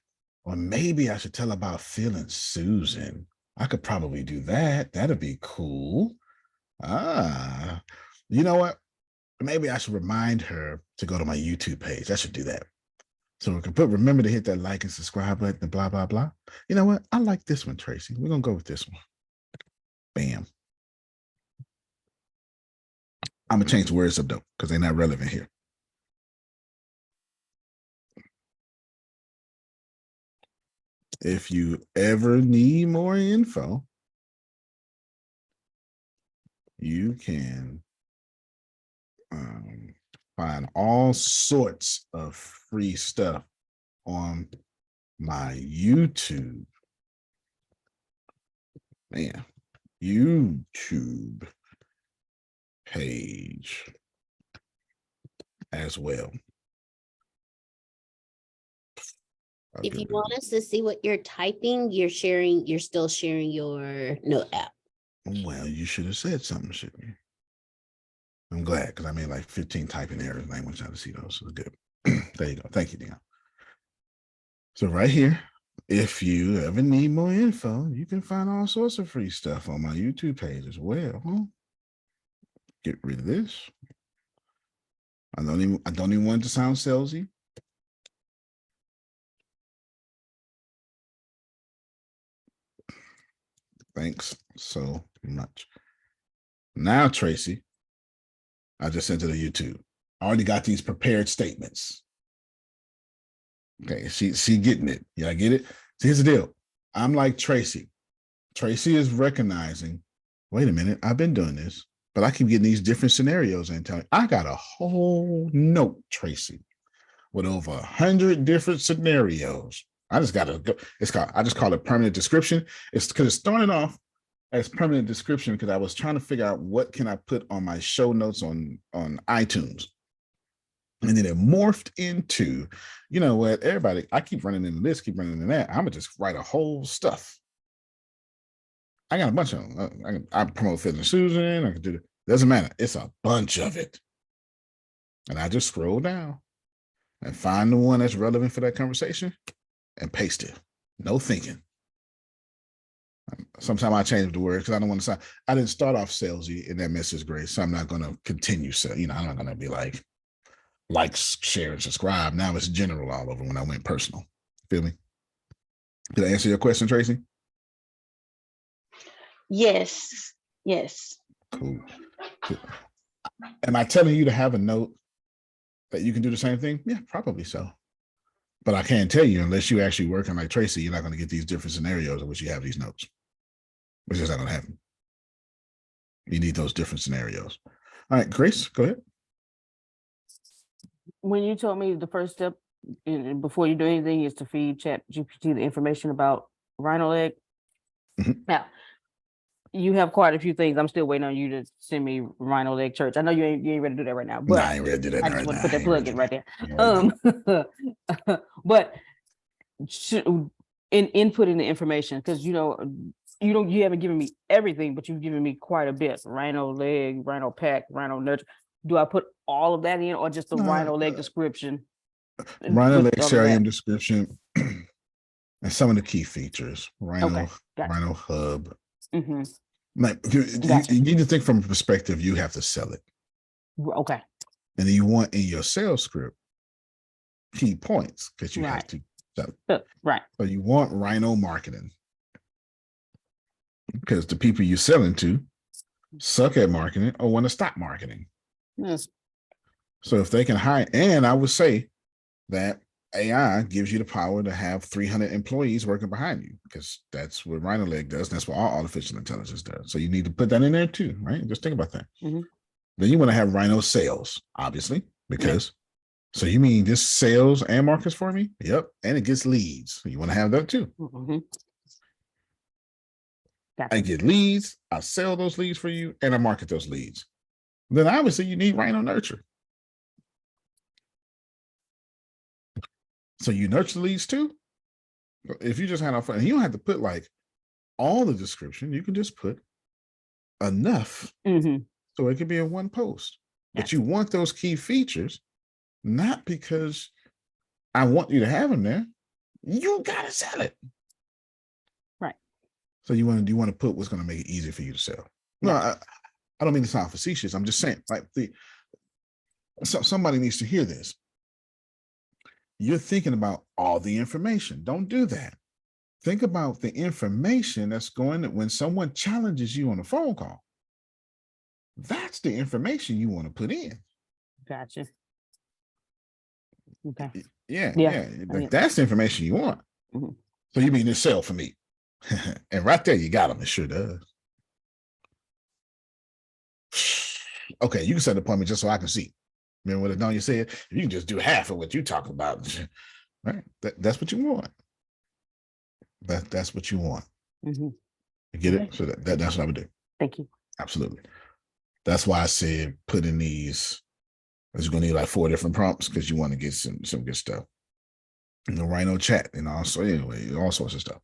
Or maybe I should tell about Feeling Susan. I could probably do that. That'd be cool. You know what? Maybe I should remind her to go to my YouTube page. I should do that. So we can remember to hit that like and subscribe button and blah, blah, blah. You know what? I like this one, Tracy. We're going to go with this one. Bam. I'm gonna change the words up though, because they're not relevant here. If you ever need more info, you can find all sorts of free stuff on my YouTube. Man, YouTube page as well. If you want us to see what you're typing, you're still sharing your note app. Well, you should have said something, shouldn't you? I'm glad, because I made like 15 typing errors and I want y'all to see those. So good. There you go. Thank you, Dion. So right here, if you ever need more info, you can find all sorts of free stuff on my YouTube page as well. Get rid of this. I don't even want it to sound salesy. Thanks so much. Now, Tracy, I just sent it to YouTube. I already got these prepared statements. Okay, she getting it. Yeah, I get it. So here's the deal. I'm like Tracy. Tracy is recognizing, wait a minute, I've been doing this, but I keep getting these different scenarios and telling I got a whole note, Tracy, with over 100 different scenarios. I just got to go. I just call it permanent description. It's because it started off as permanent description because I was trying to figure out what can I put on my show notes on iTunes. And then it morphed into, you know what, everybody, I keep running into this, keep running into that. I'm gonna just write a whole stuff. I got a bunch of them. I promote Fit and Susan. I can do it. Doesn't matter. It's a bunch of it. And I just scroll down and find the one that's relevant for that conversation and paste it. No thinking. Sometimes I change the word because I don't want to sound, I didn't start off salesy in that message, Grace. So I'm not going to continue. So, I'm not going to be like, share, and subscribe. Now it's general all over when I went personal. Feel me? Did I answer your question, Tracy? Yes. Cool. Am I telling you to have a note that you can do the same thing? Yeah, probably so. But I can't tell you unless you actually working like Tracy, you're not going to get these different scenarios in which you have these notes. Which is not going to happen. You need those different scenarios. All right, Grace, go ahead. When you told me the first step before you do anything is to feed ChatGPT the information about rhino leg. Now, you have quite a few things. I'm still waiting on you to send me rhino leg church. I know you ain't ready to do that right now, but I ain't ready to do that. I just want to put that plug in right there. But in inputting the information, because you haven't given me everything, but you've given me quite a bit. Rhino leg, rhino pack, rhino nurture. Do I put all of that in, or just the rhino leg description? Rhino leg cerium description and some of the key features. Rhino hub. Mm-hmm. Like you need to think from a perspective, you have to sell it. Okay. And then you want in your sales script key points because you have to sell it. Right. So you want rhino marketing because the people you're selling to suck at marketing or want to stop marketing. Yes. So if they can hire, and I would say that AI gives you the power to have 300 employees working behind you because that's what Rhino Leg does. That's what all artificial intelligence does. So you need to put that in there too, right? Just think about that. Mm-hmm. Then you want to have Rhino sales, obviously, because so you mean this sales and markets for me? Yep. And it gets leads. You want to have that too. Mm-hmm. I get leads, I sell those leads for you, and I market those leads. Then obviously you need Rhino nurture. So you nurture the leads too. If you just had on fun, you don't have to put like all the description. You can just put enough so it can be in one post. But you want those key features, not because I want you to have them there. You gotta sell it. Right. So you want to put what's going to make it easy for you to sell. No, I don't mean to sound facetious. I'm just saying, like somebody needs to hear this. You're thinking about all the information. Don't do that. Think about the information that's going when someone challenges you on a phone call. That's the information you want to put in. Gotcha. Okay. Yeah, Yeah. Like, that's the information you want. Mhm. So you mean to sell for me? And right there, you got them. It sure does. Okay, you can set an appointment just so I can see. Remember what Adonia said? You can just do half of what you're talking about. Right? That's what you want. That's what you want. Mm-hmm. You get Okay. it? So that's what I would do. Thank you. Absolutely. That's why I said put in these. It's going to need like 4 different prompts because you want to get some good stuff. No Rhino chat and also anyway, all sorts of stuff.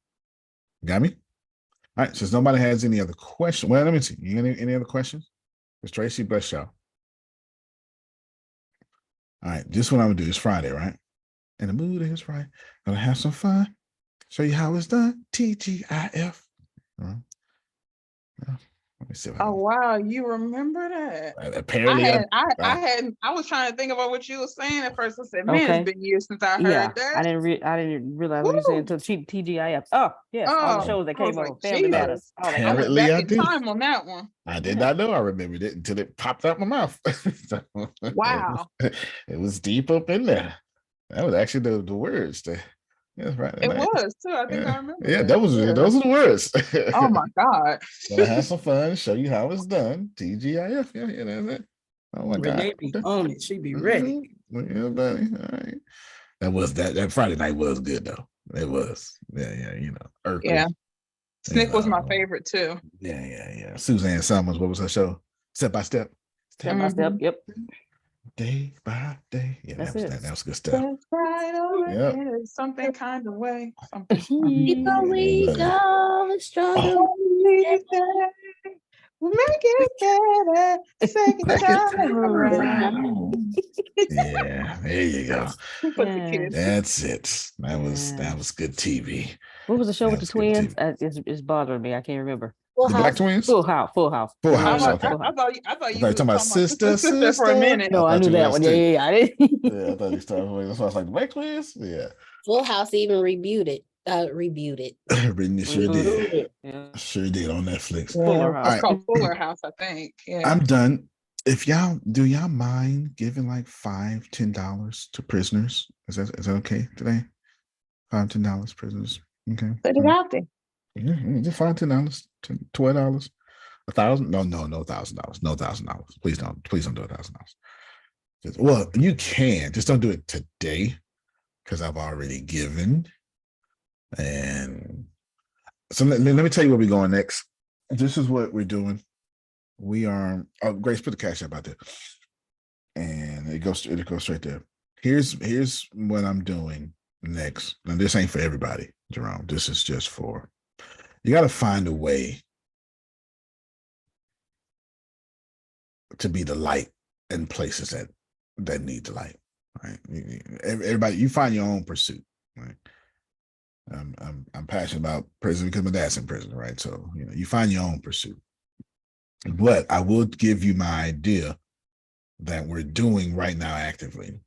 Got me? All right. Since nobody has any other questions, well, let me see. You got any other questions? Miss Tracy, bless y'all. All right. This one I'm gonna do is Friday, right? And the mood is right. Gonna have some fun. Show you how it's done. TGIF. All right. Let me see. Oh wow, you remember that? Apparently, I was trying to think about what you were saying at first. I said, man, Okay. it's been years since I Yeah, heard that. I didn't realize what you said until TGIF. Oh, yes, all the shows that I was came like, on, Family Matters. Jesus. All that. I went Apparently, back I in did. time on that one. I did not know I remembered it until it popped out my mouth. Wow. It was deep up in there. That was actually the words. That's right. It was too. I think I remember. Yeah, those are the words. Oh my God. Gonna have some fun, show you how it's done. TGIF. Yeah, that's it. Oh my Renee God. be on it. She be ready. Yeah, buddy. All right. That Friday night was good though. It was. Yeah, Urkel. Yeah. Snick was my favorite too. Yeah. Suzanne Summers, what was her show? Step by Step. Step by Step. Yep. Day by day. Yeah, That's that was good stuff. That's right over Yep. there, something kind of way. Something. Before we go, struggle. We'll make it better. Second time around. Yeah, there you go. Put the kids. That's it. That was good TV. What was the show That with the was good twins? TV. It's bothering me. I can't remember. Full The Black House. Twins? Full House. Full House. Full Yeah, House. yeah, Okay. Full House. I thought you were were talking about sister for a minute. No, I knew that one. Yeah. I didn't. Yeah, I thought you started. That's why I was like, the Black Twins? Yeah. Full House even reviewed it. Reviewed it. Brittany sure did. Yeah. Sure did on Netflix. Yeah, House. it's called Fuller House, I think. Yeah. I'm done. If do y'all mind giving like $5-10 to prisoners? Is that okay today? $5-10 prisoners. Okay. Put it out there. Yeah, just $5-10, $12, $1,000. No $1,000. No $1,000. Please don't do $1,000. Well, you can. Just don't do it today because I've already given. And so let me tell you where we're going next. This is what we're doing. We are Grace, put the cash up out there. And it goes straight there. Here's what I'm doing next. Now, this ain't for everybody, Jerome. This is just for you got to find a way to be the light in places that need the light. Right? Everybody, you find your own pursuit. Right? I'm passionate about prison because my dad's in prison, right? So you find your own pursuit. But I will give you my idea that we're doing right now actively.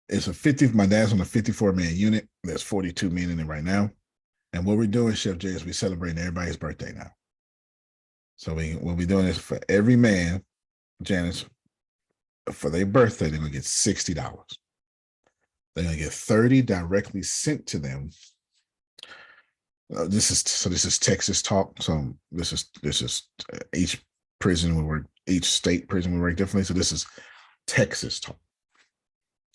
It's my dad's on a 54-man unit. There's 42 men in it right now. And what we're doing, Chef Jay, is we're celebrating everybody's birthday now. So what we're doing is for every man, Janice, for their birthday, they're going to get $60. They're going to get 30 directly sent to them. This is Texas talk. So this is each prison we work, each state prison we work differently. So this is Texas talk.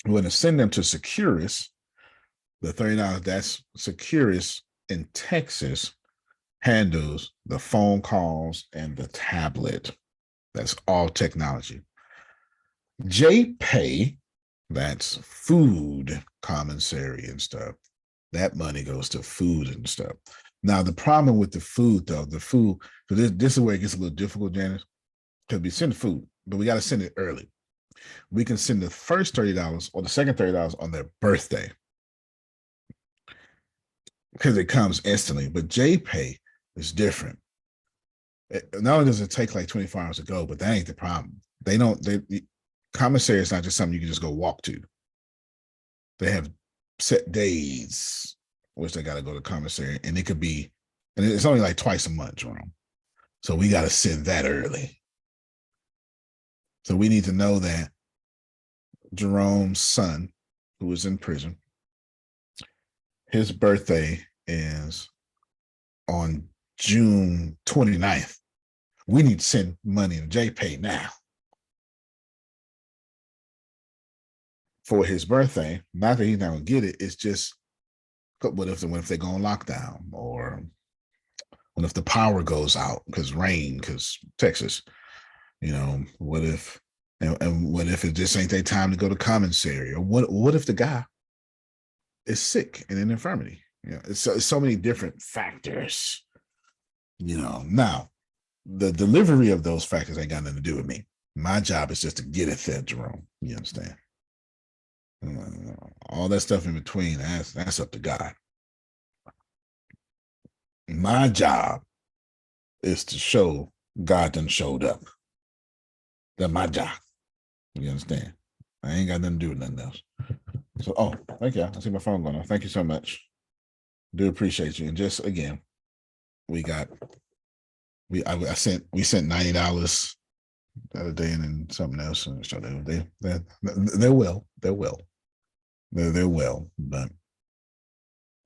We're going to send them to Securus. The $30, that's Securus in Texas handles the phone calls and the tablet. That's all technology. JPay, that's food commissary and stuff. That money goes to food and stuff. Now, the problem with the food, though, so this is where it gets a little difficult, Janice, because we send food, but we got to send it early. We can send the first $30 or the second $30 on their birthday because it comes instantly. But JPay is different. Not only does it take like 24 hours to go, but that ain't the problem. Commissary is not just something you can just go walk to. They have set days which they got to go to commissary, and it could be, and it's only like twice a month, Jerome. So we got to send that early. So we need to know that Jerome's son, who is in prison, his birthday is on June 29th. We need to send money to JPay now for his birthday. Not that he's not gonna get it. It's just what if they go on lockdown, or what if the power goes out because rain, because Texas, what if and what if it just ain't their time to go to commissary, or what if the guy is sick in an infirmity? It's so many different factors. Now the delivery of those factors ain't got nothing to do with me. My job is just to get it there, Jerome. You understand? All that stuff in between, that's up to God. My job is to show God done showed up. That's my job. You understand? I ain't got nothing to do with nothing else. So, thank you. I see my phone going off. Thank you so much. Do appreciate you. And just again, we sent $90 the other day, and then something else. And so they're well. They're well. They're well. But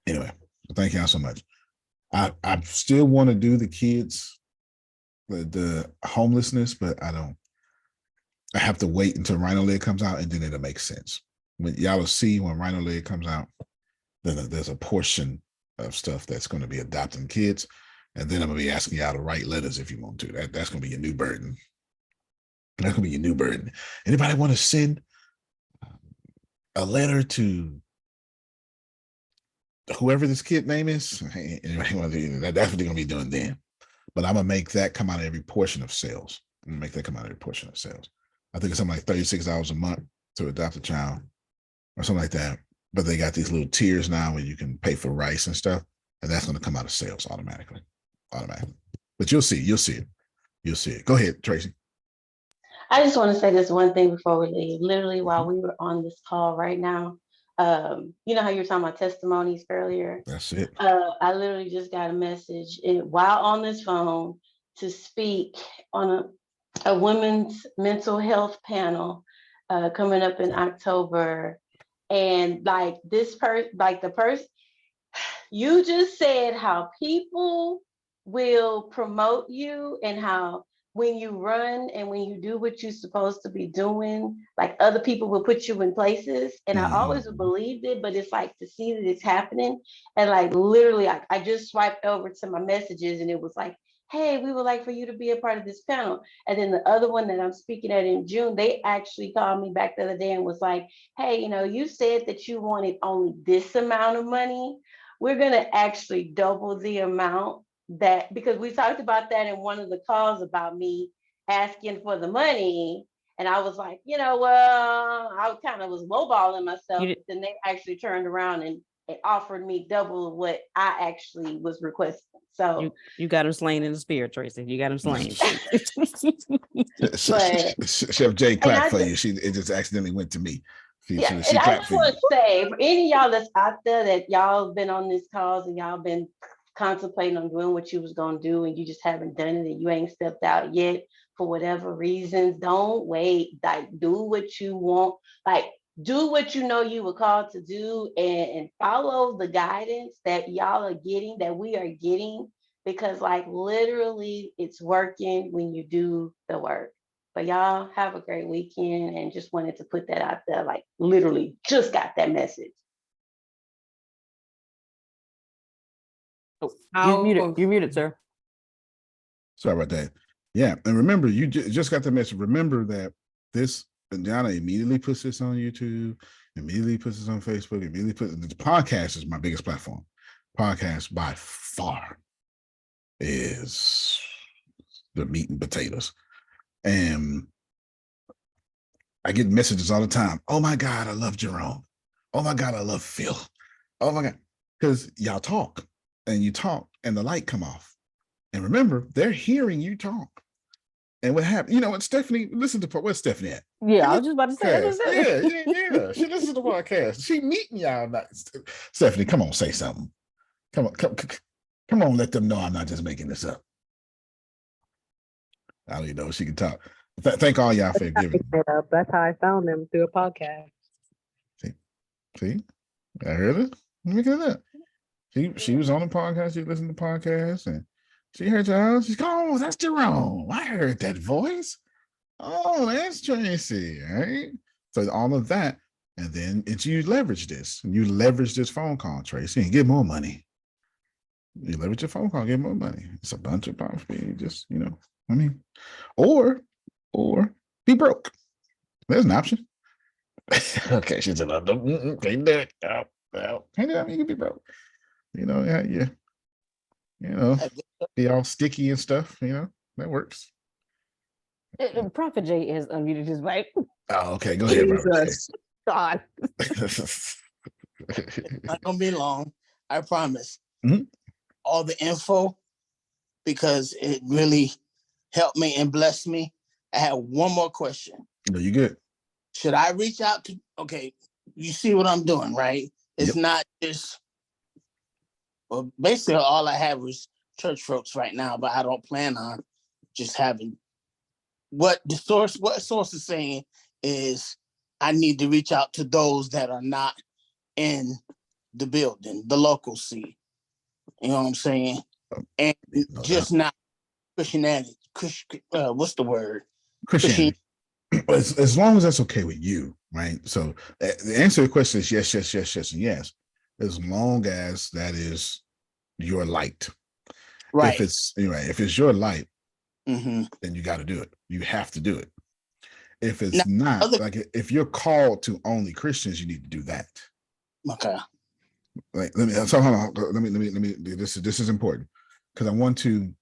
anyway, thank y'all so much. I still want to do the kids, the homelessness, but I have to wait until Rhino Leg comes out, and then it'll make sense. But y'all will see when Rhino Leg comes out, then there's a portion of stuff that's going to be adopting kids. And then I'm going to be asking y'all to write letters if you want to. That's going to be your new burden. That's going to be your new burden. Anybody want to send a letter to whoever this kid name is? Anybody want to do that? That's what they're going to be doing then. But I'm going to make that come out of every portion of sales. I'm going to make that come out of every portion of sales. I think it's something like $36 a month to adopt a child or something like that. But they got these little tiers now where you can pay for rice and stuff. And that's going to come out of sales automatically. But you'll see it. Go ahead, Tracy. I just want to say this one thing before we leave. Literally, while we were on this call right now, you know how you were talking about testimonies earlier? That's it. I literally just got a message while on this phone to speak on a women's mental health panel coming up in October. And like this person, like the person, you just said how people will promote you, and how when you run and when you do what you're supposed to be doing, like other people will put you in places. And I always believed it, but it's like to see that it's happening. And like literally, I just swiped over to my messages and it was like, hey, we would like for you to be a part of this panel. And then the other one that I'm speaking at in June, they actually called me back the other day and was like, hey, you said that you wanted only this amount of money. We're going to actually double the amount that, because we talked about that in one of the calls about me asking for the money. And I was like, I kind of was lowballing myself. But then they actually turned around and offered me double what I actually was requesting. So you got him slain in the spirit, Tracy. You got him slain. Chef Jay clapped for you. It just accidentally went to me. She and I just want to say, for any of y'all that's out there that y'all been on this calls and y'all been contemplating on doing what you was going to do and you just haven't done it and you ain't stepped out yet for whatever reasons, don't wait. Like, do what you want. Like, do what you know you were called to do, and follow the guidance that y'all are getting, that we are getting, because like literally it's working when you do the work. But y'all have a great weekend, and just wanted to put that out there. Like literally just got that message. You're muted, sir. Sorry about that. Yeah, and remember, you just got the message. Remember that Diana immediately puts this on YouTube, immediately puts this on Facebook, immediately the podcast is my biggest platform. Podcast by far is the meat and potatoes. And I get messages all the time. Oh my God, I love Jerome. Oh my God, I love Phil. Oh my God. Because y'all talk and you talk and the light come off. And remember, they're hearing you talk. And what happened? What Stephanie, listen to where's Stephanie at? Yeah, I was just about to say that. Yeah. She listens to the podcast. She meeting y'all. Stephanie, come on, say something. Come on, let them know I'm not just making this up. I don't even know if she can talk. Thank all y'all for giving. That's how I found them, through a podcast. See, I heard it. Look at that. She was on the podcast. She listened to the podcast, and she heard y'all. She's going, "Oh, that's Jerome. I heard that voice. Oh, that's Tracy." Right. So all of that, and then you leverage this. You leverage this phone call, Tracy, and get more money. You leverage your phone call, get more money. It's a bunch of profit. Just I mean, or be broke. There's an option. Okay, she said, "Can't do it. Can't do it. You can be broke. Yeah. Be all sticky and stuff. That works." Prophet J has unmuted his mic. Oh, okay. Go ahead, Robert. Jesus. God. Not gonna be long. I promise. Mhm. All the info, because it really helped me and blessed me. I have one more question. No, you good. Should I reach out to? Okay, you see what I'm doing, right? It's not just. Well, basically, all I have is church folks right now, but I don't plan on just having. What source is saying is I need to reach out to those that are not in the building, the local seat. You know what I'm saying? And just not Christianity. What's the word? Christianity. As long as that's okay with you, right? So the answer to the question is yes, yes, yes, yes, and yes. As long as that is your light. Right. If it's your light, mm-hmm. then you got to do it. You have to do it. If it's not, like if you're called to only Christians, you need to do that. Okay. Like hold on. Let me. This is important because I want to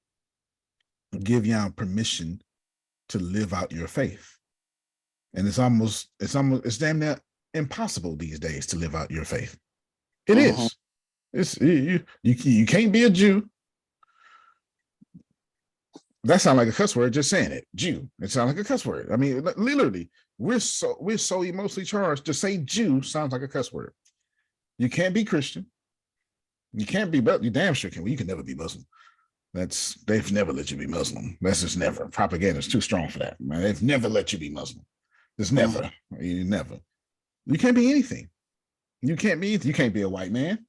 give y'all permission to live out your faith, and it's damn near impossible these days to live out your faith. It is. It's you can't be a Jew. That sounds like a cuss word. Just saying it, Jew. It sounds like a cuss word. I mean, literally, we're so emotionally charged to say Jew sounds like a cuss word. You can't be Christian. You can't be, but you damn sure can. Well, you can never be Muslim. They've never let you be Muslim. That's just never. Propaganda is too strong for that. Man. They've never let you be Muslim. Just never. You never. You can't be anything. You can't be a white man.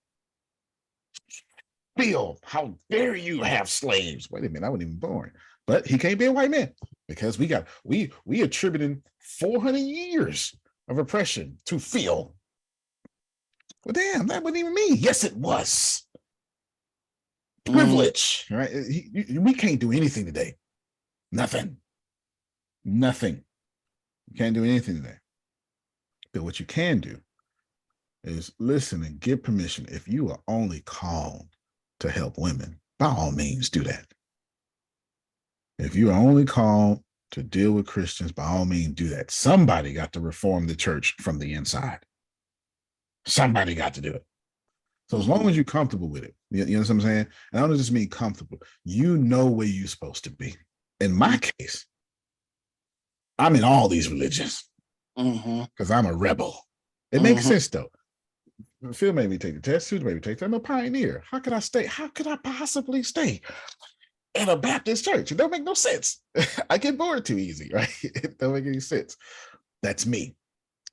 Bill, how dare you have slaves? Wait a minute, I wasn't even born. But he can't be a white man because we attributing 400 years of oppression to Phil. Well, damn, that wasn't even me. Yes, it was. Privilege, right? We can't do anything today. Nothing. You can't do anything today. But what you can do is listen and give permission. If you are only called to help women, by all means, do that. If you are only called to deal with Christians, by all means, do that. Somebody got to reform the church from the inside. Somebody got to do it. So as long as you're comfortable with it, you know what I'm saying? And I don't just mean comfortable. You know where you're supposed to be. In my case, I'm in all these religions because I'm a rebel. It makes sense though. Phil made me take the test. Susan made me take the test. I'm a pioneer. How could I stay? How could I possibly stay in a Baptist church? It don't make no sense. I get bored too easy, right? It don't make any sense. That's me.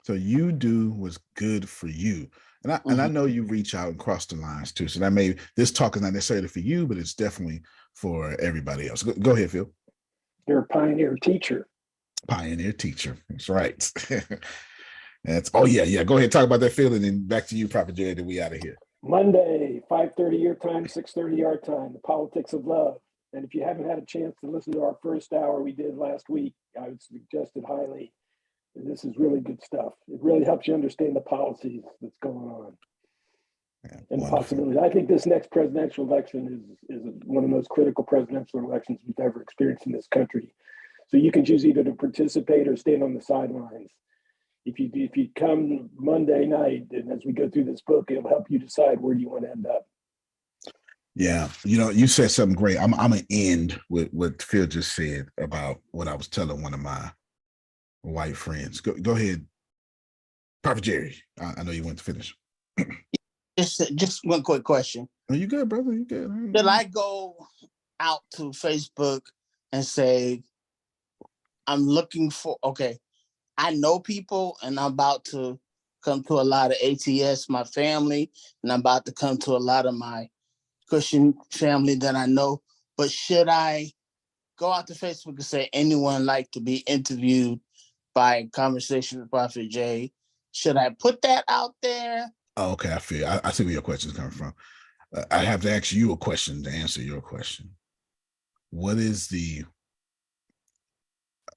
So you do what's good for you. And I know you reach out and cross the lines too. So this talk is not necessarily for you, but it's definitely for everybody else. Go ahead, Phil. You're a pioneer teacher. Pioneer teacher. That's right. Yeah. Go ahead, talk about that, Phil, and then back to you, Prophet Jared, and we out of here. Monday, 5:30 your time, 6:30 our time, the politics of love. And if you haven't had a chance to listen to our first hour we did last week, I would suggest it highly. This is really good stuff. It really helps you understand the policies that's going on and the possibilities. I think this next presidential election is one of the most critical presidential elections we've ever experienced in this country. So you can choose either to participate or stand on the sidelines. If you come Monday night, and as we go through this book, it'll help you decide where do you want to end up. Yeah, you said something great. I'm gonna end with what Phil just said about what I was telling one of my white friends. Go ahead, Prophet Jerry. I know you want to finish. Just one quick question. Are you good, brother? You good? Did I go out to Facebook and say I'm looking for, okay, I know people and I'm about to come to a lot of ATS, my family, and I'm about to come to a lot of my Christian family that I know. But should I go out to Facebook and say, anyone like to be interviewed by Conversation with Prophet Jay? Should I put that out there? Oh, okay, I feel. I see where your question is coming from. I have to ask you a question to answer your question. What is the?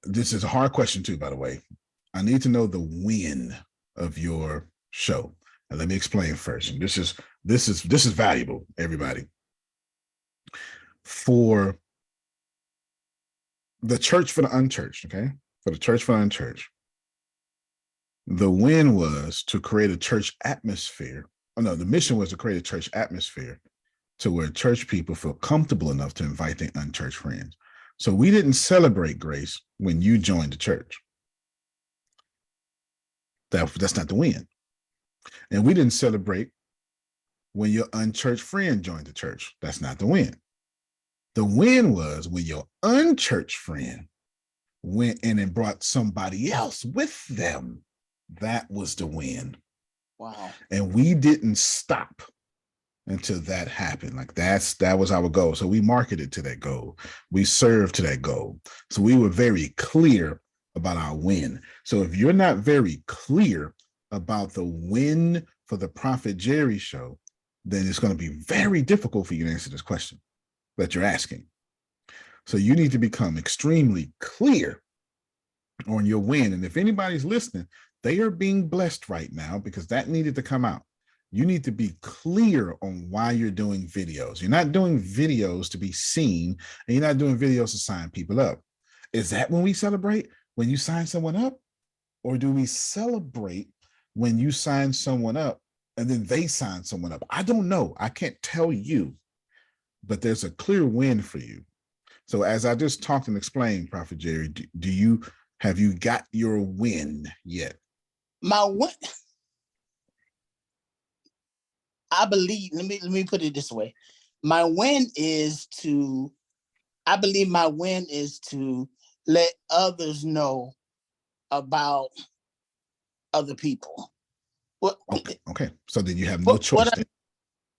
This is a hard question too, by the way. I need to know the when of your show. And let me explain first. And this is valuable, everybody. For the church for the unchurched, okay? For the church for the unchurched. The win was to create a church atmosphere. Oh no, the mission was to create a church atmosphere to where church people feel comfortable enough to invite their unchurched friends. So we didn't celebrate grace when you joined the church. That's not the win. And we didn't celebrate when your unchurched friend joined the church. That's not the win. The win was when your unchurched friend went in and brought somebody else with them. That was the win. Wow. And we didn't stop until that happened. Like that was our goal. So we marketed to that goal. We served to that goal. So we were very clear about our win. So if you're not very clear about the win for the Prophet Jerry show, then it's going to be very difficult for you to answer this question that you're asking. So you need to become extremely clear on your win. And if anybody's listening, they are being blessed right now because that needed to come out. You need to be clear on why you're doing videos. You're not doing videos to be seen, and you're not doing videos to sign people up. Is that when we celebrate? When you sign someone up? Or do we celebrate when you sign someone up and then they sign someone up? I don't know. I can't tell you, but there's a clear win for you. So as I just talked and explained, Prophet Jerry, have you got your win yet? My win, I believe, let me put it this way. My win is to, I believe my win is to let others know about other people. What, okay. So then you have no choice then.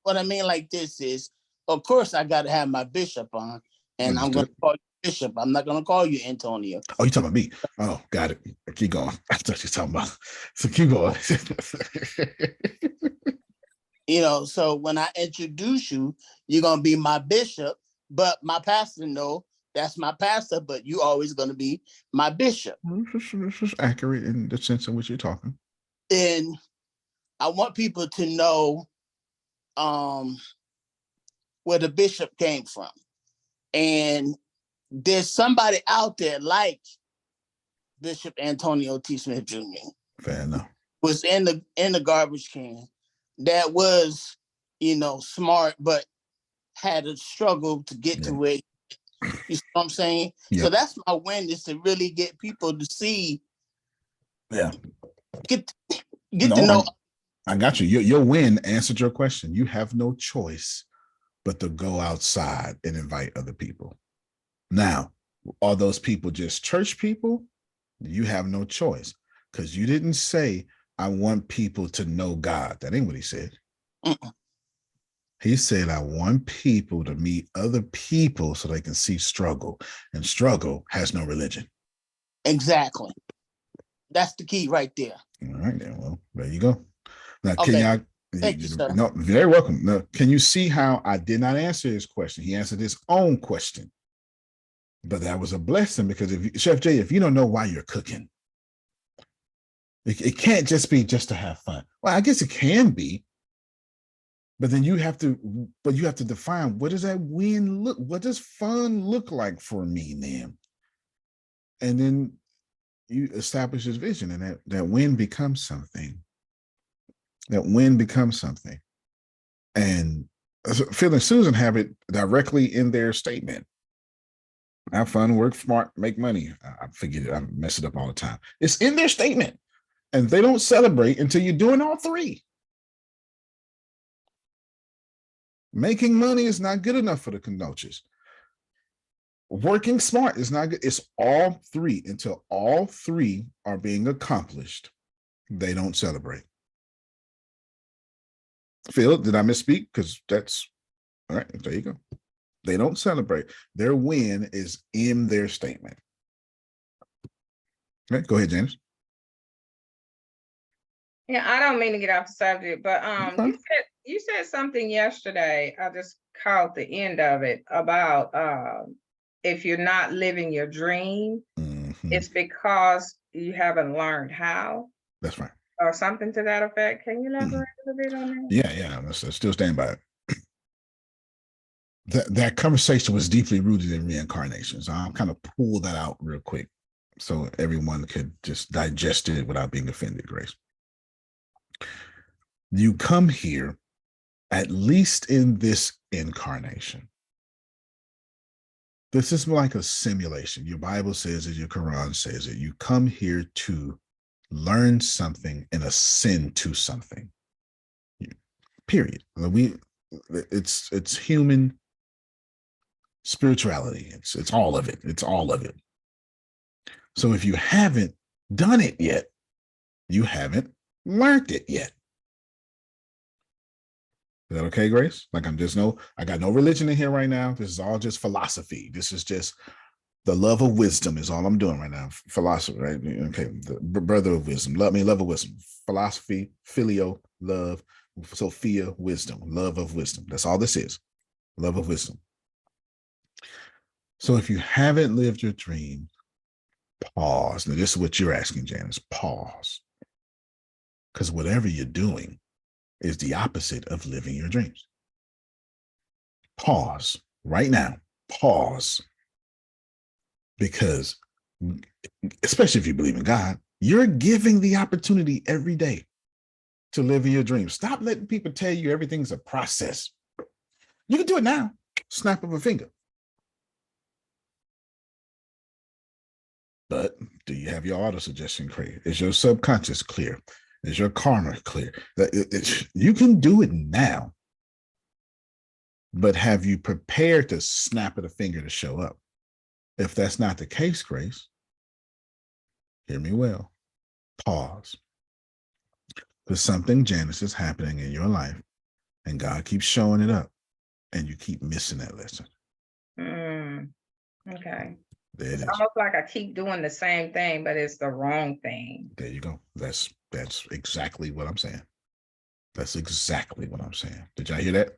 What I mean like this is, of course, I got to have my bishop on, and I'm going to call you Bishop. I'm not going to call you Antonio. Oh, you talking about me? Oh, got it. Keep going. I thought you were talking about. So keep going. You know, so when I introduce you, you're going to be my bishop, but my pastor know that's my pastor, but you always going to be my bishop. This is accurate in the sense in which you're talking. And I want people to know where the bishop came from. And there's somebody out there like Bishop Antonio T. Smith Jr. Fair enough. Was in the garbage can that was, you know, smart, but had a struggle to get to where, you know what I'm saying? Yeah. So that's my win, is to really get people to see. Yeah. Get to know. I got you. Your win answered your question. You have no choice but to go outside and invite other people. Now, are those people just church people? You have no choice because you didn't say, I want people to know God. That ain't what he said. He said, I want people to meet other people so they can see struggle. And struggle has no religion. Exactly. That's the key right there. All right, then. Well, there you go. Now, okay. Thank you, sir. No, very welcome. Now, can you see how I did not answer his question? He answered his own question. But that was a blessing because Chef Jay, if you don't know why you're cooking, it can't just be just to have fun. Well, I guess it can be, but then you have to define, what does that win look? What does fun look like for me then? And then you establish this vision, and that win becomes something. That win becomes something. And Phil and Susan have it directly in their statement. Have fun, work smart, make money. I forget it. I mess it up all the time. It's in their statement. And they don't celebrate until you're doing all three. Making money is not good enough for the Kenoches. Working smart is not good. It's all three. Until all three are being accomplished, they don't celebrate. Phil, did I misspeak? Because that's all right. There you go. They don't celebrate. Their win is in their statement. Okay, go ahead, James. Yeah, I don't mean to get off the subject, but Okay. you said something yesterday. I just caught the end of it about if you're not living your dream, it's because you haven't learned how. That's right. Or something to that effect. Can you elaborate a little bit on that? Yeah. Let's still stand by it. That conversation was deeply rooted in reincarnation. So I'll kind of pull that out real quick so everyone could just digest it without being offended, Grace. You come here, at least in this incarnation. This is like a simulation. Your Bible says it, your Quran says it. You come here to learn something and ascend to something. Period. It's human spirituality. It's all of it. It's all of it. So if you haven't done it yet, you haven't learned it yet. Is that okay, Grace? Like I got no religion in here right now. This is all just philosophy. This is just the love of wisdom is all I'm doing right now. Philosophy, right? Okay, the brother of wisdom. Love of wisdom. Philosophy, filio, love, Sophia, wisdom, love of wisdom. That's all this is. Love of wisdom. So if you haven't lived your dream, pause. Now, this is what you're asking, Janice. Pause. Because whatever you're doing is the opposite of living your dreams. Pause right now. Pause. Because, especially if you believe in God, you're giving the opportunity every day to live in your dreams. Stop letting people tell you everything's a process. You can do it now. Snap of a finger. But do you have your auto suggestion clear? Is your subconscious clear? Is your karma clear? You can do it now. But have you prepared to snap of the finger to show up? If that's not the case, Grace, hear me well. Pause. Because something, Janice, is happening in your life, and God keeps showing it up, and you keep missing that lesson. Okay. There it It's is. almost like I keep doing the same thing, but it's the wrong thing. There you go. That's exactly what I'm saying. That's exactly what I'm saying. Did y'all hear that?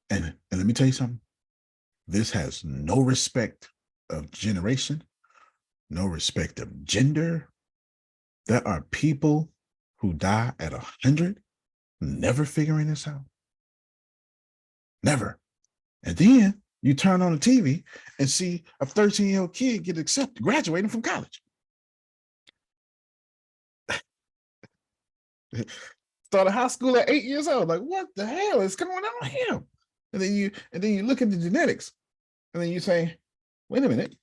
And let me tell you something. This has no respect of generation, no respect of gender. There are people who die at 100, never figuring this out. Never. And then you turn on the TV and see a 13-year-old kid get accepted, graduating from college. Started high school at 8 years old. Like, what the hell is going on here? And then you look at the genetics, and then you say, wait a minute.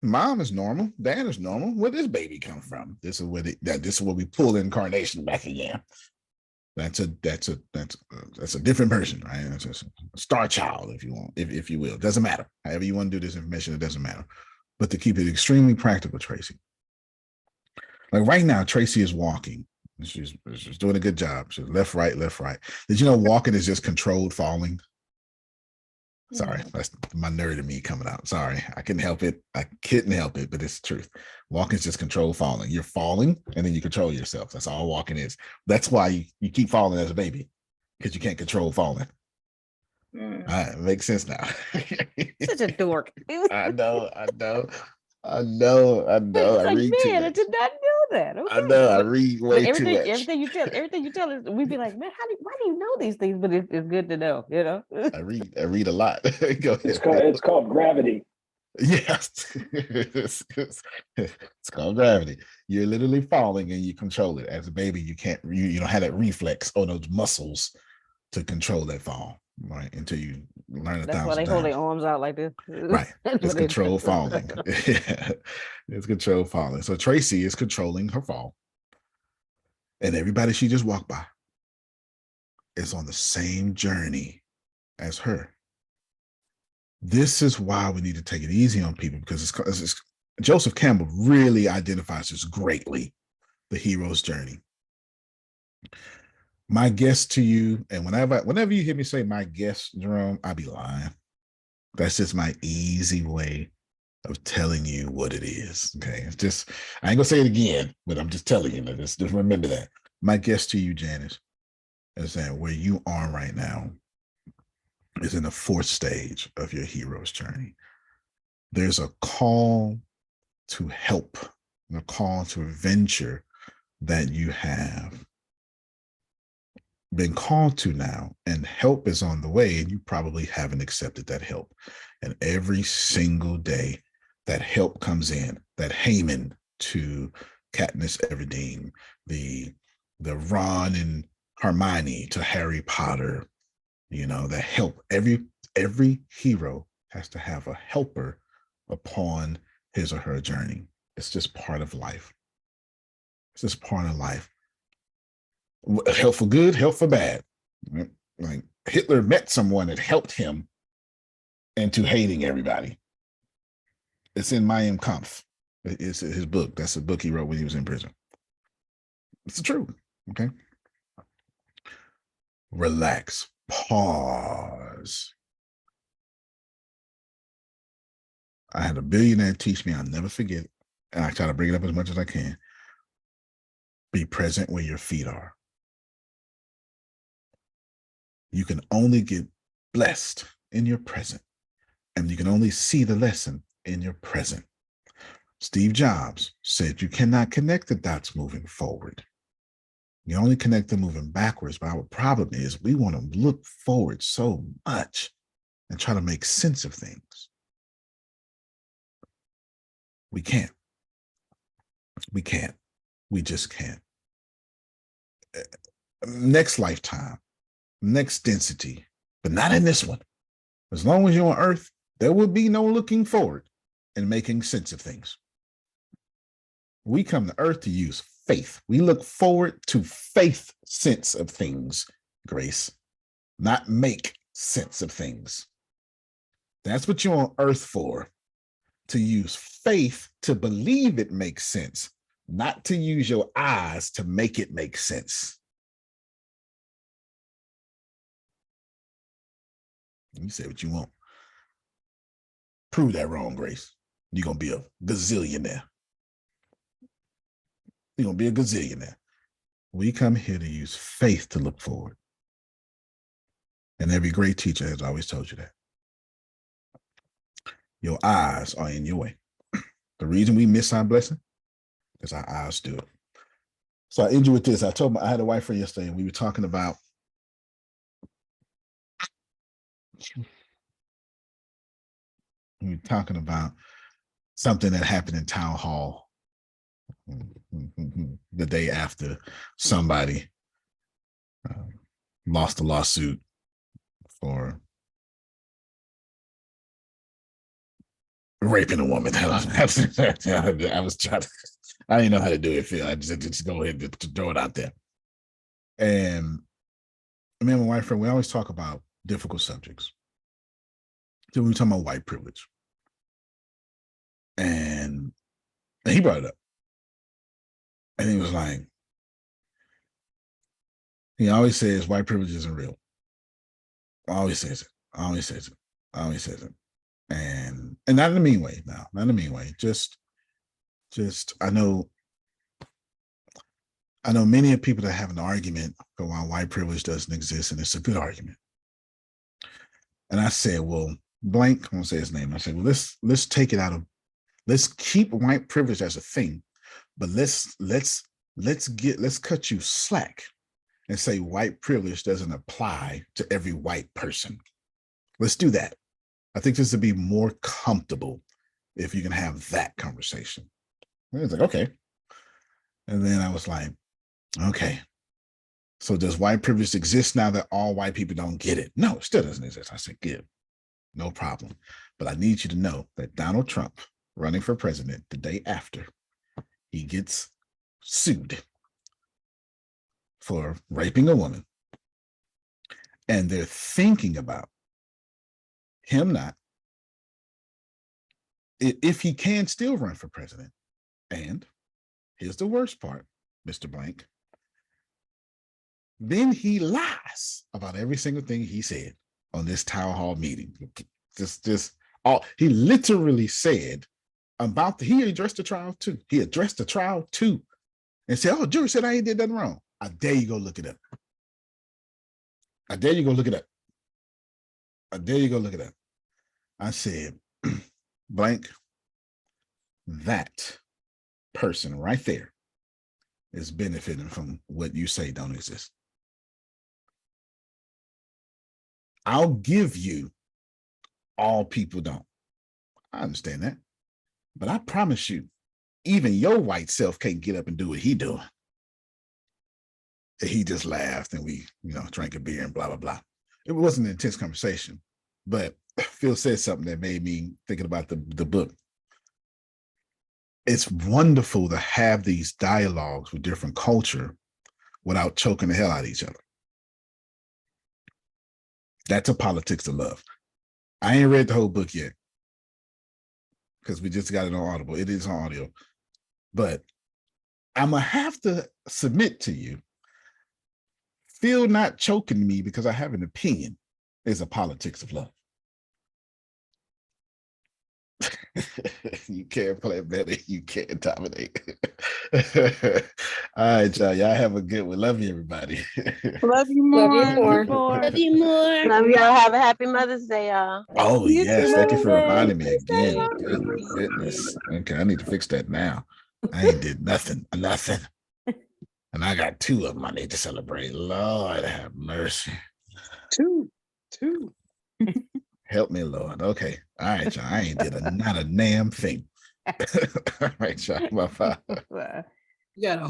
Mom is normal, dad is normal. Where did this baby come from? This is where we pull incarnation back again. That's a different person, right? That's a star child, if you want, if you will. It doesn't matter. However you want to do this information, it doesn't matter. But to keep it extremely practical, Tracy. Like right now, Tracy is walking. She's doing a good job. She's left, right, left, right. Did you know walking is just controlled falling? Sorry, that's my nerd in me coming out. Sorry, I couldn't help it. I couldn't help it, but it's the truth. Walking is just controlled falling. You're falling, and then you control yourself. That's all walking is. That's why you keep falling as a baby, because you can't control falling. It makes sense now. Such a dork. I know. I Like, read too man, I much. did not know that. Okay. I know. I read way too much. Everything you tell us, we'd be like, man, why do you know these things? But it's good to know, you know. I read a lot. Go ahead. It's called gravity. Yes, it's called gravity. You're literally falling and you control it. As a baby, you don't have that reflex or those muscles to control that fall, right? Until you learn That's why they hold their arms out like this. Right. It's controlled falling. It's controlled falling. So Tracy is controlling her fall. And everybody she just walked by is on the same journey as her. This is why we need to take it easy on people, because it's Joseph Campbell really identifies this greatly, the hero's journey. My guess to you, and whenever you hear me say my guess, Jerome, I be lying. That's just my easy way of telling you what it is. Okay. It's just, I ain't gonna say it again, but I'm just telling you that. Just remember that. My guess to you, Janice, is that where you are right now is in the fourth stage of your hero's journey. There's a call to help, a call to adventure that you have been called to now, and help is on the way, and you probably haven't accepted that help. And every single day that help comes in, that Haman to Katniss Everdeen, the Ron and Hermione to Harry Potter, that help, every hero has to have a helper upon his or her journey. It's just part of life. It's just part of life. Help for good, help for bad. Like Hitler met someone that helped him into hating everybody. It's in Mein Kampf. It's his book. That's a book he wrote when he was in prison. It's the truth. Okay. Relax. Pause. I had a billionaire teach me, I'll never forget it, and I try to bring it up as much as I can. Be present where your feet are. You can only get blessed in your present, and you can only see the lesson in your present. Steve Jobs said you cannot connect the dots moving forward. You only connect them moving backwards. But our problem is we want to look forward so much and try to make sense of things. We can't. We can't. We just can't. Next lifetime, next density, but not in this one. As long as you're on Earth, there will be no looking forward and making sense of things. We come to Earth to use faith. We look forward to faith sense of things, Grace, not make sense of things. That's what you're on Earth for, to use faith to believe it makes sense, not to use your eyes to make it make sense. You say what you want. Prove that wrong, Grace. You're going to be a gazillionaire. You're going to be a gazillionaire. We come here to use faith to look forward. And every great teacher has always told you that. Your eyes are in your way. The reason we miss our blessing is our eyes do it. So I end you with this. I had a wife friend yesterday, and we were talking about something that happened in town hall the day after somebody lost a lawsuit for raping a woman. I was trying to, I didn't know how to do it, Phil. I just go ahead and throw it out there. And me and my wife friend, we always talk about difficult subjects. So we were talking about white privilege. And he brought it up. And he was like, he always says white privilege isn't real. Always says it. Always says it. Always says it. And not in a mean way now. Not in a mean way. Just I know many of people that have an argument for why white privilege doesn't exist, and it's a good argument. And I said, well, blank, I won't say his name. I said, well, let's take it out of, let's keep white privilege as a thing, but let's cut you slack and say white privilege doesn't apply to every white person. Let's do that. I think this would be more comfortable if you can have that conversation. And I was like, okay. And then I was like, okay. So does white privilege exist now that all white people don't get it? No, it still doesn't exist. I said, good, no problem. But I need you to know that Donald Trump running for president the day after he gets sued for raping a woman, and they're thinking about him not if he can still run for president. And here's the worst part, Mr. Blank. Then he lies about every single thing he said on this town hall meeting. He literally said he addressed the trial too. He addressed the trial too and said, oh, jury said I ain't did nothing wrong. I dare you go look it up. I dare you go look it up. I dare you go look it up. I said, Blank, that person right there is benefiting from what you say don't exist. I'll give you all people don't. I understand that. But I promise you, even your white self can't get up and do what he doing. And he just laughed and we, drank a beer and blah, blah, blah. It wasn't an intense conversation, but Phil said something that made me thinking about the book. It's wonderful to have these dialogues with different culture without choking the hell out of each other. That's a politics of love. I ain't read the whole book yet because we just got it on Audible. It is on audio. But I'm going to have to submit to you, Phil not choking me because I have an opinion is a politics of love. You can't play better. You can't dominate. All right, y'all. Y'all have a good one. Love you, everybody. Love you more. Love you more. Love y'all. Have a happy Mother's Day, y'all. Oh, You yes. too, Thank you for Mother. reminding me again. Good goodness. Okay, I need to fix that now. I ain't did nothing. And I got 2 of them I need to celebrate. Lord have mercy. Two. Help me, Lord. Okay. All right, y'all. I ain't did not a damn thing. All right, y'all. Bye-bye. Wow. You got a